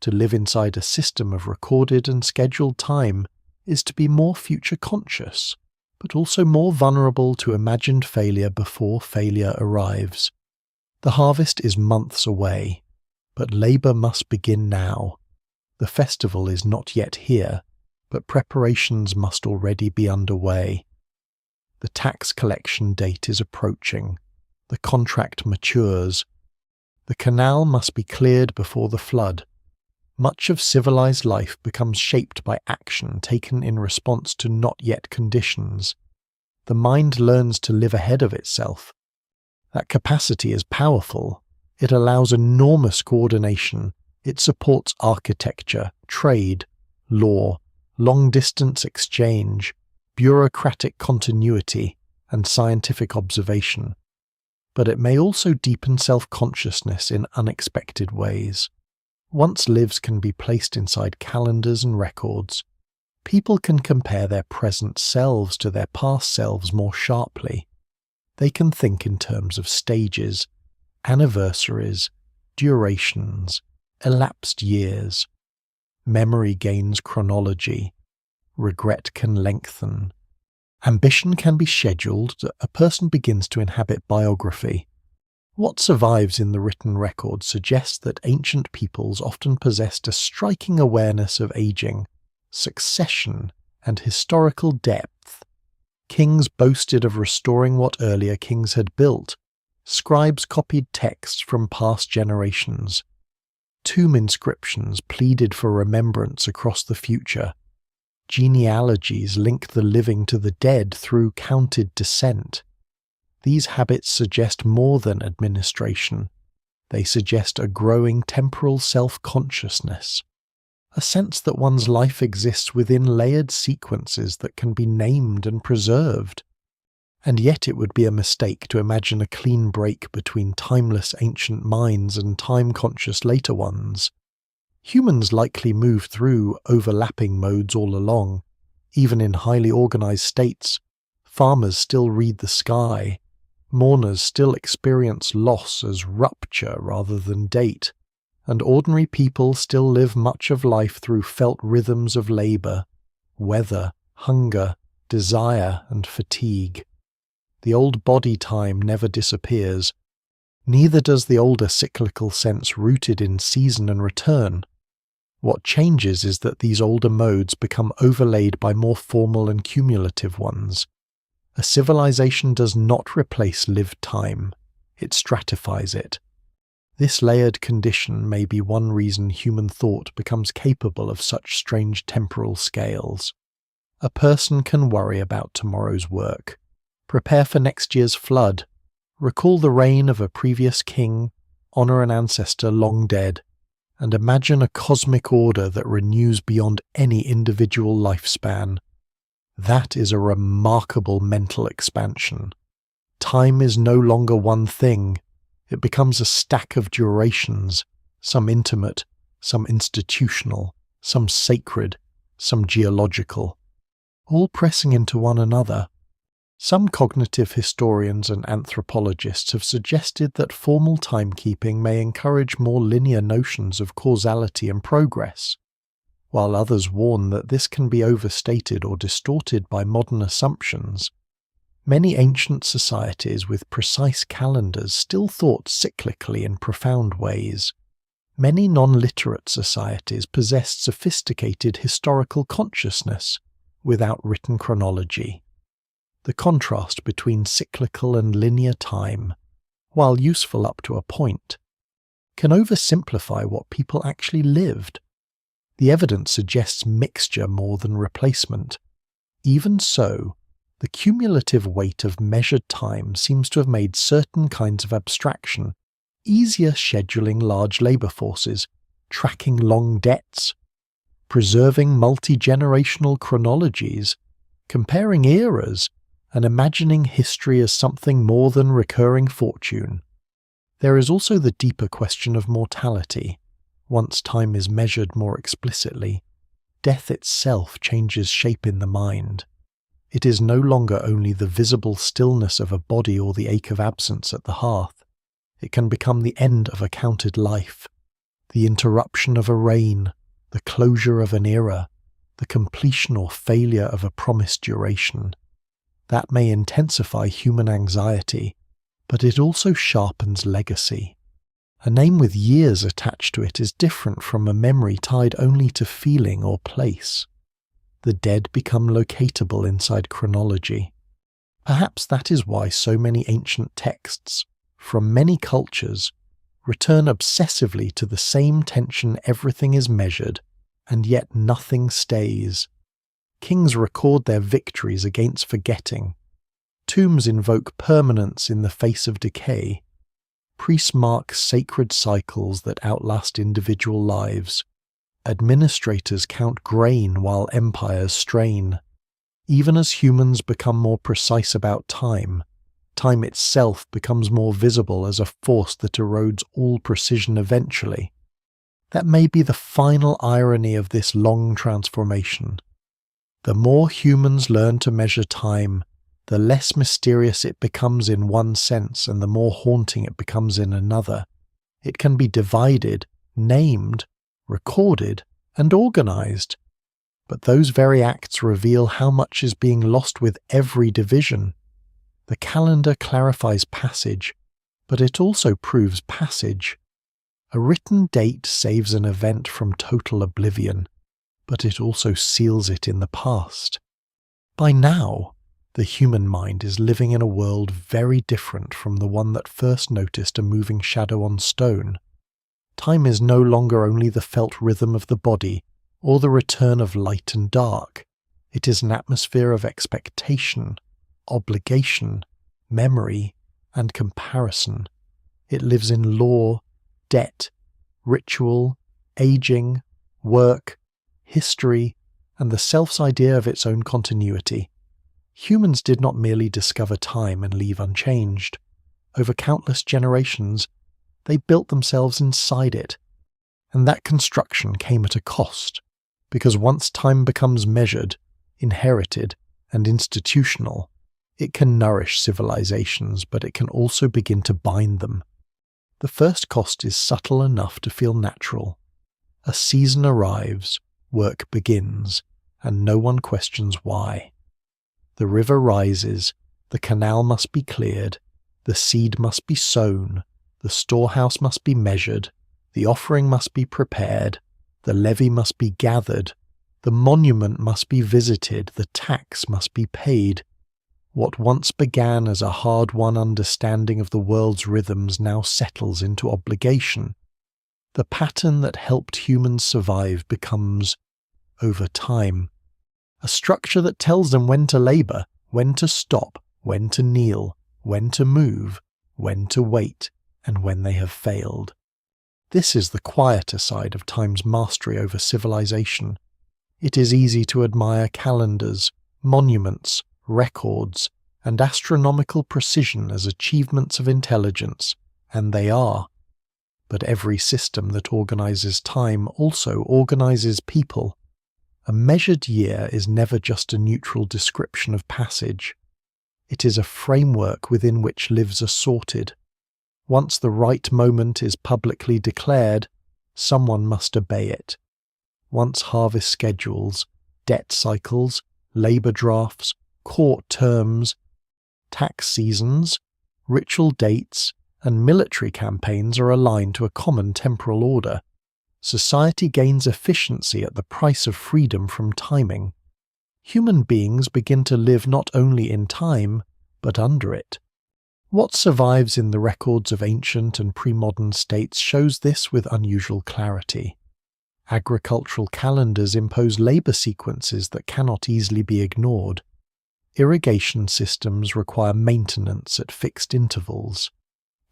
To live inside a system of recorded and scheduled time is to be more future conscious, but also more vulnerable to imagined failure before failure arrives. The harvest is months away, but labour must begin now. The festival is not yet here, but preparations must already be underway. The tax collection date is approaching. The contract matures. The canal must be cleared before the flood. Much of civilized life becomes shaped by action taken in response to not yet conditions. The mind learns to live ahead of itself. That capacity is powerful. It allows enormous coordination. It supports architecture, trade, law, long-distance exchange, bureaucratic continuity, and scientific observation. But it may also deepen self-consciousness in unexpected ways. Once lives can be placed inside calendars and records, people can compare their present selves to their past selves more sharply. They can think in terms of stages, anniversaries, durations, elapsed years. Memory gains chronology. Regret can lengthen. Ambition can be scheduled. A person begins to inhabit biography. What survives in the written record suggests that ancient peoples often possessed a striking awareness of aging, succession, and historical depth. Kings boasted of restoring what earlier kings had built. Scribes copied texts from past generations. Tomb inscriptions pleaded for remembrance across the future. Genealogies linked the living to the dead through counted descent. These habits suggest more than administration. They suggest a growing temporal self-consciousness, a sense that one's life exists within layered sequences that can be named and preserved. And yet it would be a mistake to imagine a clean break between timeless ancient minds and time-conscious later ones. Humans likely move through overlapping modes all along. Even in highly organized states, farmers still read the sky. Mourners still experience loss as rupture rather than date, and ordinary people still live much of life through felt rhythms of labour, weather, hunger, desire, and fatigue. The old body time never disappears. Neither does the older cyclical sense rooted in season and return. What changes is that these older modes become overlaid by more formal and cumulative ones. A civilization does not replace lived time, it stratifies it. This layered condition may be one reason human thought becomes capable of such strange temporal scales. A person can worry about tomorrow's work, prepare for next year's flood, recall the reign of a previous king, honor an ancestor long dead, and imagine a cosmic order that renews beyond any individual lifespan. That is a remarkable mental expansion. Time is no longer one thing. It becomes a stack of durations, some intimate, some institutional, some sacred, some geological, all pressing into one another. Some cognitive historians and anthropologists have suggested that formal timekeeping may encourage more linear notions of causality and progress, while others warn that this can be overstated or distorted by modern assumptions. Many ancient societies with precise calendars still thought cyclically in profound ways. Many non-literate societies possessed sophisticated historical consciousness without written chronology. The contrast between cyclical and linear time, while useful up to a point, can oversimplify what people actually lived. The evidence suggests mixture more than replacement. Even so, the cumulative weight of measured time seems to have made certain kinds of abstraction easier, scheduling large labour forces, tracking long debts, preserving multi-generational chronologies, comparing eras, and imagining history as something more than recurring fortune. There is also the deeper question of mortality. Once time is measured more explicitly, death itself changes shape in the mind. It is no longer only the visible stillness of a body or the ache of absence at the hearth. It can become the end of a counted life, the interruption of a reign, the closure of an era, the completion or failure of a promised duration. That may intensify human anxiety, but it also sharpens legacy. A name with years attached to it is different from a memory tied only to feeling or place. The dead become locatable inside chronology. Perhaps that is why so many ancient texts, from many cultures, return obsessively to the same tension: everything is measured, and yet nothing stays. Kings record their victories against forgetting. Tombs invoke permanence in the face of decay. Priests mark sacred cycles that outlast individual lives. Administrators count grain while empires strain. Even as humans become more precise about time, time itself becomes more visible as a force that erodes all precision eventually. That may be the final irony of this long transformation. The more humans learn to measure time, the less mysterious it becomes in one sense and the more haunting it becomes in another. It can be divided, named, recorded, and organized. But those very acts reveal how much is being lost with every division. The calendar clarifies passage, but it also proves passage. A written date saves an event from total oblivion, but it also seals it in the past. By now, the human mind is living in a world very different from the one that first noticed a moving shadow on stone. Time is no longer only the felt rhythm of the body or the return of light and dark. It is an atmosphere of expectation, obligation, memory, and comparison. It lives in law, debt, ritual, aging, work, history, and the self's idea of its own continuity. Humans did not merely discover time and leave unchanged. Over countless generations, they built themselves inside it. And that construction came at a cost, because once time becomes measured, inherited, and institutional, it can nourish civilizations, but it can also begin to bind them. The first cost is subtle enough to feel natural. A season arrives, work begins, and no one questions why. The river rises, the canal must be cleared, the seed must be sown, the storehouse must be measured, the offering must be prepared, the levy must be gathered, the monument must be visited, the tax must be paid. What once began as a hard-won understanding of the world's rhythms now settles into obligation. The pattern that helped humans survive becomes, over time, a structure that tells them when to labour, when to stop, when to kneel, when to move, when to wait, and when they have failed. This is the quieter side of time's mastery over civilization. It is easy to admire calendars, monuments, records, and astronomical precision as achievements of intelligence, and they are. But every system that organizes time also organizes people. A measured year is never just a neutral description of passage. It is a framework within which lives are sorted. Once the right moment is publicly declared, someone must obey it. Once harvest schedules, debt cycles, labour drafts, court terms, Tax seasons, ritual dates, and military campaigns are aligned to a common temporal order. Society gains efficiency at the price of freedom from timing. Human beings begin to live not only in time, but under it. What survives in the records of ancient and pre-modern states shows this with unusual clarity. Agricultural calendars impose labour sequences that cannot easily be ignored. Irrigation systems require maintenance at fixed intervals.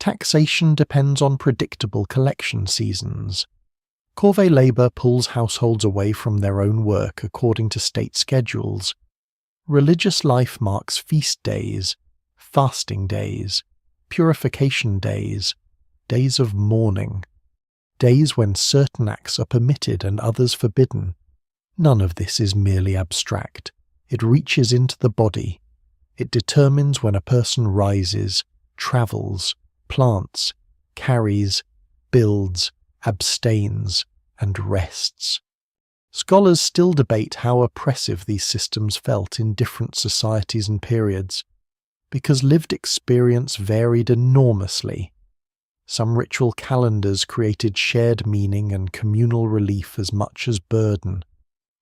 Taxation depends on predictable collection seasons. Corvée labour pulls households away from their own work according to state schedules. Religious life marks feast days, fasting days, purification days, days of mourning, days when certain acts are permitted and others forbidden. None of this is merely abstract. It reaches into the body. It determines when a person rises, travels, plants, carries, builds, abstains, and rests. Scholars still debate how oppressive these systems felt in different societies and periods, because lived experience varied enormously. Some ritual calendars created shared meaning and communal relief as much as burden.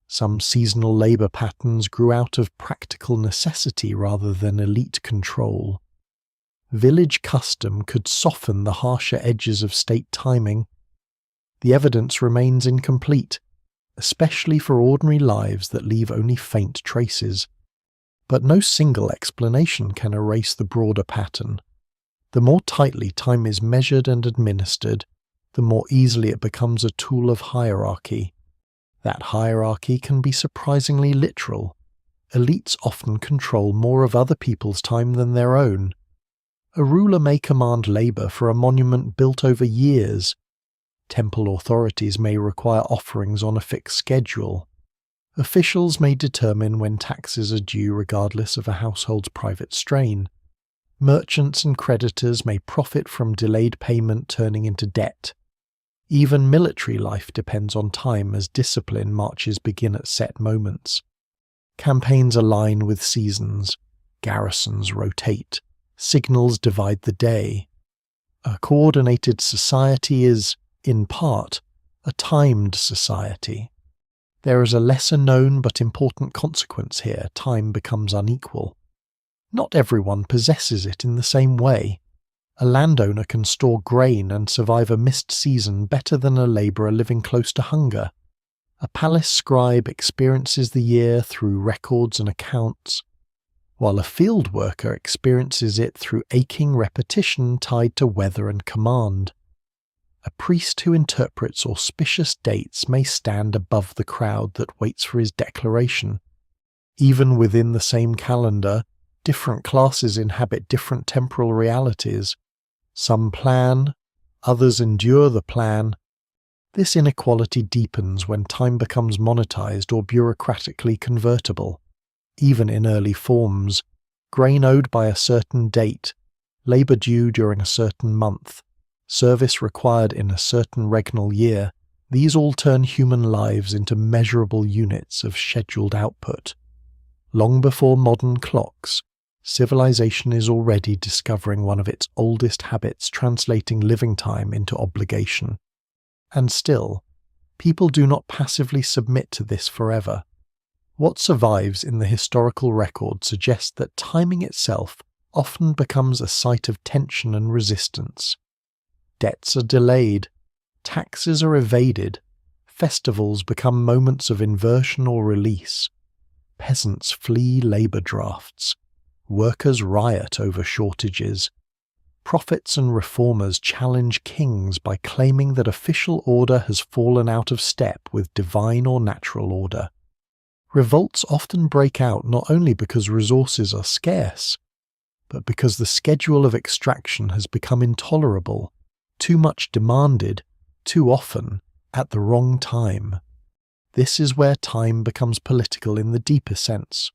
Some seasonal labour patterns grew out of practical necessity rather than elite control. Village custom could soften the harsher edges of state timing. The evidence remains incomplete, especially for ordinary lives that leave only faint traces. But no single explanation can erase the broader pattern. The more tightly time is measured and administered, the more easily it becomes a tool of hierarchy. That hierarchy can be surprisingly literal. Elites often control more of other people's time than their own. A ruler may command labour for a monument built over years. Temple authorities may require offerings on a fixed schedule. Officials may determine when taxes are due regardless of a household's private strain. Merchants and creditors may profit from delayed payment turning into debt. Even military life depends on time as discipline marches begin at set moments. Campaigns align with seasons, garrisons rotate, signals divide the day. A coordinated society is, in part, a timed society. There is a lesser-known but important consequence here: time becomes unequal. Not everyone possesses it in the same way. A landowner can store grain and survive a missed season better than a labourer living close to hunger. A palace scribe experiences the year through records and accounts, while a field worker experiences it through aching repetition tied to weather and command. A priest who interprets auspicious dates may stand above the crowd that waits for his declaration. Even within the same calendar, different classes inhabit different temporal realities. Some plan, others endure the plan. This inequality deepens when time becomes monetized or bureaucratically convertible. Even in early forms, grain owed by a certain date, labour due during a certain month, service required in a certain regnal year, these all turn human lives into measurable units of scheduled output. Long before modern clocks, civilization is already discovering one of its oldest habits, translating living time into obligation. And still, people do not passively submit to this forever. What survives in the historical record suggests that timing itself often becomes a site of tension and resistance. Debts are delayed, taxes are evaded, festivals become moments of inversion or release. Peasants flee labour drafts. Workers riot over shortages. Prophets and reformers challenge kings by claiming that official order has fallen out of step with divine or natural order. Revolts often break out not only because resources are scarce, but because the schedule of extraction has become intolerable, too much demanded, too often, at the wrong time. This is where time becomes political in the deeper sense.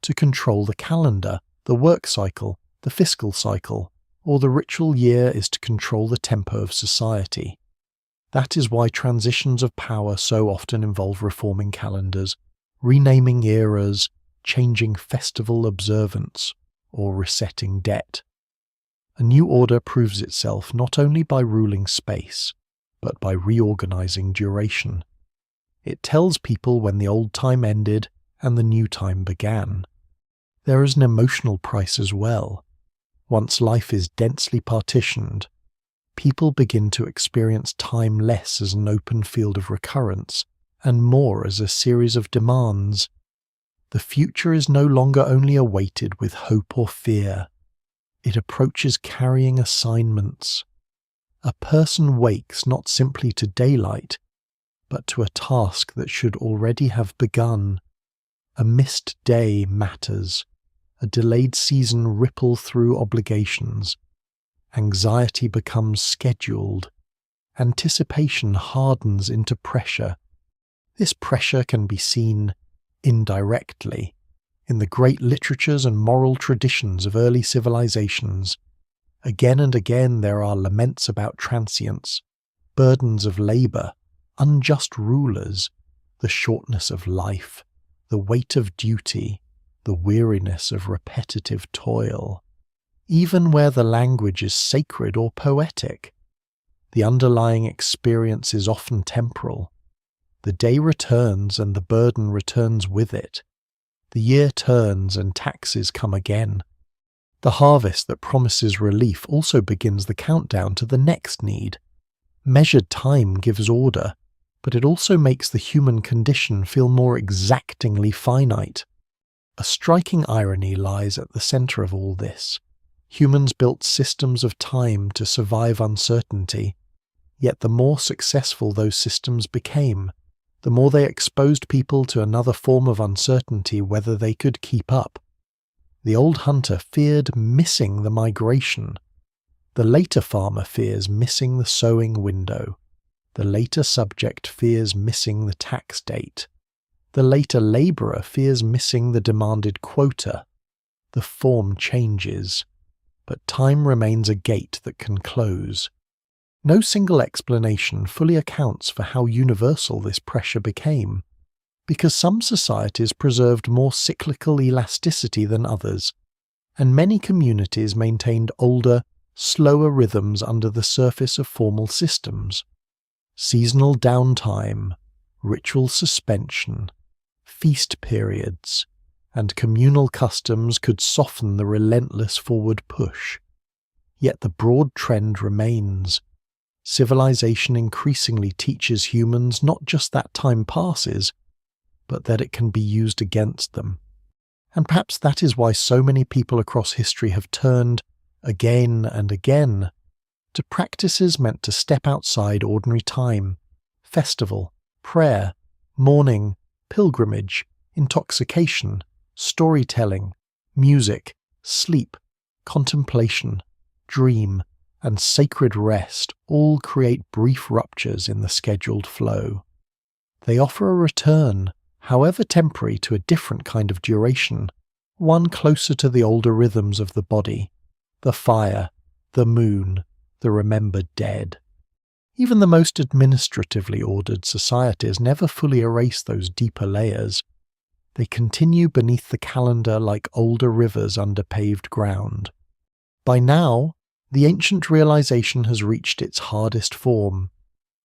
To control the calendar, the work cycle, the fiscal cycle, or the ritual year is to control the tempo of society. That is why transitions of power so often involve reforming calendars, renaming eras, changing festival observance, or resetting debt. A new order proves itself not only by ruling space, but by reorganizing duration. It tells people when the old time ended and the new time began. There is an emotional price as well. Once life is densely partitioned, people begin to experience time less as an open field of recurrence and more as a series of demands. The future is no longer only awaited with hope or fear. It approaches carrying assignments. A person wakes not simply to daylight, but to a task that should already have begun. A missed day matters. A delayed season ripple through obligations. Anxiety becomes scheduled. Anticipation hardens into pressure. This pressure can be seen indirectly in the great literatures and moral traditions of early civilizations. Again and again there are laments about transience, burdens of labor, unjust rulers, the shortness of life, the weight of duty, the weariness of repetitive toil. Even where the language is sacred or poetic, the underlying experience is often temporal. The day returns and the burden returns with it. The year turns and taxes come again. The harvest that promises relief also begins the countdown to the next need. Measured time gives order, but it also makes the human condition feel more exactingly finite. A striking irony lies at the center of all this. Humans built systems of time to survive uncertainty, yet the more successful those systems became, the more they exposed people to another form of uncertainty whether they could keep up. The old hunter feared missing the migration. The later farmer fears missing the sowing window. The later subject fears missing the tax date. The later laborer fears missing the demanded quota. The form changes, but time remains a gate that can close. No single explanation fully accounts for how universal this pressure became, because some societies preserved more cyclical elasticity than others, and many communities maintained older, slower rhythms under the surface of formal systems. Seasonal downtime, ritual suspension, feast periods, and communal customs could soften the relentless forward push. Yet the broad trend remains. Civilization increasingly teaches humans not just that time passes, but that it can be used against them. And perhaps that is why so many people across history have turned, again and again, to practices meant to step outside ordinary time: festival, prayer, mourning, pilgrimage, intoxication, storytelling, music, sleep, contemplation, dream, and sacred rest all create brief ruptures in the scheduled flow. They offer a return, however temporary, to a different kind of duration, one closer to the older rhythms of the body, the fire, the moon, the remembered dead. Even the most administratively ordered societies never fully erase those deeper layers. They continue beneath the calendar like older rivers under paved ground. By now, the ancient realization has reached its hardest form.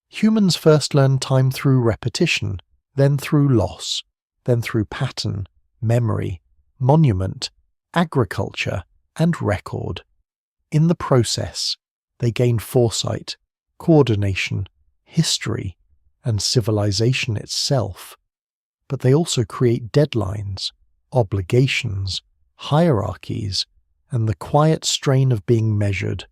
Humans first learned time through repetition, then through loss, then through pattern, memory, monument, agriculture, and record. In the process, they gained foresight, coordination, history, and civilization itself. But they also create deadlines, obligations, hierarchies, and the quiet strain of being measured.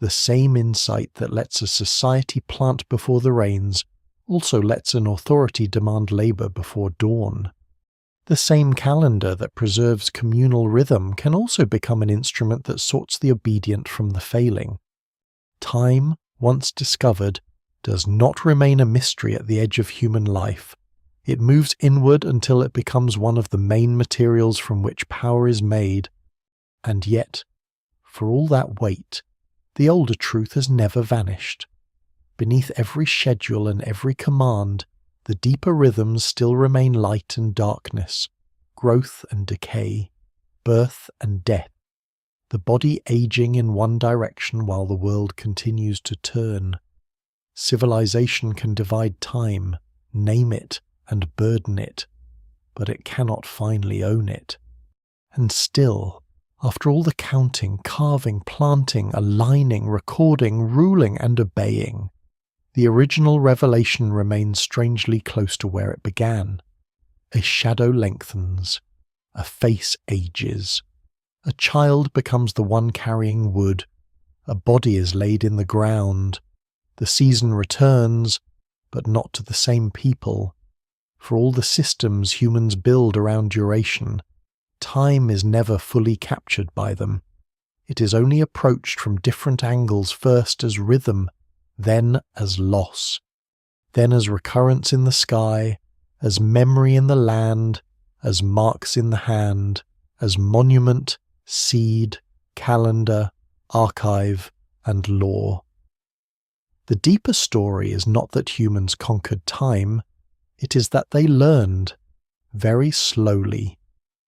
The same insight that lets a society plant before the rains also lets an authority demand labor before dawn. The same calendar that preserves communal rhythm can also become an instrument that sorts the obedient from the failing. Time, once discovered, does not remain a mystery at the edge of human life. It moves inward until it becomes one of the main materials from which power is made. And yet, for all that weight, the older truth has never vanished. Beneath every schedule and every command, the deeper rhythms still remain light and darkness, growth and decay, birth and death. the body aging in one direction while the world continues to turn. Civilization can divide time, name it, and burden it, but it cannot finally own it. And still, after all the counting, carving, planting, aligning, recording, ruling, and obeying, the original revelation remains strangely close to where it began. A shadow lengthens, a face ages, a child becomes the one carrying wood, a body is laid in the ground, the season returns, but not to the same people. For all the systems humans build around duration, time is never fully captured by them. It is only approached from different angles, first as rhythm, then as loss, then as recurrence in the sky, as memory in the land, as marks in the hand, as monument, seed, calendar, archive, and law. The deeper story is not that humans conquered time, it is that they learned, very slowly,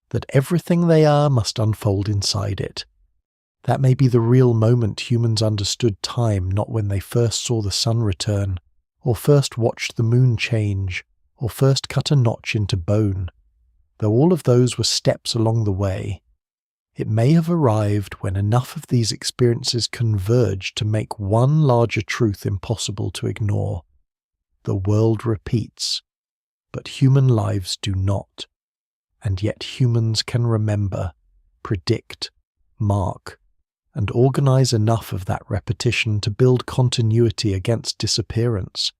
that everything they are must unfold inside it. That may be the real moment humans understood time, not when they first saw the sun return, or first watched the moon change, or first cut a notch into bone. Though all of those were steps along the way, it may have arrived when enough of these experiences converged to make one larger truth impossible to ignore. The world repeats, but human lives do not. And yet humans can remember, predict, mark, and organize enough of that repetition to build continuity against disappearance.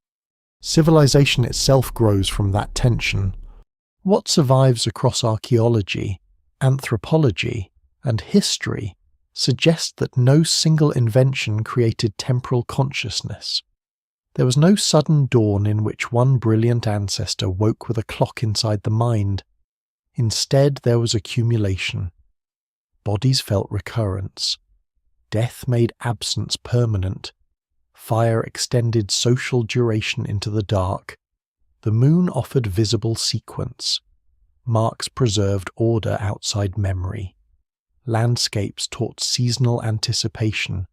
Civilization itself grows from that tension. What survives across archaeology, anthropology, and history suggests that no single invention created temporal consciousness. There was no sudden dawn in which one brilliant ancestor woke with a clock inside the mind. Instead, there was accumulation. Bodies felt recurrence. Death made absence permanent. Fire extended social duration into the dark. The moon offered visible sequence. Marks preserved order outside memory. Landscapes taught seasonal anticipation.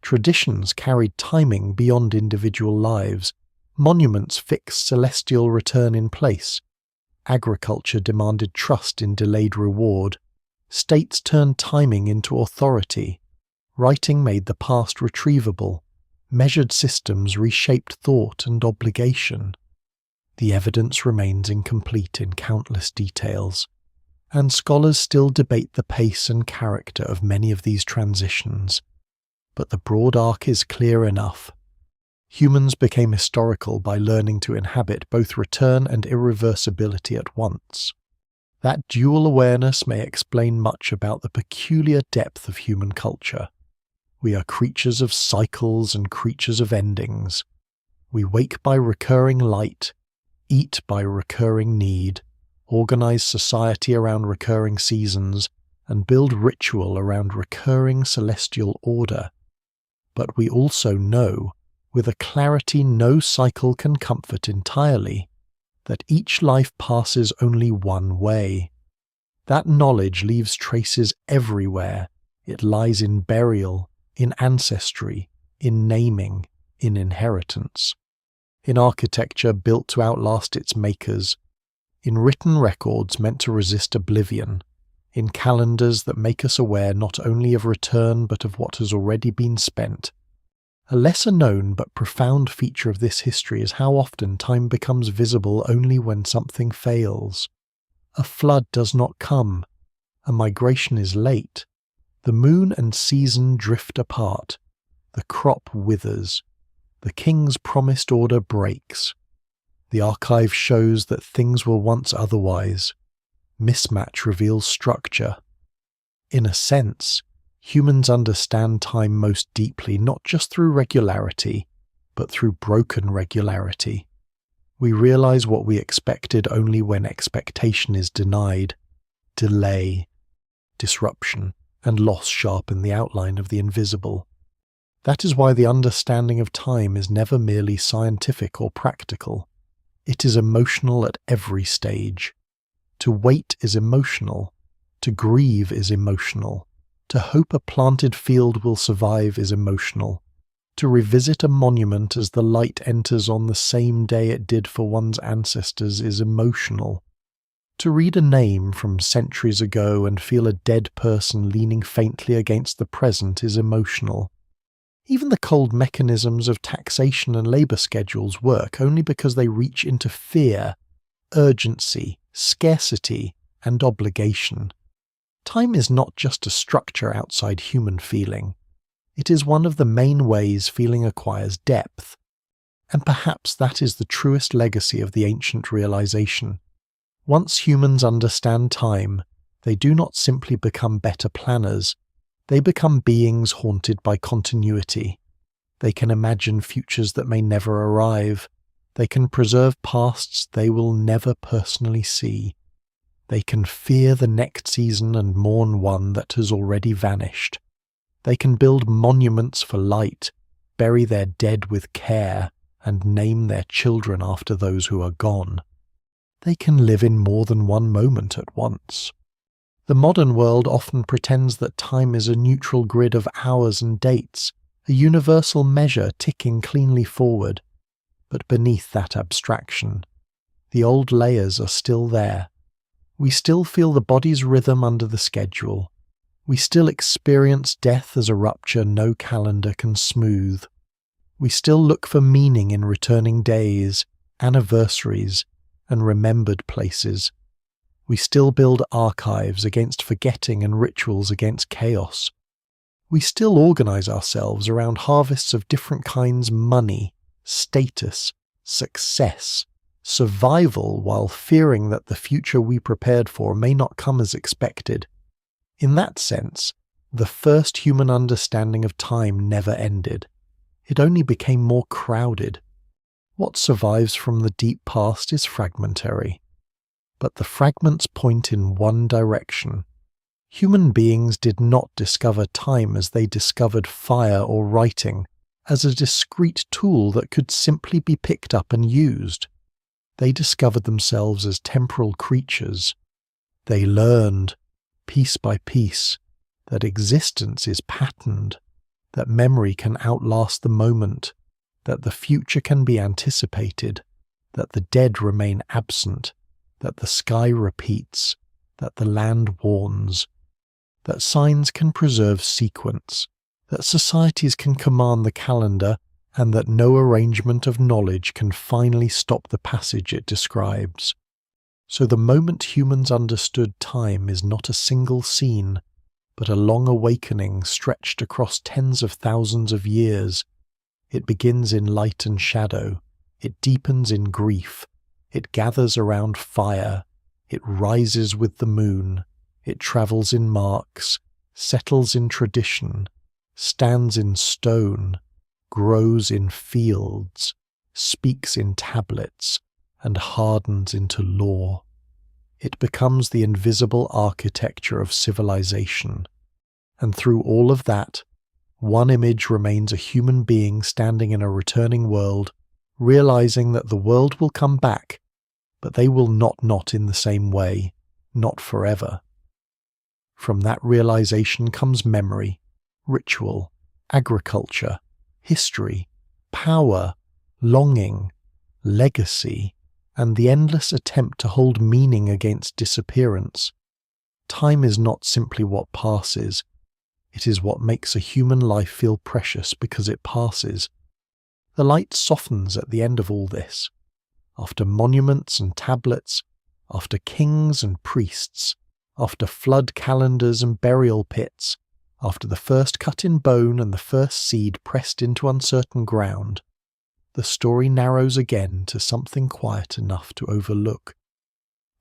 Traditions carried timing beyond individual lives. Monuments fixed celestial return in place. Agriculture demanded trust in delayed reward. States turned timing into authority. Writing made the past retrievable. Measured systems reshaped thought and obligation. The evidence remains incomplete in countless details, and scholars still debate the pace and character of many of these transitions. But the broad arc is clear enough. Humans became historical by learning to inhabit both return and irreversibility at once. That dual awareness may explain much about the peculiar depth of human culture. We are creatures of cycles and creatures of endings. We wake by recurring light, eat by recurring need, organize society around recurring seasons, and build ritual around recurring celestial order. But we also know, with a clarity no cycle can comfort entirely, that each life passes only one way. That knowledge leaves traces everywhere. It lies in burial, in ancestry, in naming, in inheritance. In architecture built to outlast its makers. In written records meant to resist oblivion. In calendars that make us aware not only of return but of what has already been spent. A lesser known but profound feature of this history is how often time becomes visible only when something fails. A flood does not come. A migration is late. The moon and season drift apart. The crop withers. The king's promised order breaks. The archive shows that things were once otherwise. Mismatch reveals structure. In a sense, humans understand time most deeply not just through regularity, but through broken regularity. We realize what we expected only when expectation is denied. Delay, disruption, and loss sharpen the outline of the invisible. That is why the understanding of time is never merely scientific or practical. It is emotional at every stage. To wait is emotional. To grieve is emotional. To hope a planted field will survive is emotional. To revisit a monument as the light enters on the same day it did for one's ancestors is emotional. To read a name from centuries ago and feel a dead person leaning faintly against the present is emotional. Even the cold mechanisms of taxation and labour schedules work only because they reach into fear, urgency, scarcity, and obligation. Time is not just a structure outside human feeling. It is one of the main ways feeling acquires depth. And perhaps that is the truest legacy of the ancient realization. Once humans understand time, they do not simply become better planners. They become beings haunted by continuity. They can imagine futures that may never arrive. They can preserve pasts they will never personally see. They can fear the next season and mourn one that has already vanished. They can build monuments for light, bury their dead with care, and name their children after those who are gone. They can live in more than one moment at once. The modern world often pretends that time is a neutral grid of hours and dates, a universal measure ticking cleanly forward. But beneath that abstraction, the old layers are still there. We still feel the body's rhythm under the schedule. We still experience death as a rupture no calendar can smooth. We still look for meaning in returning days, anniversaries, and remembered places. We still build archives against forgetting and rituals against chaos. We still organize ourselves around harvests of different kinds: money, status, success, survival, while fearing that the future we prepared for may not come as expected. In that sense, the first human understanding of time never ended. It only became more crowded. What survives from the deep past is fragmentary. But the fragments point in one direction. Human beings did not discover time as they discovered fire or writing, as a discrete tool that could simply be picked up and used. They discovered themselves as temporal creatures. They learned, piece by piece, that existence is patterned, that memory can outlast the moment, that the future can be anticipated, that the dead remain absent, that the sky repeats, that the land warns, that signs can preserve sequence, that societies can command the calendar, and that no arrangement of knowledge can finally stop the passage it describes. So the moment humans understood time is not a single scene, but a long awakening stretched across tens of thousands of years. It begins in light and shadow, it deepens in grief, it gathers around fire, it rises with the moon, it travels in marks, settles in tradition, stands in stone, grows in fields, speaks in tablets, and hardens into law. It becomes the invisible architecture of civilization. And through all of that, one image remains: a human being standing in a returning world, realizing that the world will come back, but they will not in the same way, not forever. From that realization comes memory, ritual, agriculture, history, power, longing, legacy, and the endless attempt to hold meaning against disappearance. Time is not simply what passes. It is what makes a human life feel precious because it passes. The light softens at the end of all this. After monuments and tablets, after kings and priests, after flood calendars and burial pits, after the first cut in bone and the first seed pressed into uncertain ground, the story narrows again to something quiet enough to overlook.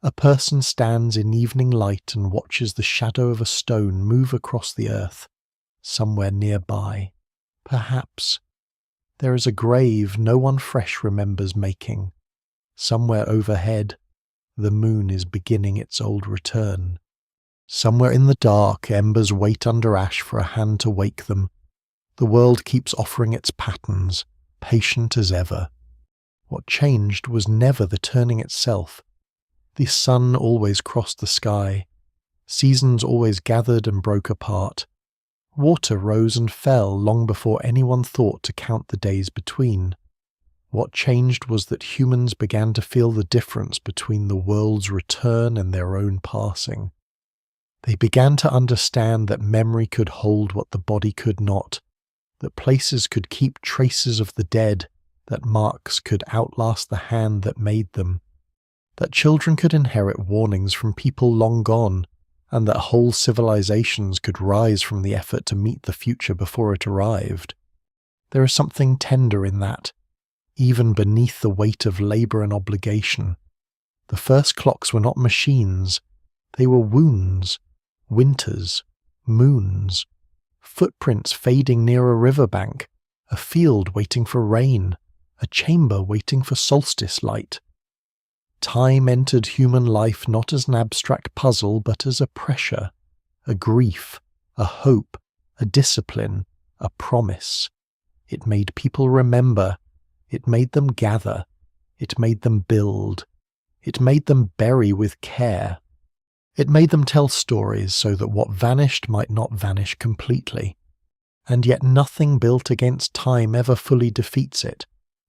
A person stands in evening light and watches the shadow of a stone move across the earth, somewhere nearby. Perhaps there is a grave no one fresh remembers making. Somewhere overhead, the moon is beginning its old return. Somewhere in the dark, embers wait under ash for a hand to wake them. The world keeps offering its patterns, patient as ever. What changed was never the turning itself. The sun always crossed the sky. Seasons always gathered and broke apart. Water rose and fell long before anyone thought to count the days between. What changed was that humans began to feel the difference between the world's return and their own passing. They began to understand that memory could hold what the body could not, that places could keep traces of the dead, that marks could outlast the hand that made them, that children could inherit warnings from people long gone, and that whole civilizations could rise from the effort to meet the future before it arrived. There is something tender in that, even beneath the weight of labor and obligation. The first clocks were not machines, they were wounds, winters, moons, footprints fading near a riverbank, a field waiting for rain, a chamber waiting for solstice light. Time entered human life not as an abstract puzzle, but as a pressure, a grief, a hope, a discipline, a promise. It made people remember. It made them gather. It made them build. It made them bury with care. It made them tell stories so that what vanished might not vanish completely. And yet nothing built against time ever fully defeats it.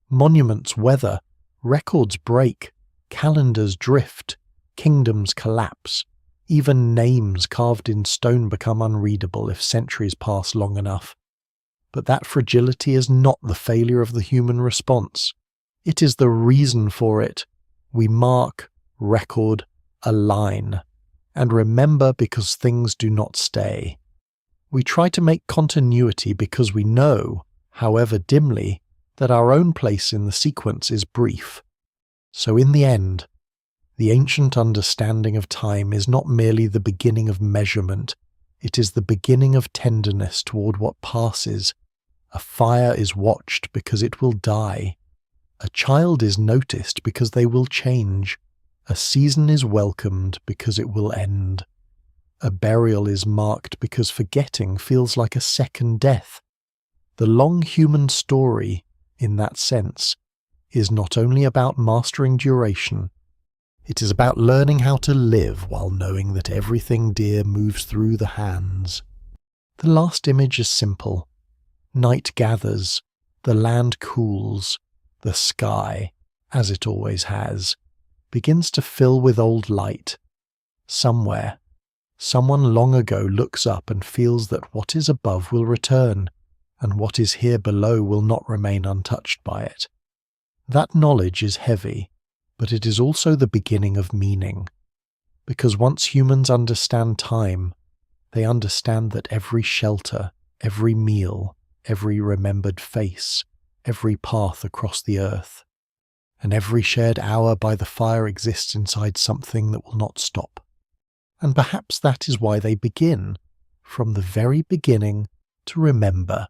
Monuments weather, records break, calendars drift, kingdoms collapse, even names carved in stone become unreadable if centuries pass long enough. But that fragility is not the failure of the human response. It is the reason for it. We mark, record, align, and remember because things do not stay. We try to make continuity because we know, however dimly, that our own place in the sequence is brief. So in the end, the ancient understanding of time is not merely the beginning of measurement, it is the beginning of tenderness toward what passes. A fire is watched because it will die. A child is noticed because they will change. A season is welcomed because it will end. A burial is marked because forgetting feels like a second death. The long human story, in that sense, is not only about mastering duration, it is about learning how to live while knowing that everything dear moves through the hands. The last image is simple. Night gathers, the land cools, the sky, as it always has, begins to fill with old light. Somewhere, someone long ago looks up and feels that what is above will return, and what is here below will not remain untouched by it. That knowledge is heavy, but it is also the beginning of meaning, because once humans understand time, they understand that every shelter, every meal, every remembered face, every path across the earth, and every shared hour by the fire exists inside something that will not stop. And perhaps that is why they begin, from the very beginning, to remember.